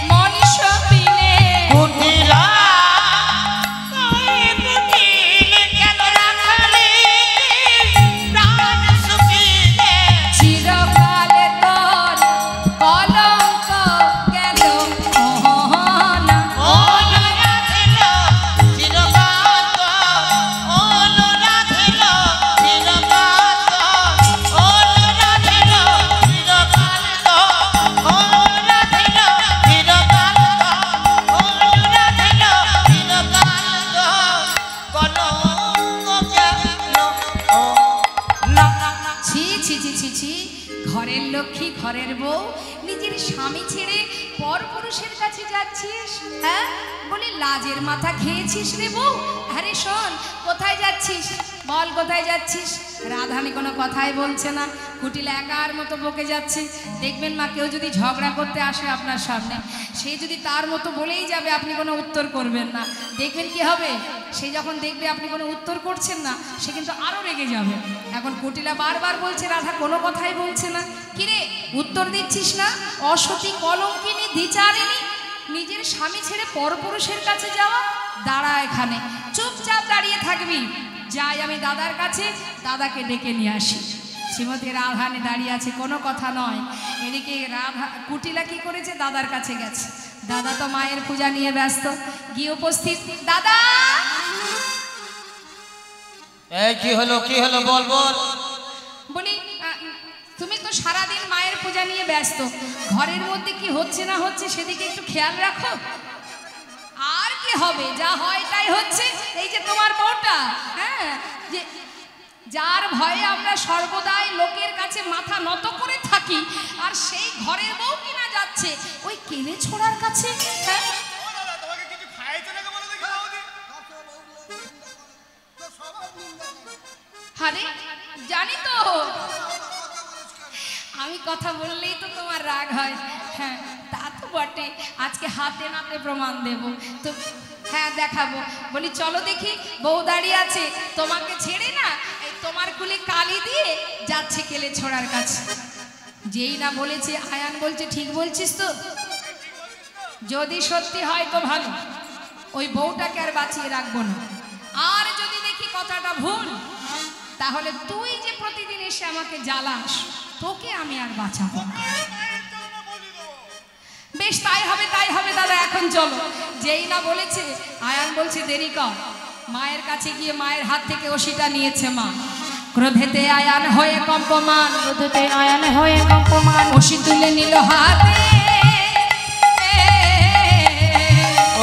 মনীষ বিনে, কুটিলা কুটিলে কেন রাখালি প্রাণ সুখিলে। চিরকালে তোর কলঙ্ক গেল মোহনা। ও লোরা ছিল চিরকাল তো, ও লোরা ছিল চিরকাল তো, ও লোরা ছিল চিরকাল তো, ও লোরা ছিল চিরকাল তো, ও লোরা ছিল চিরকাল তো। কলঙ্ক গেল ও না। ছি ছি ছি ছি ছি, ঘরের লক্ষ্মী ঘরের বউ নিজের স্বামী ছেড়ে পরপুরুষের কাছে যাচ্ছিস? হ্যাঁ, বলি লাজের মাথা খেয়েছিস রে বউ? আরে শোন, কোথায় যাচ্ছিস বল, কোথায় যাচ্ছিস? রাধানী কোনো কথাই বলছে না, কুটিলা একার মতো বকে যাচ্ছে। দেখবেন মা, কেউ যদি ঝগড়া করতে আসে আপনার সামনে, সে যদি তার মতো বলেই যাবে, আপনি কোনো উত্তর করবেন না, দেখবেন কি হবে, সে যখন দেখবে আপনি কোনো উত্তর করছেন না, সে কিন্তু আরো রেগে যাবে। এখন কুটিলা বারবার বলছে, রাধা কোনো কথাই বলছে না। কিরে উত্তর দিচ্ছিস না? অসতী কলঙ্কিনী দ্বিচারিণী, নিজের স্বামী ছেড়ে পরপুরুষের কাছে যাওয়া। দাঁড়া এখানে, চুপচাপ দাঁড়িয়ে থাকবি। যাই আমি দাদার কাছে, দাদাকে ডেকে নিয়ে আসি। শ্রীমতী রাধানী দাঁড়িয়ে আছে, কোনো কথা নয়। এদিকে রাধা কুটিলা কি করেছে, দাদার কাছে গেছে। দাদা তো মায়ের পূজা নিয়ে ব্যস্ত, গিয়ে উপস্থিত। দাদা এই কি হলো বল বল। বলি তুমি তো সারাদিন মায়ের পূজা নিয়ে ব্যস্ত, ঘরের মধ্যে কি হচ্ছে না হচ্ছে সেদিকে একটু খেয়াল রাখো। আর কি হবে, যা হয় তাই হচ্ছে। এই যে তোমার বউটা, হ্যাঁ, যে যার ভয়ে আমরা সর্বদাই লোকের কাছে মাথা নত করে থাকি, আর সেই ঘরের বউ কিনা যাচ্ছে ওই কেলে ছোড়ার কাছে। হ্যাঁ, আরে জানি তো, আমি কথা বললেই তো তোমার রাগ হয়। হ্যাঁ তা তো বটে, আজকে হাতে নাতে প্রমাণ দেব তো। হ্যাঁ দেখাবো। বলি চলো দেখি, বউ দাঁড়িয়ে আছে, তোমাকে ছেড়ে না এই তোমার কুলে কালি দিয়ে যাচ্ছে কেলে ছোড়ার কাছে। যেই না বলেছে আয়ান বলছে ঠিক বলছিস তো, যদি সত্যি হয় তো ভালো, ওই বউটাকে আর বাঁচিয়ে রাখবো না। আর যদি দেখি কথাটা ভুল, তাহলে তুই যে প্রতিদিন এসে আমাকে জ্বালাস, তোকে আমি আর বাঁচাবো না। বেশ তাই হবে দাদা, এখন চলো। যেই না বলেছে আয়ান বলছে দেরি কর, মায়ের কাছে গিয়ে মায়ের হাত থেকে ওষিটা নিয়েছে মা। ক্রোধেতে আয়ান হয়ে কম্পমান, ক্রোধেতে আয়ান হয়ে কম্পমান, ওষি তুলে নিল হাতে।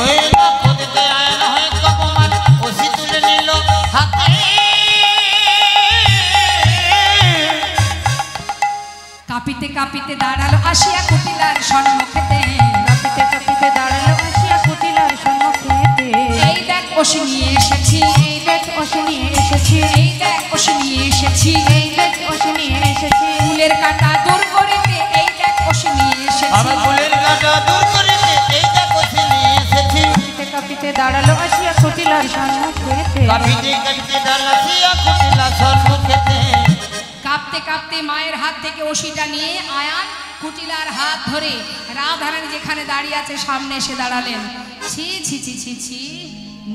ওই না ক্রোধেতে আয়ান হয়ে কম্পমান, ওষি তুলে নিল হাতে। কাঁপিতে কাঁপিতে দাঁড়ালো আসিয়া কুটিলার সম্মুখেতে, কাঁপিতে কাঁপিতে দাঁড়ালো আসিয়া কুটিলার সম্মুখেতে। এই দেখ ওষি নিয়ে এসেছি, এই দেখ ওষি নিয়ে এসেছি, এই দেখ ওষি নিয়ে এসেছি, এই দেখ ওষি নিয়ে এসেছি। ফুলের কাঁটা দূর করিতে এই দেখ ওষি নিয়ে এসেছি। আমার ফুলের কাঁটা দূর করিতে এই দেখ ওষি নিয়ে এসেছি। কাঁপিতে কাঁপিতে দাঁড়ালো আসিয়া কুটিলার সম্মুখেতে, কাঁপিতে কাঁপিতে দাঁড়ালো আসিয়া কুটিলার সম্মুখেতে। কাঁপতে কাঁপতে মায়ের হাত থেকে ওষিটা নিয়ে আয়ান কুটিলার হাত ধরে রাধারানী যেখানে দাঁড়িয়ে আছে সামনে এসে দাঁড়ালেন। ছি ছি ছি ছি ছি,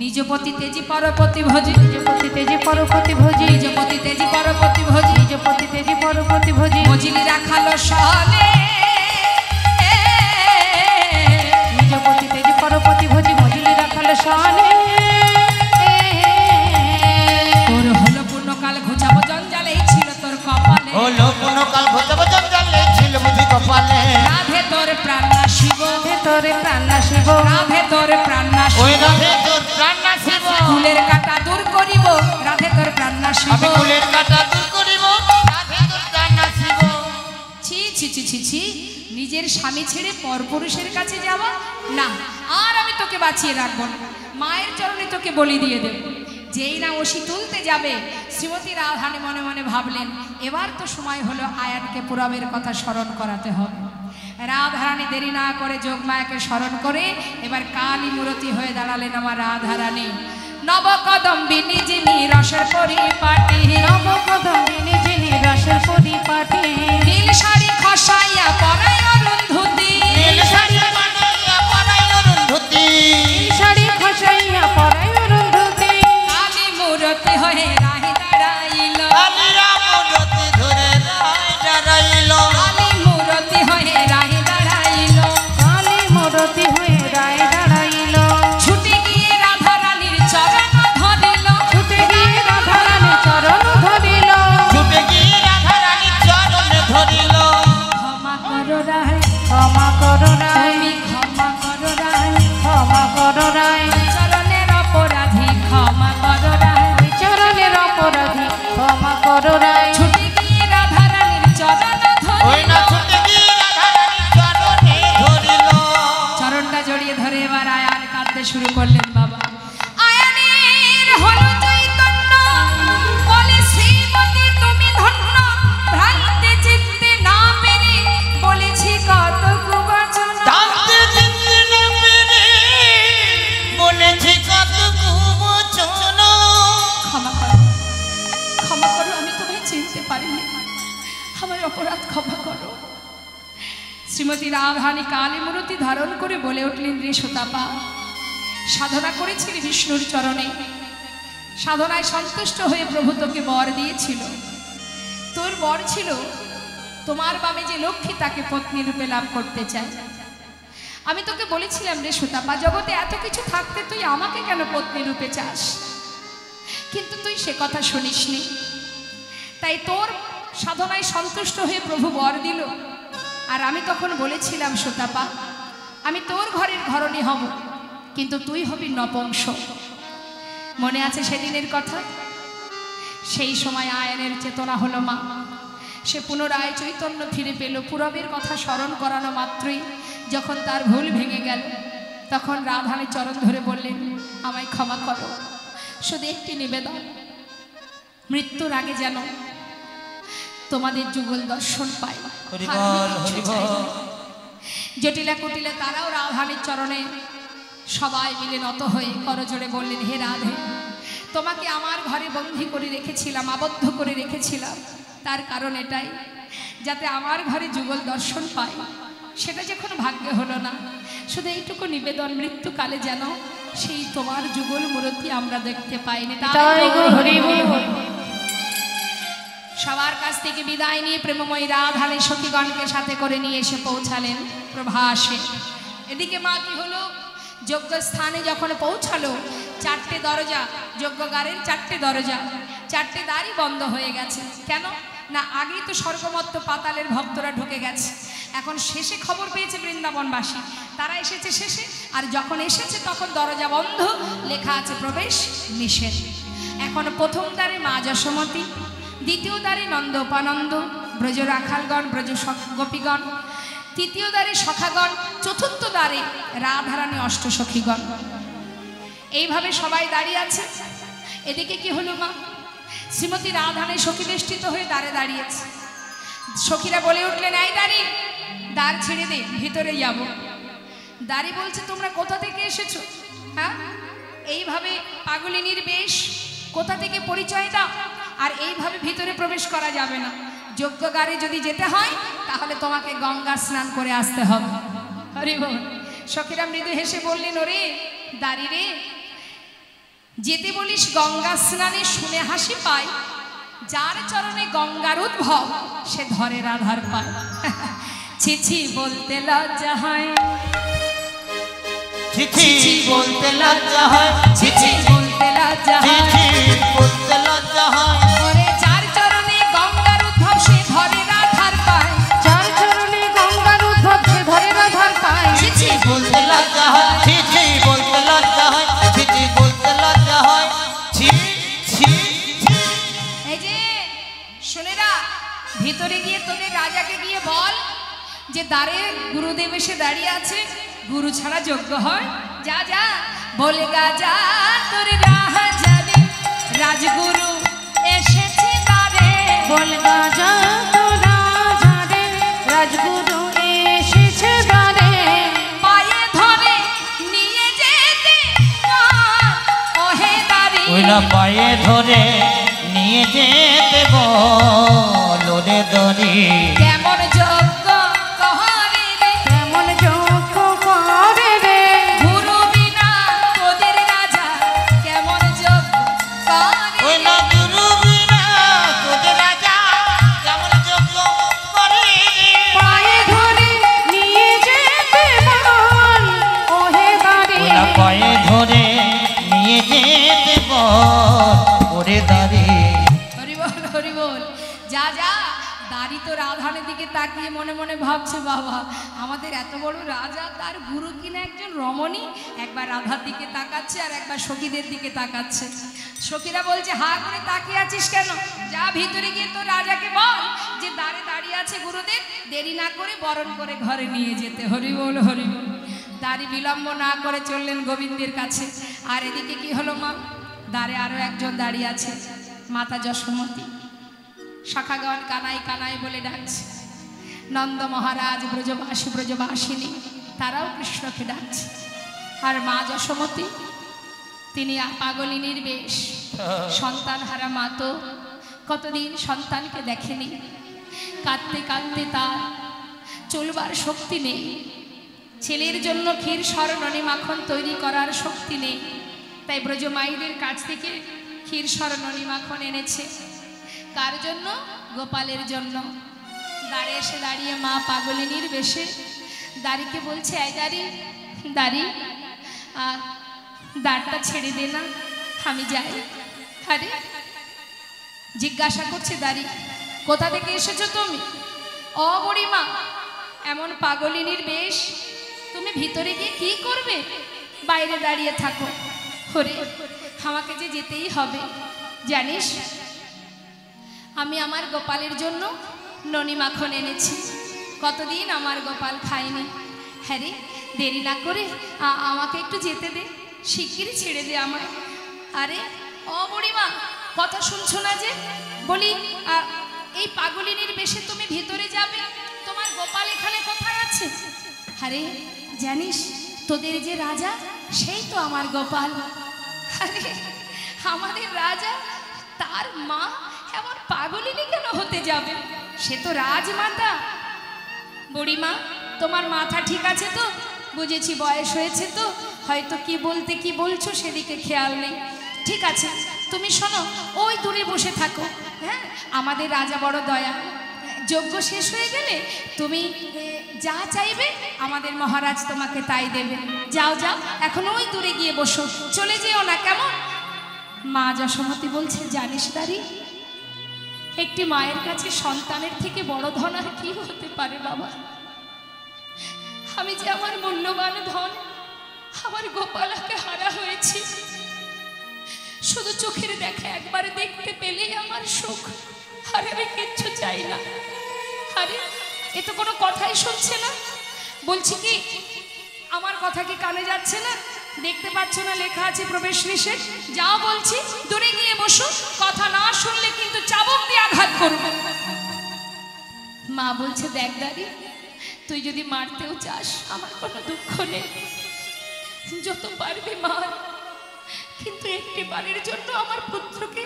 নিজপতি তেজি পরপতি ভোজি, নিজপতি তেজি পরপতি ভোজি, নিজপতি তেজি পরপতি ভোজি, নিজপতি তেজি পরপতি ভোজি। মজিলি রাখালো সনে, নিজপতি তেজি পরপতি ভোজি, মজিলি রাখালো সনে। তোর হলো পূর্ণকাল ঘুচাবো জঞ্জালে ছিল তোর কপালে, হলো কোনো কাল ঘটাবো জঞ্জালে ছিল বুঝি কপালে। রাধে তোর প্রাণ নাশিব, রাধে তোরে প্রাণ নাশিব, রাধে তোর প্রাণ ওই নাশিব। রাধে তোর প্রাণ নাশিব, ফুলের কাঁটা দূর করিব রাধে তোর প্রাণ নাশিব। আমি ফুলের কাঁটা দূর করিব রাধে তোর প্রাণ নাশিব। ছি ছি ছি ছি ছি, নিজের স্বামী ছেড়ে পরপুরুষের কাছে যাওয়া না, আর আমি তোকে বাঁচিয়ে রাখবো না। মায়ের চরণে তোকে বলি দিয়ে দেব। যেই না ওষি তুলতে যাবে, শ্রীমতী রাধারানী মনে মনে ভাবলেন এবার তো সময় হলো আয়ানকে পুরবের কথা স্মরণ করাতে হবে। রাধারানী দেরি না করে যোগমায়াকে স্মরণ করে এবার কালী মূরতি হয়ে দাঁড়ালেন আমার রাধারানী। নবকদম্বিনী যিনি রসের পরিপাটি, নবকদম্বিনী যিনি রসের পরিপাটি। নীল শাড়ি খসাইয়া পরায় অরুন্ধতী, নীল শাড়ি বানাইয়া পরাই অরুন্ধতী, নীল শাড়ি খসাইয়া পরায় অরুন্ধতী। কালী মূরতি হয়ে রাহি দাঁড়াইল, কালীরা মূরতি ধরে রায় দাঁড়াইল। কালী মূরতি হয়ে রাহি দাঁড়াইল। কালী মূরতি হয়ে রায় দাঁড়াইল। ছুটে গিয়ে রাধারানীর চরণ ধরিল, ছুটে গিয়ে রাধারানীর চরণ ধরিল। ছুটে গিয়ে রাধারানীর চরণ ধরিল। ক্ষমা করো রায়, ক্ষমা করো রায়, তুমি ক্ষমা করো রায়, ক্ষমা করো রায়। চরণের অপরাধী ক্ষমা করো রায়। ওই চরণের অপরাধী ক্ষমা করো রায়। ছুটে গিয়ে রাধারানীর চরণ ওই না ধরিল, ছুটে গিয়ে রাধারানীর চরণে ধরিল। চরণটা জড়িয়ে ধরে এবার আয়ান কাঁদতে শুরু করলেন। বাবা আয়ানের হলো চৈতন্য, বলে শ্রীমতী তুমি ধন্য, ভ্রান্তে চিত্তে না পেরে বলেছি কত কুবচন। টানতে চিনতে না পেরে বলেছি কত কুবচন। ক্ষমা করো, ক্ষমা করো, আমি তোমায় চিনতে পারিনি, আমার অপরাধ ক্ষমা করো। শ্রীমতী রাধারানী কালী মূরতি ধারণ করে বলে উঠলেন, রে সুতাপা, সাধনা করেছিলি বিষ্ণুর চরণে, সাধনায় সন্তুষ্ট হয়ে প্রভু তোকে বর দিয়েছিল। তোর বর ছিল তোমার বামে যে লক্ষ্মী তাকে পত্নী রূপে লাভ করতে চায়। আমি তোকে বলেছিলাম রে সুতাপা, জগতে এত কিছু থাকতে তুই আমাকে কেন পত্নী রূপে চাস? কিন্তু তুই সে কথা শুনিসনি। তাই তোর সাধনায় সন্তুষ্ট হয়ে প্রভু বর দিল। আর আমি তখন বলেছিলাম, সুতাপা, আমি তোর ঘরের ঘরণী হব, কিন্তু তুই হবি নপুংস। মনে আছে সেদিনের কথা? সেই সময় আয়নের চেতনা হলো মা। সে পুনরায় চৈতন্য ফিরে পেল। পূরবের কথা স্মরণ করানো মাত্রই যখন তার ভুল ভেঙে গেল, তখন রাধানের চরণ ধরে বললেন, আমায় ক্ষমা করো, শুধু একটি নিবেদন, মৃত্যুর আগে যেন তোমাদের যুগল দর্শন পাই। জটিলা কুটিলা তারাও রাধানের চরণে সবাই মিলে নত হয়ে করজোড়ে বললেন, হে রাধে, তোমাকে আমার ঘরে বন্দী করে রেখেছিলাম, আবদ্ধ করে রেখেছিলাম, তার কারণ এটাই, যাতে আমার ঘরে যুগল দর্শন পাই। সেটা যখন ভাগ্যে হলো না, শুধু এইটুকু নিবেদন, মৃত্যুকালে যেন সেই তোমার যুগল মূর্তি আমরা দেখতে পাইনি। সবার কাছ থেকে বিদায় নিয়ে প্রেমময়ী রাধারানী সখীগণকে সাথে করে নিয়ে এসে পৌঁছালেন প্রভাসে। এদিকে মা কি হলো, যজ্ঞ স্থানে যখন পৌঁছালো, 4টে দরজা, যজ্ঞগারের 4টে দরজা, 4টে দ্বারই বন্ধ হয়ে গেছে। কেন না, আগেই তো স্বর্গমত্ত পাতালের ভক্তরা ঢুকে গেছে। এখন শেষে খবর পেয়েছে বৃন্দাবনবাসী, তারা এসেছে শেষে, আর যখন এসেছে তখন দরজা বন্ধ, লেখা আছে প্রবেশ নিষেধ। এখন প্রথম দ্বারে মা যশোমতী, দ্বিতীয় দ্বারে নন্দ উপানন্দ, ব্রজ রাখালগণ, ব্রজ গোপীগণ, তৃতীয় দ্বারে সখাগণ, চতুর্থ দ্বারে রাধারানী অষ্টসখীগণ। এইভাবে সবাই দাঁড়িয়ে আছে। এদিকে কি হলো মা, শ্রীমতী রাধারানী সখীবেষ্টিত হয়ে দ্বারে দাঁড়িয়েছে। সখীরা বলে উঠলেন, এই দাঁড়ি, দ্বার ছেড়ে দে, ভিতরে যাব। দাঁড়ি বলছে, তোমরা কোথা থেকে এসেছো? হ্যাঁ, এইভাবে পাগলিনীর বেশ, কোথা থেকে পরিচয় দাও, আর এইভাবে ভিতরে প্রবেশ করা যাবে না। যজ্ঞগারে যদি যেতে হয় তাহলে তোমাকে গঙ্গা স্নান করে আসতে হবে। হরি বল। সখীরা মৃদু হেসে বললেন, ওরে দাঁড়ি রে, যেতে বলিস গঙ্গা স্নানে, শুনে হাসি পায়, যার চরণে গঙ্গার উদ্ভব সে ধরে রাধার পায়। ছিছি বলতে লজ্জা হয়, ছিছি বলতে লজ্জা হয়, ছিছি বলতে লজ্জা হয়, বলতে লজ্জা হয়। ওরে যার চরণে গঙ্গার উদ্ভব সে ধরে রাধার পায়, যার চরণে গঙ্গার উদ্ভব সে ধরে রাধার পায়। ছিছি বলতে লজ্জা হয়, ছিছি বলতে লজ্জা হয়, ছিছি বলতে লজ্জা হয়। ছি ছি। এই যে শোনেরা, ভিতরে গিয়ে তোদের রাজাকে গিয়ে বল যে দ্বারে গুরুদেব এসে দাঁড়িয়ে আছে, গুরু ছাড়া যোগ্য হয়। যা যা বলে গা, যা তোর রাজারে রাজগুরু এসেছে দ্বারে, বলগা যা তোরা যারে রাজগুরু এসেছে দ্বারে। পায়ে ধরে নিয়ে যেতে বল, ওহে দাঁড়ি, ওই না পায়ে ধরে নিয়ে যেতে বল, ওরে দড়ি। কেমন যোগ্য কহরে রে, কেমন যোগ্য করে রে, গুরু বিনা তোদের রাজা কেমন যোগ্য করে ওই রে। না গুরু বিনা তোদের রাজা কেমন যোগ্য করে রে। পায়ে ধরে নিয়ে যেতে বল, ওহে দাঁড়ি। ওই না পায়ে ধরে নিয়ে যেতে বল, ওরে দাঁড়ি। হরি বল, হরি বল। যা যা, দাড়ি তো রাধানের দিকে তাকিয়ে মনে মনে ভাবছে, বাবা আমাদের এত বড় রাজা, তার গুরু কিনা একজন রমণী, একবার রাধার দিকে তাকাচ্ছে আর একবার সখীদের দিকে তাকাচ্ছে। সখীরা বলছে, হা করে তাকিয়ে আছিস কেন? যা ভিতরে গিয়ে তোর রাজাকে বল যে দ্বারে দাঁড়িয়ে আছে গুরুদেব, দেরি না করে বরণ করে ঘরে নিয়ে যেতে। হরি বল, হরি বল। দাড়ি বিলম্ব না করে চললেন গোবিন্দের কাছে। আর এদিকে কি হলো মা, দ্বারে আরো একজন দাঁড়িয়ে আছে, মাতা যশোমতী। শাখাগণ কানাই কানাই বলে ডাকছে। নন্দ মহারাজ, ব্রজবাসী ব্রজবাসিনী, তারাও কৃষ্ণকে ডাকছে। আর মা যশোমতী, তিনি পাগলিনীর বেশ, সন্তান হারা মা তো কতদিন সন্তানকে দেখেনি। কাঁদতে কাঁদতে তার চলবার শক্তি নেই, ছেলের জন্য ক্ষীর সর ননি মাখন তৈরি করার শক্তি নেই। তাই ব্রজমাইদের কাছ থেকে ক্ষীর সর ননি মাখন এনেছে। কার জন্য? গোপালের জন্য। দাঁড়ে এসে দাঁড়িয়ে মা পাগলিনীর বেশে দাড়িকে বলছে, এই দাড়ি, দাড়ি, দাঁড়টা ছেড়ে দে না, আমি যাই, আরে জিজ্ঞাসা করছে দাঁড়ি, কোথা থেকে এসেছো তুমি? ও বুড়িমা, এমন পাগলিনীর বেশ, তুমি ভিতরে গিয়ে কি করবে? বাইরে দাঁড়িয়ে থাকো। ওরে আমাকে যে যেতেই হবে, জানিস আমি আমার গোপালের জন্য ননি মাখন এনেছি। কতদিন আমার গোপাল খায়নি। হ্যাঁ রে, দেরি না করে আমাকে একটু যেতে দে, শিগগিরই ছেড়ে দে আমায়। আরে ও বুড়িমা, কথা শুনছো না যে? বলি এই পাগলিনীর বেশে তুমি ভিতরে যাবে, তোমার গোপাল এখানে কোথায় আছে? আরে জানিস তোদের যে রাজা, সেই তো আমার গোপাল। আরে আমাদের রাজা, তার মা এমন পাগলিনী কেন হতে যাবে? সে তো রাজমাতা। বুড়িমা, তোমার মাথা ঠিক আছে তো? বুঝেছি বয়স হয়েছে তো, হয়তো কি বলতে কি বলছো সেদিকে খেয়াল নেই। ঠিক আছে, তুমি শোনো, ওই দূরে বসে থাকো। হ্যাঁ, আমাদের রাজা বড় দয়া, যজ্ঞ শেষ হয়ে গেলে তুমি যা চাইবে আমাদের মহারাজ তোমাকে তাই দেবে। যাও যাও, এখন ওই দূরে গিয়ে বসো, চলে যেও না, কেমন? মা যশোমতী বলছে, জানিস দাঁড়ি, একটি মায়ের কাছে সন্তানের থেকে বড় ধন আর কি হতে পারে বাবা? আমি যে আমার মূল্যবান ধন, আমার গোপালকে হারা হয়েছি। শুধু চোখের দেখা একবার দেখতে পেলেই আমার সুখ, আর আমি কিচ্ছু চাই না। আরে এ তো কোনো কথাই শুনছে না। বলছি কি, আমার কথা কি কানে যাচ্ছে না? দেখতে পাচ্ছ না লেখা আছে প্রবেশ নিষেধ? যাও বলছি, দূরে গিয়ে বসো, কথা না শুনলে কিন্তু চাবুক দিয়ে আঘাত করব। মা বলছে, দেখ দাঁড়ি, তুই যদি মারতেও চাস আমার কোনো দুঃখ নেই, যত পারবি মার, কিন্তু একটি বারের জন্য আমার পুত্রকে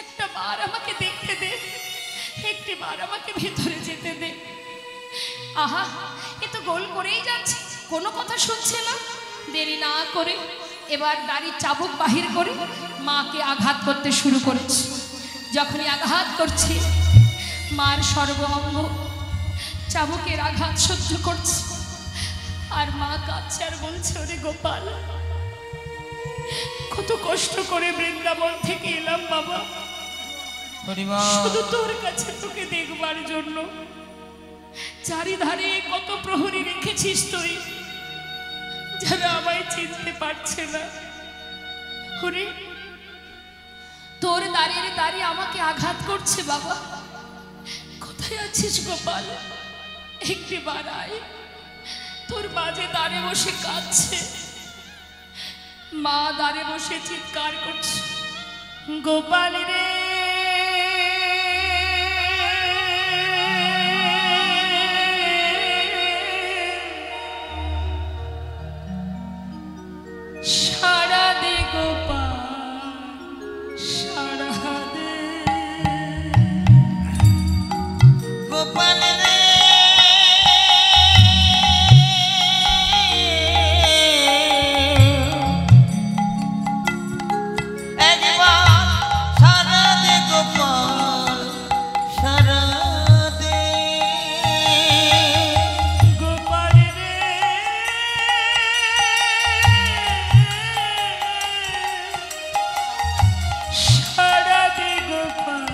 একটা বার আমাকে দেখতে দে, একটি বার আমাকে ভিতরে যেতে দে। আহা, এ তো গোল করেই যাচ্ছে, কোনো কথা শুনছে না। দেরি না করে এবার দাড়ির চাবুক বাহির করে মাকে আঘাত করতে শুরু করেছে। যখনই আঘাত করছে, মার সর্ব অঙ্গ চাবুকের আঘাত সহ্য করছে, আর মা কাঁদছে আর বলছে, ওরে গোপাল, কত কষ্ট করে বৃন্দাবন থেকে এলাম বাবা, শুধু তোর কাছে তোকে দেখবার জন্য। চারিধারে কত প্রহরী রেখেছিস তুই, যারা আমায় চিনতে পারছে না। ওরে তোর দাঁড়িয়ে দাঁড়িয়ে আমাকে আঘাত করছে বাবা, কোথায় আছিস গোপাল? একটি বার আয়, তোর মাঝে দাঁড়ে বসে কাঁদছে। মা দাঁড়ে বসে চিৎকার করছে, গোপাল রে, সারা দে গোপাল, সারা দে গোপাল রে, একবার সারা দে গোপাল, সারা দে গোপাল রে, সারা দে গোপাল,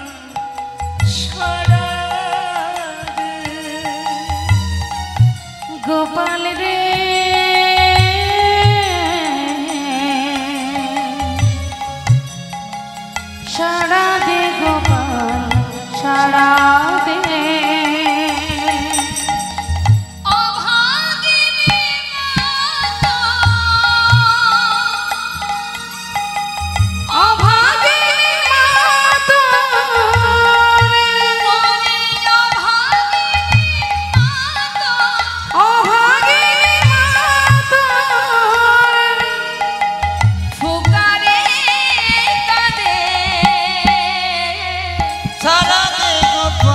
সারা দে গোপাল রে, সারা দে গোপাল, সারা দে। অভাগিনী মাতা, অভাগিনী মাতা রে, ওরে অভাগিনী মাতা, অভাগিনী মাতা রে, ফুকারে কাঁদে, সারা দে গোপাল।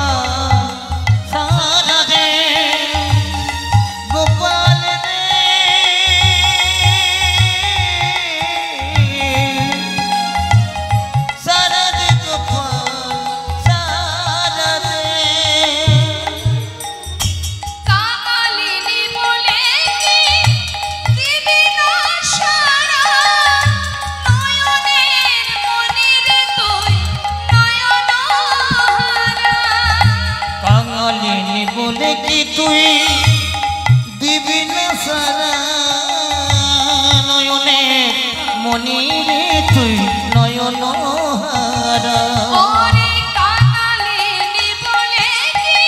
সারা নয়নে মনি রে তুই নয়ন হারা ওরে কাঙালিনী বলে কি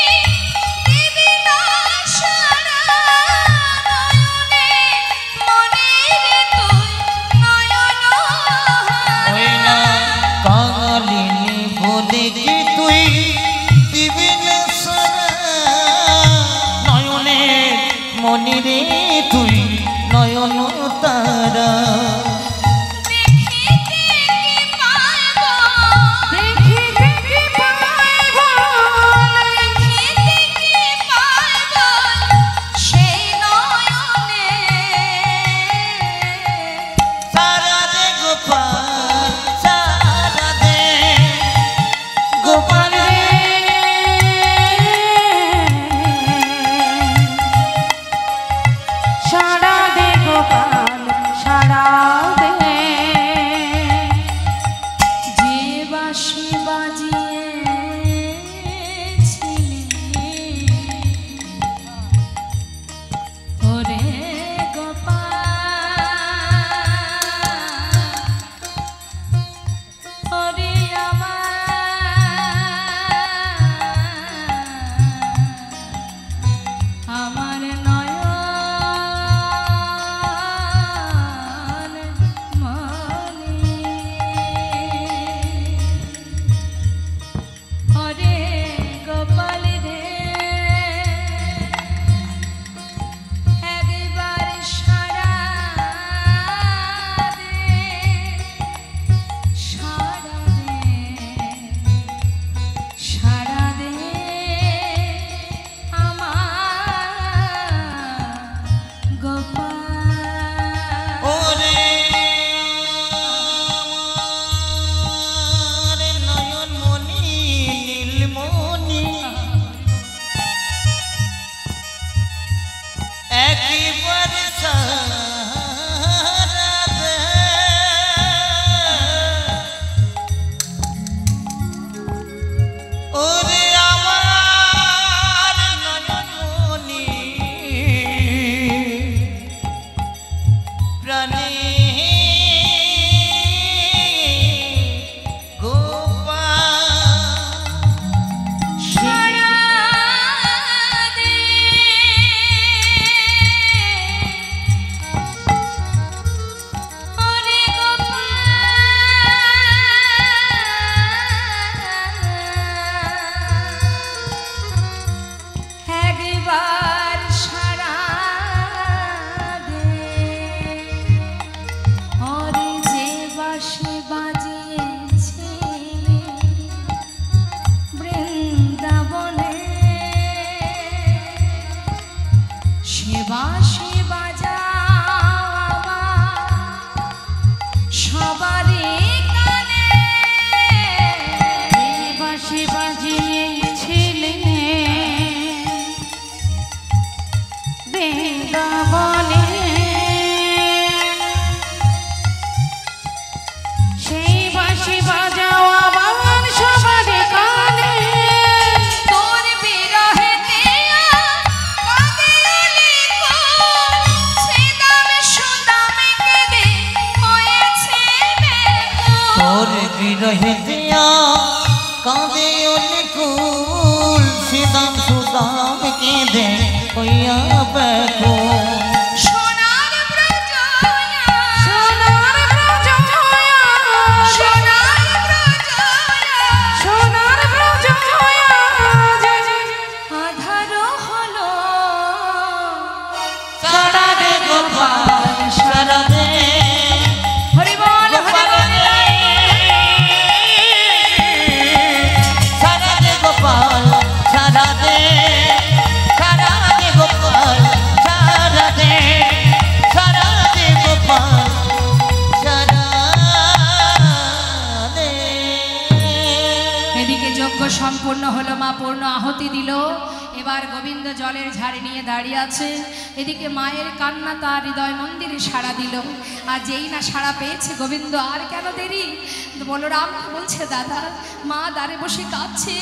দিবি না সারা নয়নে মনে রে তুই নয়ন ওই না কাঙালিনী বলে কি তুই দিবি না সারা নয়নে মনি রে তুই নয়ন তারা দেখিতে কি পাইব দেখিতে কি পাইব দেখিতে কি পাইব সেই নয়নে সারা দে গোপাল সারা দে গোপাল রে সারা দে গোপাল সারা দে যে বাঁশি বাজিয়েছিলি ওরে গোপাল ওরে আমার নয়ন মনি ওরে গোপাল রে একবার সারা দে সারা দে সারা দে আমার গোপাল ওরে আমার নয়ন মনি নীলমণি একবার সারা দে ওরে আমার নয়ন মনি প্রাণে গোপাল সারা দে ওরে গোপাল একবার সারা দে ওরে যে বাঁশি বাজিয়েছিলি বৃন্দাবনে সে বাঁশি বাজাও আবার সবারই কানে বাঁশি বাজিয়েছিলে বৃন্দাবনে সেই বাঁশি বাজাও আবার সবার কানে তোর বিরহেতে কাঁদিলি কোন ছিদাম সুদাম কেঁদে হয়েছে বেকুল তোর বিরহে দিয়া কাঁদে অলিকুল সিদাম সুদাম কেঁদে হইয়া ব্যাকুল সোনার ব্রজয়া সোনার ব্রজয়া সোনার ব্রজয়া সোনার ব্রজয়া আধার হলো সারা দে গোপাল সারা দে হরি বল হরি বল সারা দে গোপাল সারা দে সারা দে গোপাল সারা দে সারা দে গোপাল সারা দে এদিকে যজ্ঞ সম্পূর্ণ হলো মা পূর্ণ আহুতি দিল এবার গোবিন্দ জলের ঝাড়ি নিয়ে দাঁড়িয়ে আছে, এদিকে মায়ের কান্না তার হৃদয় মন্দিরে সাড়া দিল। আর যেই না সাড়া পেয়েছে গোবিন্দ, আর কেন দেরি, বলরাম বলছে দাদা মা দাঁড়ে বসে কাঁদছে,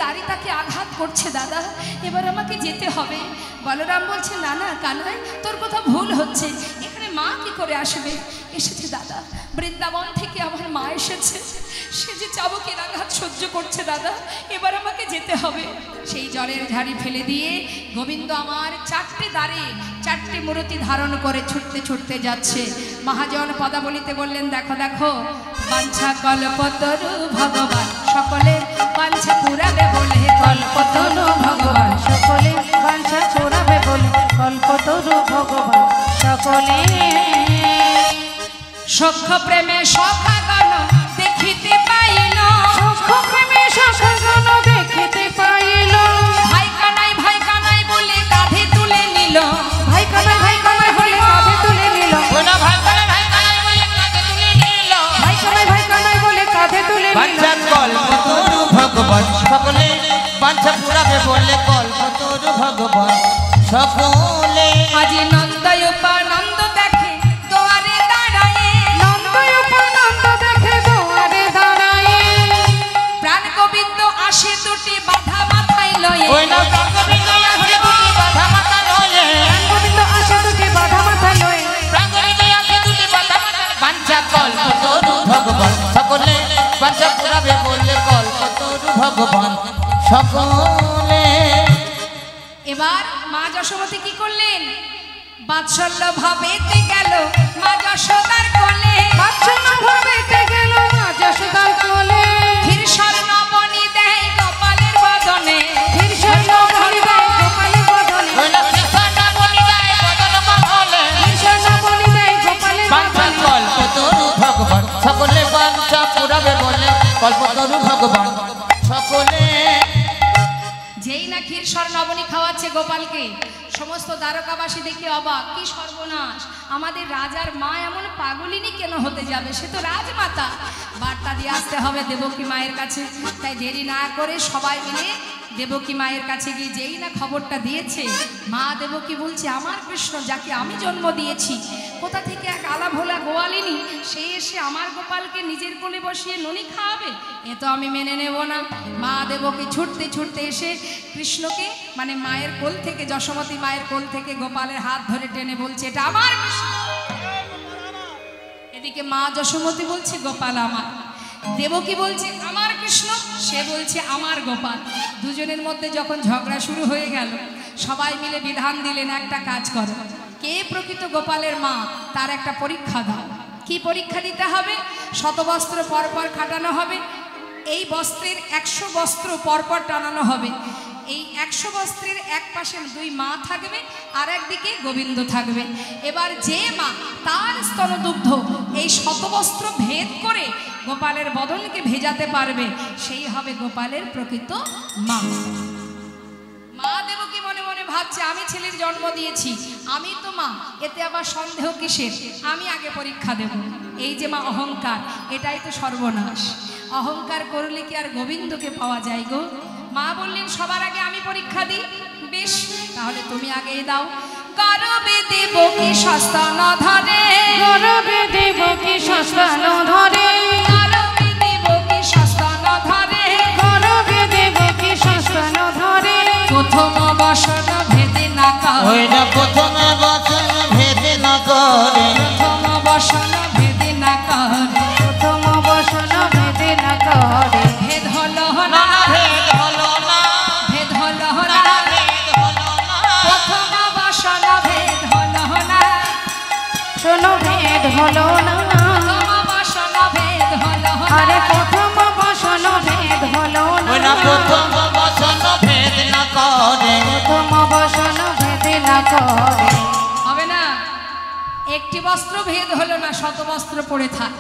দাড়ি তাকে আঘাত করছে দাদা, এবার আমাকে যেতে হবে। বলরাম বলছে না না কানাই, তোর কোথাও ভুল হচ্ছে, এখানে মা কি করে আসবে? এসেছে দাদা, বৃন্দাবন থেকে আমার মা এসেছে, সে যে চাবুকের আঘাত সহ্য করছে দাদা, এবার আমাকে যেতে হবে। সেই জলের ঝাড়ি ফেলে দিয়ে গোবিন্দ আমার চারটে দাঁড়ে চারটে মূর্তি ধারণ করে ছুটতে ছুটতে যাচ্ছে। মহাজন পদাবলিতে বললেন দেখো দেখো, বাঞ্ছা কল্পতরু ভগবান সকলে বাঞ্ছা পুরাবে বলে, কল্পতরু ভগবান সকলে বাঞ্ছা পুরাবে বলে, কল্পতরু ভগবান সকলে। সখ্য প্রেমে সখাগণ দেখিতে পাইল, সখ্য প্রেমে সখাগণ দেখিতে পাইল, ভাই কানাই বলে কাঁধে তুলে নিল, ভাই কানাই বলে কাঁধে তুলে নিল, ভাই কানাই বলে কাঁধে তুলে নিল, ভাই কানাই বলে কাঁধে তুলে নিল। বাঞ্ছা কল্পতরু ভগবান সকলে বাঞ্ছা পুরাবে বলে, কল্পতরু ভগবান সকলে। আজি নন্দয় উপানন্দ দেখে দোয়ারে দাঁড়ায়, নন্দয় উপানন্দ দেখে দুয়ারে দাঁড়ায়, প্রাণ গোবিন্দ আসে দুটি বাধা মাথায় লয়ে, ওই না প্রাঙ্গণিতে আসে দুটি বাধা মাথা লয়ে, গোবিন্দ আসে দুটি বাধা মাথা লয়ে, প্রাঙ্গণিতে আসে দুটি বাধা মাথা। বাঞ্ছা কল্পতরু ভগবান সকলে বাঞ্ছা পুরাবে বলে, কল্পতরু ভগবান সকলে। এবার মা যশোমতী কি করলেন? বাৎসল্য ভাবেতে গেল মা যশোদার কোলে, বাৎসল্য ভাবেতে গেল মা যশোদার কোলে, ধীর স্বর্ণবনি দেয় গোপালের বদনে, ধীর স্বর্ণবনি দেয় গোপালের বদনে, ওই না কৃষ্ণবনি দেয় বদন মহলে, ধীর স্বর্ণবনি দেয় গোপালের বাঞ্ছা বদনে। কল্পতরু ভগবান সকলে বাঞ্ছা পুরাবে বলে, কল্পতরু ভগবান সকলে। যেই না ক্ষীর স্বর্ণবনি খাওয়াচ্ছে গোপালকে, সমস্ত দ্বারকাবাসী দেখে অবাক, কি সর্বনাশ, আমাদের রাজার মা এমন পাগলিনী কেন হতে যাবে, সে তো রাজমাতা। বার্তা দিয়ে আসতে হবে দেবকী মায়ের কাছে, তাই দেরি না করে সবাই মিলে দেবকী মায়ের কাছে গিয়ে যেই না খবরটা দিয়েছে, মা দেবকী বলছে আমার কৃষ্ণ যাকে আমি জন্ম দিয়েছি, কোথা থেকে এক আলা ভোলা গোয়ালিনী, সে এসে আমার গোপালকে নিজের কোলে বসিয়ে ননি খাওয়াবে, এ তো আমি মেনে নেব না। মা দেবকী ছুটতে ছুটতে এসে কৃষ্ণকে মানে মায়ের কোল থেকে, যশোমতী মায়ের কোল থেকে গোপালের হাত ধরে টেনে বলছে এটা আমার কৃষ্ণ। এদিকে মা যশোমতী বলছে গোপাল আমার, দেবকী বলছে আমার কৃষ্ণ, সে বলছে আমার গোপাল। দুজনের মধ্যে যখন ঝগড়া শুরু হয়ে গেল, সবাই মিলে বিধান দিলেন একটা কাজ করো, কে প্রকৃত গোপালের মা তার একটা পরীক্ষা দাও। কি পরীক্ষা দিতে হবে? শতবস্ত্র পরপর খাটানো হবে, এই বস্ত্রের 100 বস্ত্র পরপর টানানো হবে, এই 100 বস্ত্রের এক পাশে দুই মা থাকবে আর একদিকে গোবিন্দ থাকবে। এবার যে মা তার স্তনদুগ্ধ এই শতবস্ত্র ভেদ করে গোপালের বদনকে ভেজাতে পারবে, সেই হবে গোপালের প্রকৃত মা। মা দেবকী মনে মনে ভাবছে আমি ছেলের জন্ম দিয়েছি, আমি তো মা, এতে আবার সন্দেহ কিসের, আমি আগে পরীক্ষা দেব। এই যে মা অহংকার, এটাই তো সর্বনাশ। অহংকার করলে কি আর গোবিন্দকে পাওয়া যায় গো? মা বললেন সবার আগে আমি পরীক্ষা দিই, বেশ তাহলে তুমি আগেই দাও। গরবে দেবকী সস্তান ধরে, গরবে দেবকী সস্তান ধরে, গরবে দেবকী সস্তান ধরে, গরবে দেবকী সস্তান ধরে, প্রথম বসন ভেদে না ওই করে, না প্রথমে বচন ভেদে না করে, প্রথম বসন ভেদে না করে, প্রথম বসন ভেদে না করে, ভেদ হলো না না, ভেদ হলো না, ভেদ হলো না না, ভেদ হলো না, প্রথম বসন ভেদ হলো না, শোনো ভেদ হলো না, প্রথম বসন ভেদ হলো আরে না, প্রথম বসন ভেদ হলো ওই না, না প্রথম বচন ভেদ না করে, প্রথম বসন ভেদে না করে। হবে না, একটি বস্ত্র ভেদ হলো না, শত বস্ত্র পরে থাক।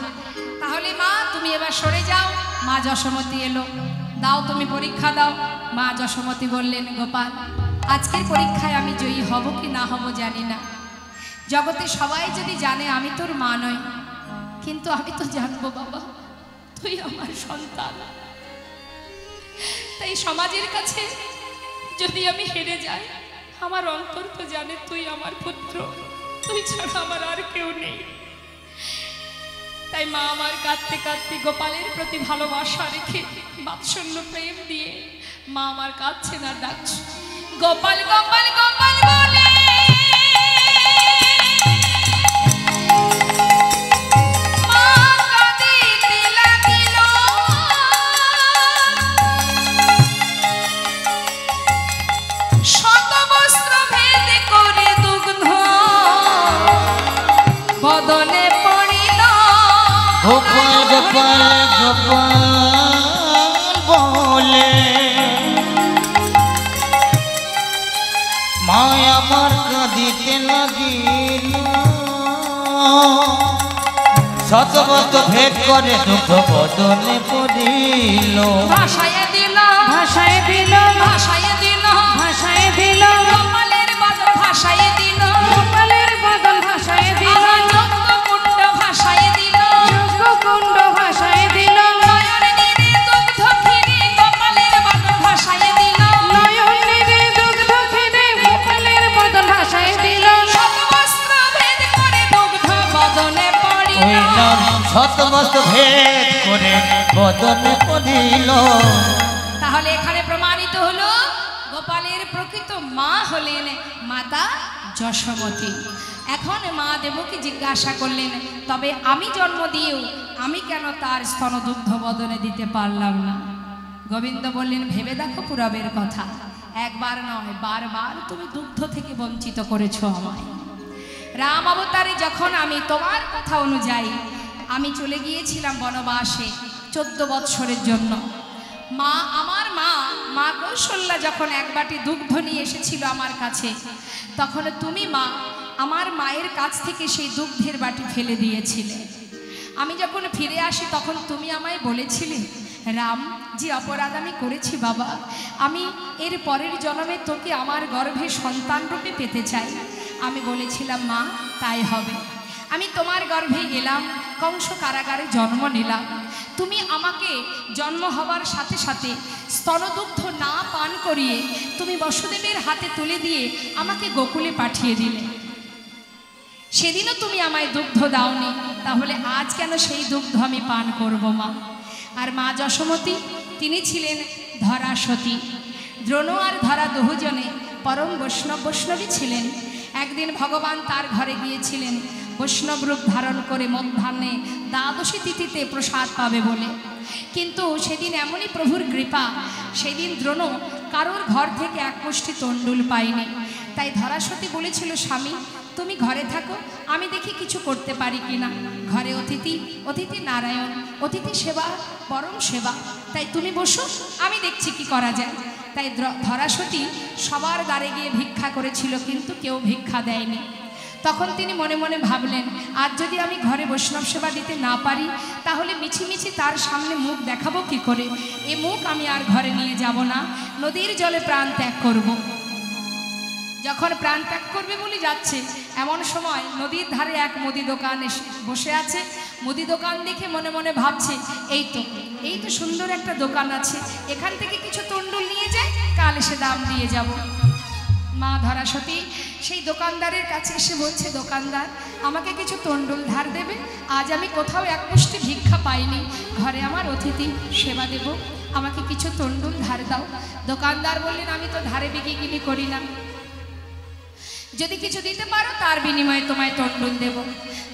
তাহলে মা তুমি এবার সরে যাও। মা যশোমতী এলো, দাও তুমি পরীক্ষা দাও। মা যশোমতী বললেন গোপাল আজকের পরীক্ষায় আমি জয়ী হব কি না হব জানি না, জগতে সবাই যদি জানে আমি তোর মা নই, কিন্তু আমি তো জানবো বাবা তুই আমার সন্তান, তাই সমাজের কাছে যদি আমি হেরে যাই, আমার অন্তর তো জানে তুই আমার পুত্র, তুই ছাড়া আমার আর কেউ নেই। তাই মা আমার কাঁদতে কাঁদতে গোপালের প্রতি ভালোবাসা রেখে বাৎসল্য প্রেম দিয়ে মা আমার কাঁদছেন আর ডাকছে গোপাল গোপাল গোপাল বলে। গোপাল গোপাল গোপাল বলে মা আমার কাঁদিতে লাগিল, শতবত ভেদ করে দুঃখ বদনে পড়িল। ভাষায় দিল ভাষায় দিল ভাষায় দিল ভাষায় দিল গোপালের বদন ভাষায় দিল গোপালের বদন ভাষায় দিল যজ্ঞকুণ্ড ভাষায় দিল যজ্ঞকুণ্ড ভাষায় দিল নয়ন নীরে দুগ্ধ ক্ষীরে গোপালের বদন ভাষায় দিল নয়ন নীরে দুগ্ধ ক্ষীরে গোপালের বদন ভাষায় দিল শতবস্ত্র ভেদ করে দুগ্ধ বদনে পড়িল। শতবস্ত্র ভেদ করে বদনে পড়িল। তাহলে এখানে প্রমাণিত হলো গোপালের প্রকৃত মা হলেন মাতা যশোমতী। এখন মা দেবকী জিজ্ঞাসা করলেন, তবে আমি জন্ম দিয়েও আমি কেন তার স্তনদুগ্ধ বদনে দিতে পারলাম না? গোবিন্দ বললেন, ভেবে দেখো পুরবের কথা, একবার নয় বারবার তুমি দুগ্ধ থেকে বঞ্চিত করেছো আমায়। রাম অবতারে যখন আমি তোমার কথা অনুযায়ী আমি চলে গিয়েছিলাম বনবাসে 14 বৎসরের জন্য, আমার মা কৌশল্যা যখন এক বাটি দুগ্ধ নিয়ে এসেছিল আমার কাছে, তখন তুমি মা আমার মায়ের কাছ থেকে সেই দুগ্ধের বাটি ফেলে দিয়েছিলে। আমি যখন ফিরে আসি তখন তুমি আমায় বলেছিলে, রাম যে অপরাধ আমি করেছি বাবা, আমি এর পরের জন্মে তোকে আমার গর্ভে সন্তান রূপে পেতে চাই। আমি বলেছিলাম, মা তাই হবে। আমি তোমার গর্ভে এলাম, কংস কারাগারে জন্ম নিলাম। তুমি আমাকে জন্ম হবার সাথে সাথে স্তনদুগ্ধ না পান করিয়ে তুমি বসুদেবের হাতে তুলে দিয়ে আমাকে গোকুলে পাঠিয়ে দিলে। সেদিনও তুমি আমায় দুগ্ধ দাওনি, তাহলে আজ কেন সেই দুগ্ধ আমি পান করব মা? আর মা যশোমতী তিনি ছিলেন ধরা সতী। দ্রোণ আর ধরা দুজনে পরম বৈষ্ণবী ছিলেন। একদিন ভগবান তার ঘরে গিয়েছিলেন বৈষ্ণব রূপ ধারণ করে মধ্যাহ্নে দ্বাদশী তিথিতে প্রসাদ পাবে বলে। কিন্তু সেদিন এমনই প্রভুর কৃপা, সেদিন দ্রোণ কারোর ঘর থেকে এক মুষ্টি তণ্ডুল পায়নি। তাই ধরাসতী বলেছিল, স্বামী তুমি ঘরে থাকো, আমি দেখি কিছু করতে পারি কিনা। ঘরে অতিথি নারায়ণ, অতিথি সেবা পরম সেবা, তাই তুমি বসো, আমি দেখছি কি করা যায়। তাই ধরাসতী সবার দ্বারে গিয়ে ভিক্ষা করেছিল, কিন্তু কেউ ভিক্ষা দেয়নি। তখন তিনি মনে মনে ভাবলেন, আজ যদি আমি ঘরে বৈষ্ণব সেবা দিতে না পারি, তাহলে মিছিমিছি তার সামনে মুখ দেখাবো কি করে? এ মুখ আমি আর ঘরে নিয়ে যাব না, নদীর জলে প্রাণ ত্যাগ করব। যখন প্রাণ ত্যাগ করবে বলে যাচ্ছে, এমন সময় নদীর ধারে এক মুদি দোকান এসে বসে আছে। মুদি দোকান দেখে মনে মনে ভাবছে, এই তো সুন্দর একটা দোকান আছে, এখান থেকে কিছু তণ্ডুল নিয়ে যাই, কাল এসে দাম দিয়ে যাব। মা ধরাসতী সেই দোকানদারের কাছে এসে বলছে, দোকানদার আমাকে কিছু তণ্ডুল ধার দেবে? আজ আমি কোথাও এক মুষ্টি ভিক্ষা পাইনি, ঘরে আমার অতিথি সেবা দেব, আমাকে কিছু তণ্ডুল ধার দাও। দোকানদার বললেন, আমি তো ধারে বিক্রি করি না, যদি কিছু দিতে পারো তার বিনিময়ে তোমায় তণ্ডুল দেব।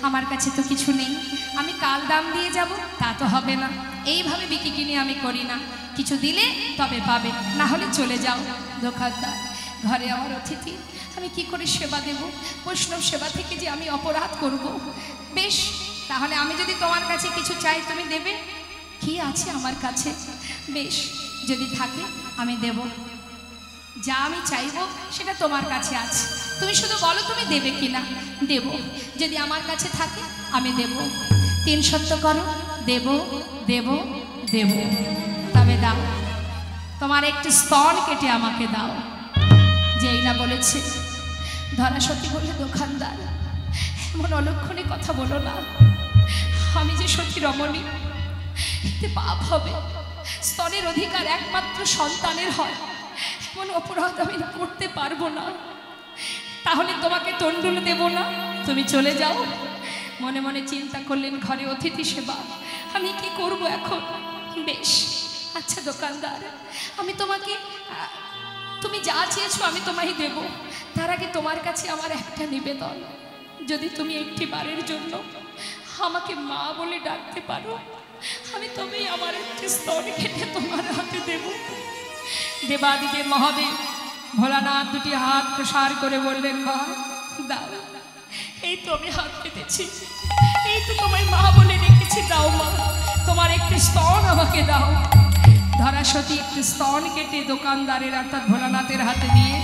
আমার কাছে তো কিছু নেই, আমি কাল দাম দিয়ে যাব, তা তো হবে না। এইভাবে বিক্রি আমি করি না, কিছু দিলে তবে পাবে, না হলে চলে যাও। দোকানদার, ঘরে আমার অতিথি, আমি কি করে সেবা দেব? বৈষ্ণব সেবা থেকে যে আমি অপরাধ করব। বেশ, তাহলে আমি যদি তোমার কাছে কিছু চাই তুমি দেবে? কি আছে আমার কাছে? বেশ, যদি থাকে আমি দেব। যা আমি চাইব সেটা তোমার কাছে আছে, তুমি শুধু বলো তুমি দেবে কিনা। দেব, যদি আমার কাছে থাকে আমি দেব। 3 সত্য করো, দেব দেব দেব। তবে দাও, তোমার একটু স্তন কেটে আমাকে দাও। যেই না বলেছে, ধরাসতী বললে, দোকানদার এমন অলক্ষণে কথা বলো না, আমি যে সতী রমণী, এতে পাপ হবে। স্তনের অধিকার একমাত্র সন্তানের হয়, এমন অপরাধ আমি করতে পারবো না। তাহলে তোমাকে তণ্ডুল দেব না, তুমি চলে যাও। মনে মনে চিন্তা করলেন, ঘরে অতিথি সেবা, আমি কি করব এখন? বেশ, আচ্ছা দোকানদার, আমি তোমাকে, তুমি যা চেয়েছো আমি তোমায় দেব। তার আগে তোমার কাছে আমার একটা নিবেদন, যদি তুমি একটি বারের জন্য আমাকে মা বলে ডাকতে পারো, আমি তবেই আমার একটি স্তন কেটে তোমার হাতে দেব। দেবাদিদেব মহাদেব ভোলানাথ দুটি হাত প্রসার করে বললেন, মা দাও। এই তো আমি হাত পেতেছি, এই তো তোমায় মা বলে রেখেছি, দাও মা, তোমার একটি স্তন আমাকে দাও। ধরাসতী একটি স্তন কেটে দোকানদারের অর্থাৎ ভোলানাথের হাতে দিয়ে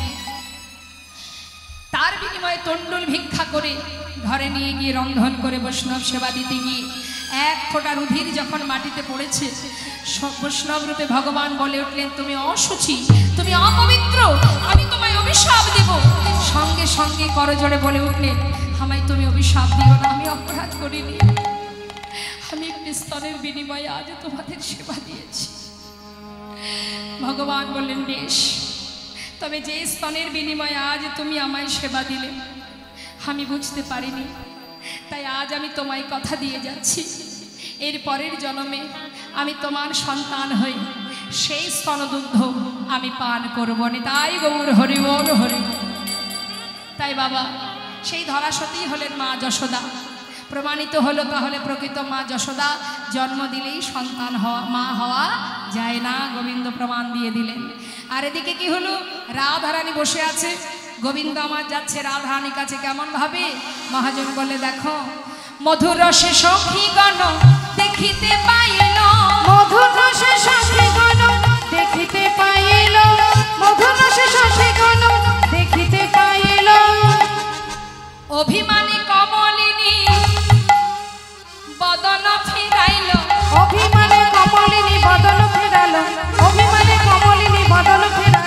তার বিনিময়ে তণ্ডুল ভিক্ষা করে ঘরে নিয়ে গিয়ে রন্ধন করে বৈষ্ণব সেবা দিতে গিয়ে এক ফোঁটা রুধির যখন মাটিতে পড়েছে, বৈষ্ণব রূপে ভগবান বলে উঠলেন, তুমি অশুচি, তুমি অপবিত্র, আমি তোমায় অভিশাপ দেব। সঙ্গে সঙ্গে করজোড়ে বলে উঠলেন, আমায় তুমি অভিশাপ দিও না, আমি অপরাধ করিনি, আমি একটি স্তনের বিনিময়ে আজ তোমাদের সেবা দিয়েছি। ভগবান বললেন, বেশ, তবে যে স্তনের বিনিময়ে আজ তুমি আমায় সেবা দিলে আমি বুঝতে পারিনি, তাই আজ আমি তোমায় কথা দিয়ে যাচ্ছি, এর পরের জন্মে আমি তোমার সন্তান হই সেই স্তনদুগ্ধ আমি পান করব না। তাই গৌর হরি বল হরি। তাই বাবা, সেই ধরাসতী হলেন মা যশোদা। প্রমাণিত হলো তাহলে প্রকৃত মা যশোদা জন্ম দিলেই সন্তান হওয়া, মা হওয়া যায় না, গোবিন্দ প্রমাণ দিয়ে দিলেন। আর এদিকে কি হলো, রাধারানী বসে আছে, গোবিন্দ আমার যাচ্ছে রাধারানীর কাছে। কেমন ভাবে? মহাজন বলে, দেখো মধুর রসে সখীগণ দেখিতে পাইল, মধুর রসে সখীগণ দেখিতে পাইল, মধুর রসে সখীগণ দেখিতে পাইল, অভিমানী কমলিনী বদন ফিরাইল, অভিমানে কমলিনী বদন ফেরাল, অভিমানে কমলিনী বদন ফেরাল,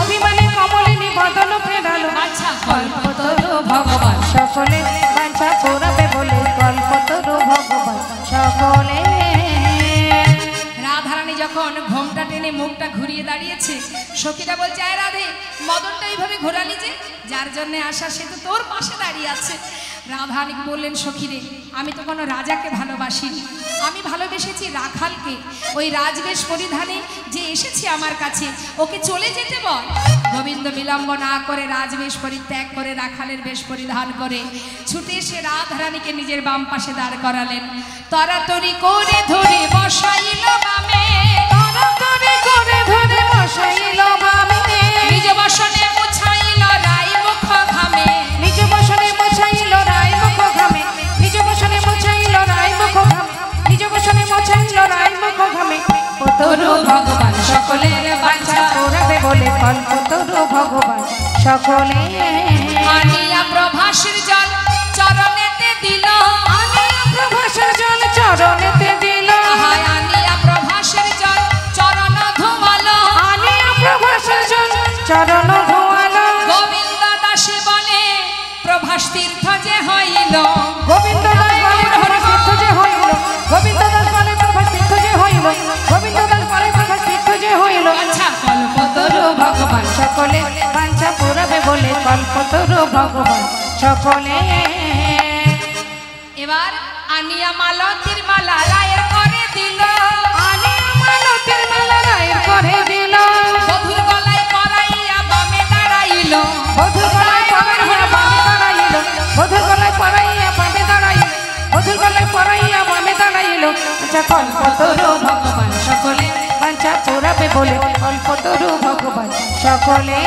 অভিমানে কমলিনী বদন ফেরাল। আচ্ছা, কল্পতরু ভগবান সকলে বাঞ্ছা পুরাবে বলে, কল্পতরু ভগবান সকলে। রাধারানী যখন ঘোমটা টেনে মুখটা ঘুরিয়ে দাঁড়িয়েছে, সখীরা বলছে, আয় রাধে, মদনটা এইভাবে ঘোরালি যে, যার জন্য আসা সে তো তোর পাশে দাঁড়িয়ে আছে। রাধারানী বললেন, সখীরে, আমি তো কোনো রাজাকে ভালোবাসিনি, আমি ভালোবেসেছি রাখালকে। ওই রাজবেশ পরিধানে যে এসেছে আমার কাছে, ওকে চলে যেতে বল। গোবিন্দ বিলম্ব না করে রাজবেশ পরিত্যাগ করে রাখালের বেশ পরিধান করে ছুটে এসে রাধারানীকে নিজের বাম পাশে দাঁড় করালেন। তরাতরি করে ধরে বসাইল বামে, তরাতরি করে ধরে বসাইল বামে, নিজ বসনে মুছাইল রাই মুখ ঘামে, নিজ বসনে মুছাইল রাই মুখ ঘামে, নিজ বসনে মুছাইল রাই মুখ ঘামে, নিজ বসনে মুছাইল রাই মুখ ঘামে। তরু ভগবান সকলের বাঞ্ছা পুরাবে বলে, কল্পতরু ভগবান সকলে। আনিয়া প্রভাসের জল চরণেতে দিল, আনিয়া প্রভাসের জল চরণেতে দিল, আহায় আনিয়া প্রভাসের জল চরণ ধুমালো, আনিয়া প্রভাসের জল চরণ ধোয়ালো। গোবিন্দ দাসে বলে প্রভাস তীর্থ যে হইল, গোবিন্দ দাস বলে প্রভাস তীর্থ যে হইল, গোবিন্দ দাস বলে প্রভাস তীর্থ যে হইল, গোবিন্দ দাস বলে প্রভাস তীর্থ যে হইল। আচ্ছা, কল্পতরু ভগবান সকলে বাঞ্ছা পুরাবে বলে, কল্পতরু ভগবান সকলে। এবার আনিয়া মালতীর মালা রায়ের করে দিল, আনিয়া মালতীর মালা রায়ের করে দিল, বধুর গলায় পরাইয়া বামে দাঁড়াইল, বধুর গলায় পরাইয়া বামে দাঁড়াইল, বধুর গলায় পরাইয়া বামে দাঁড়াইল, বধুর গলায় পরাইয়া বামে দাঁড়াইল। আচ্ছা, কল্পতরু ভগবান সকলে বাঞ্ছা পুরাবে বলে, কল্পতরু ভগবান সকলে।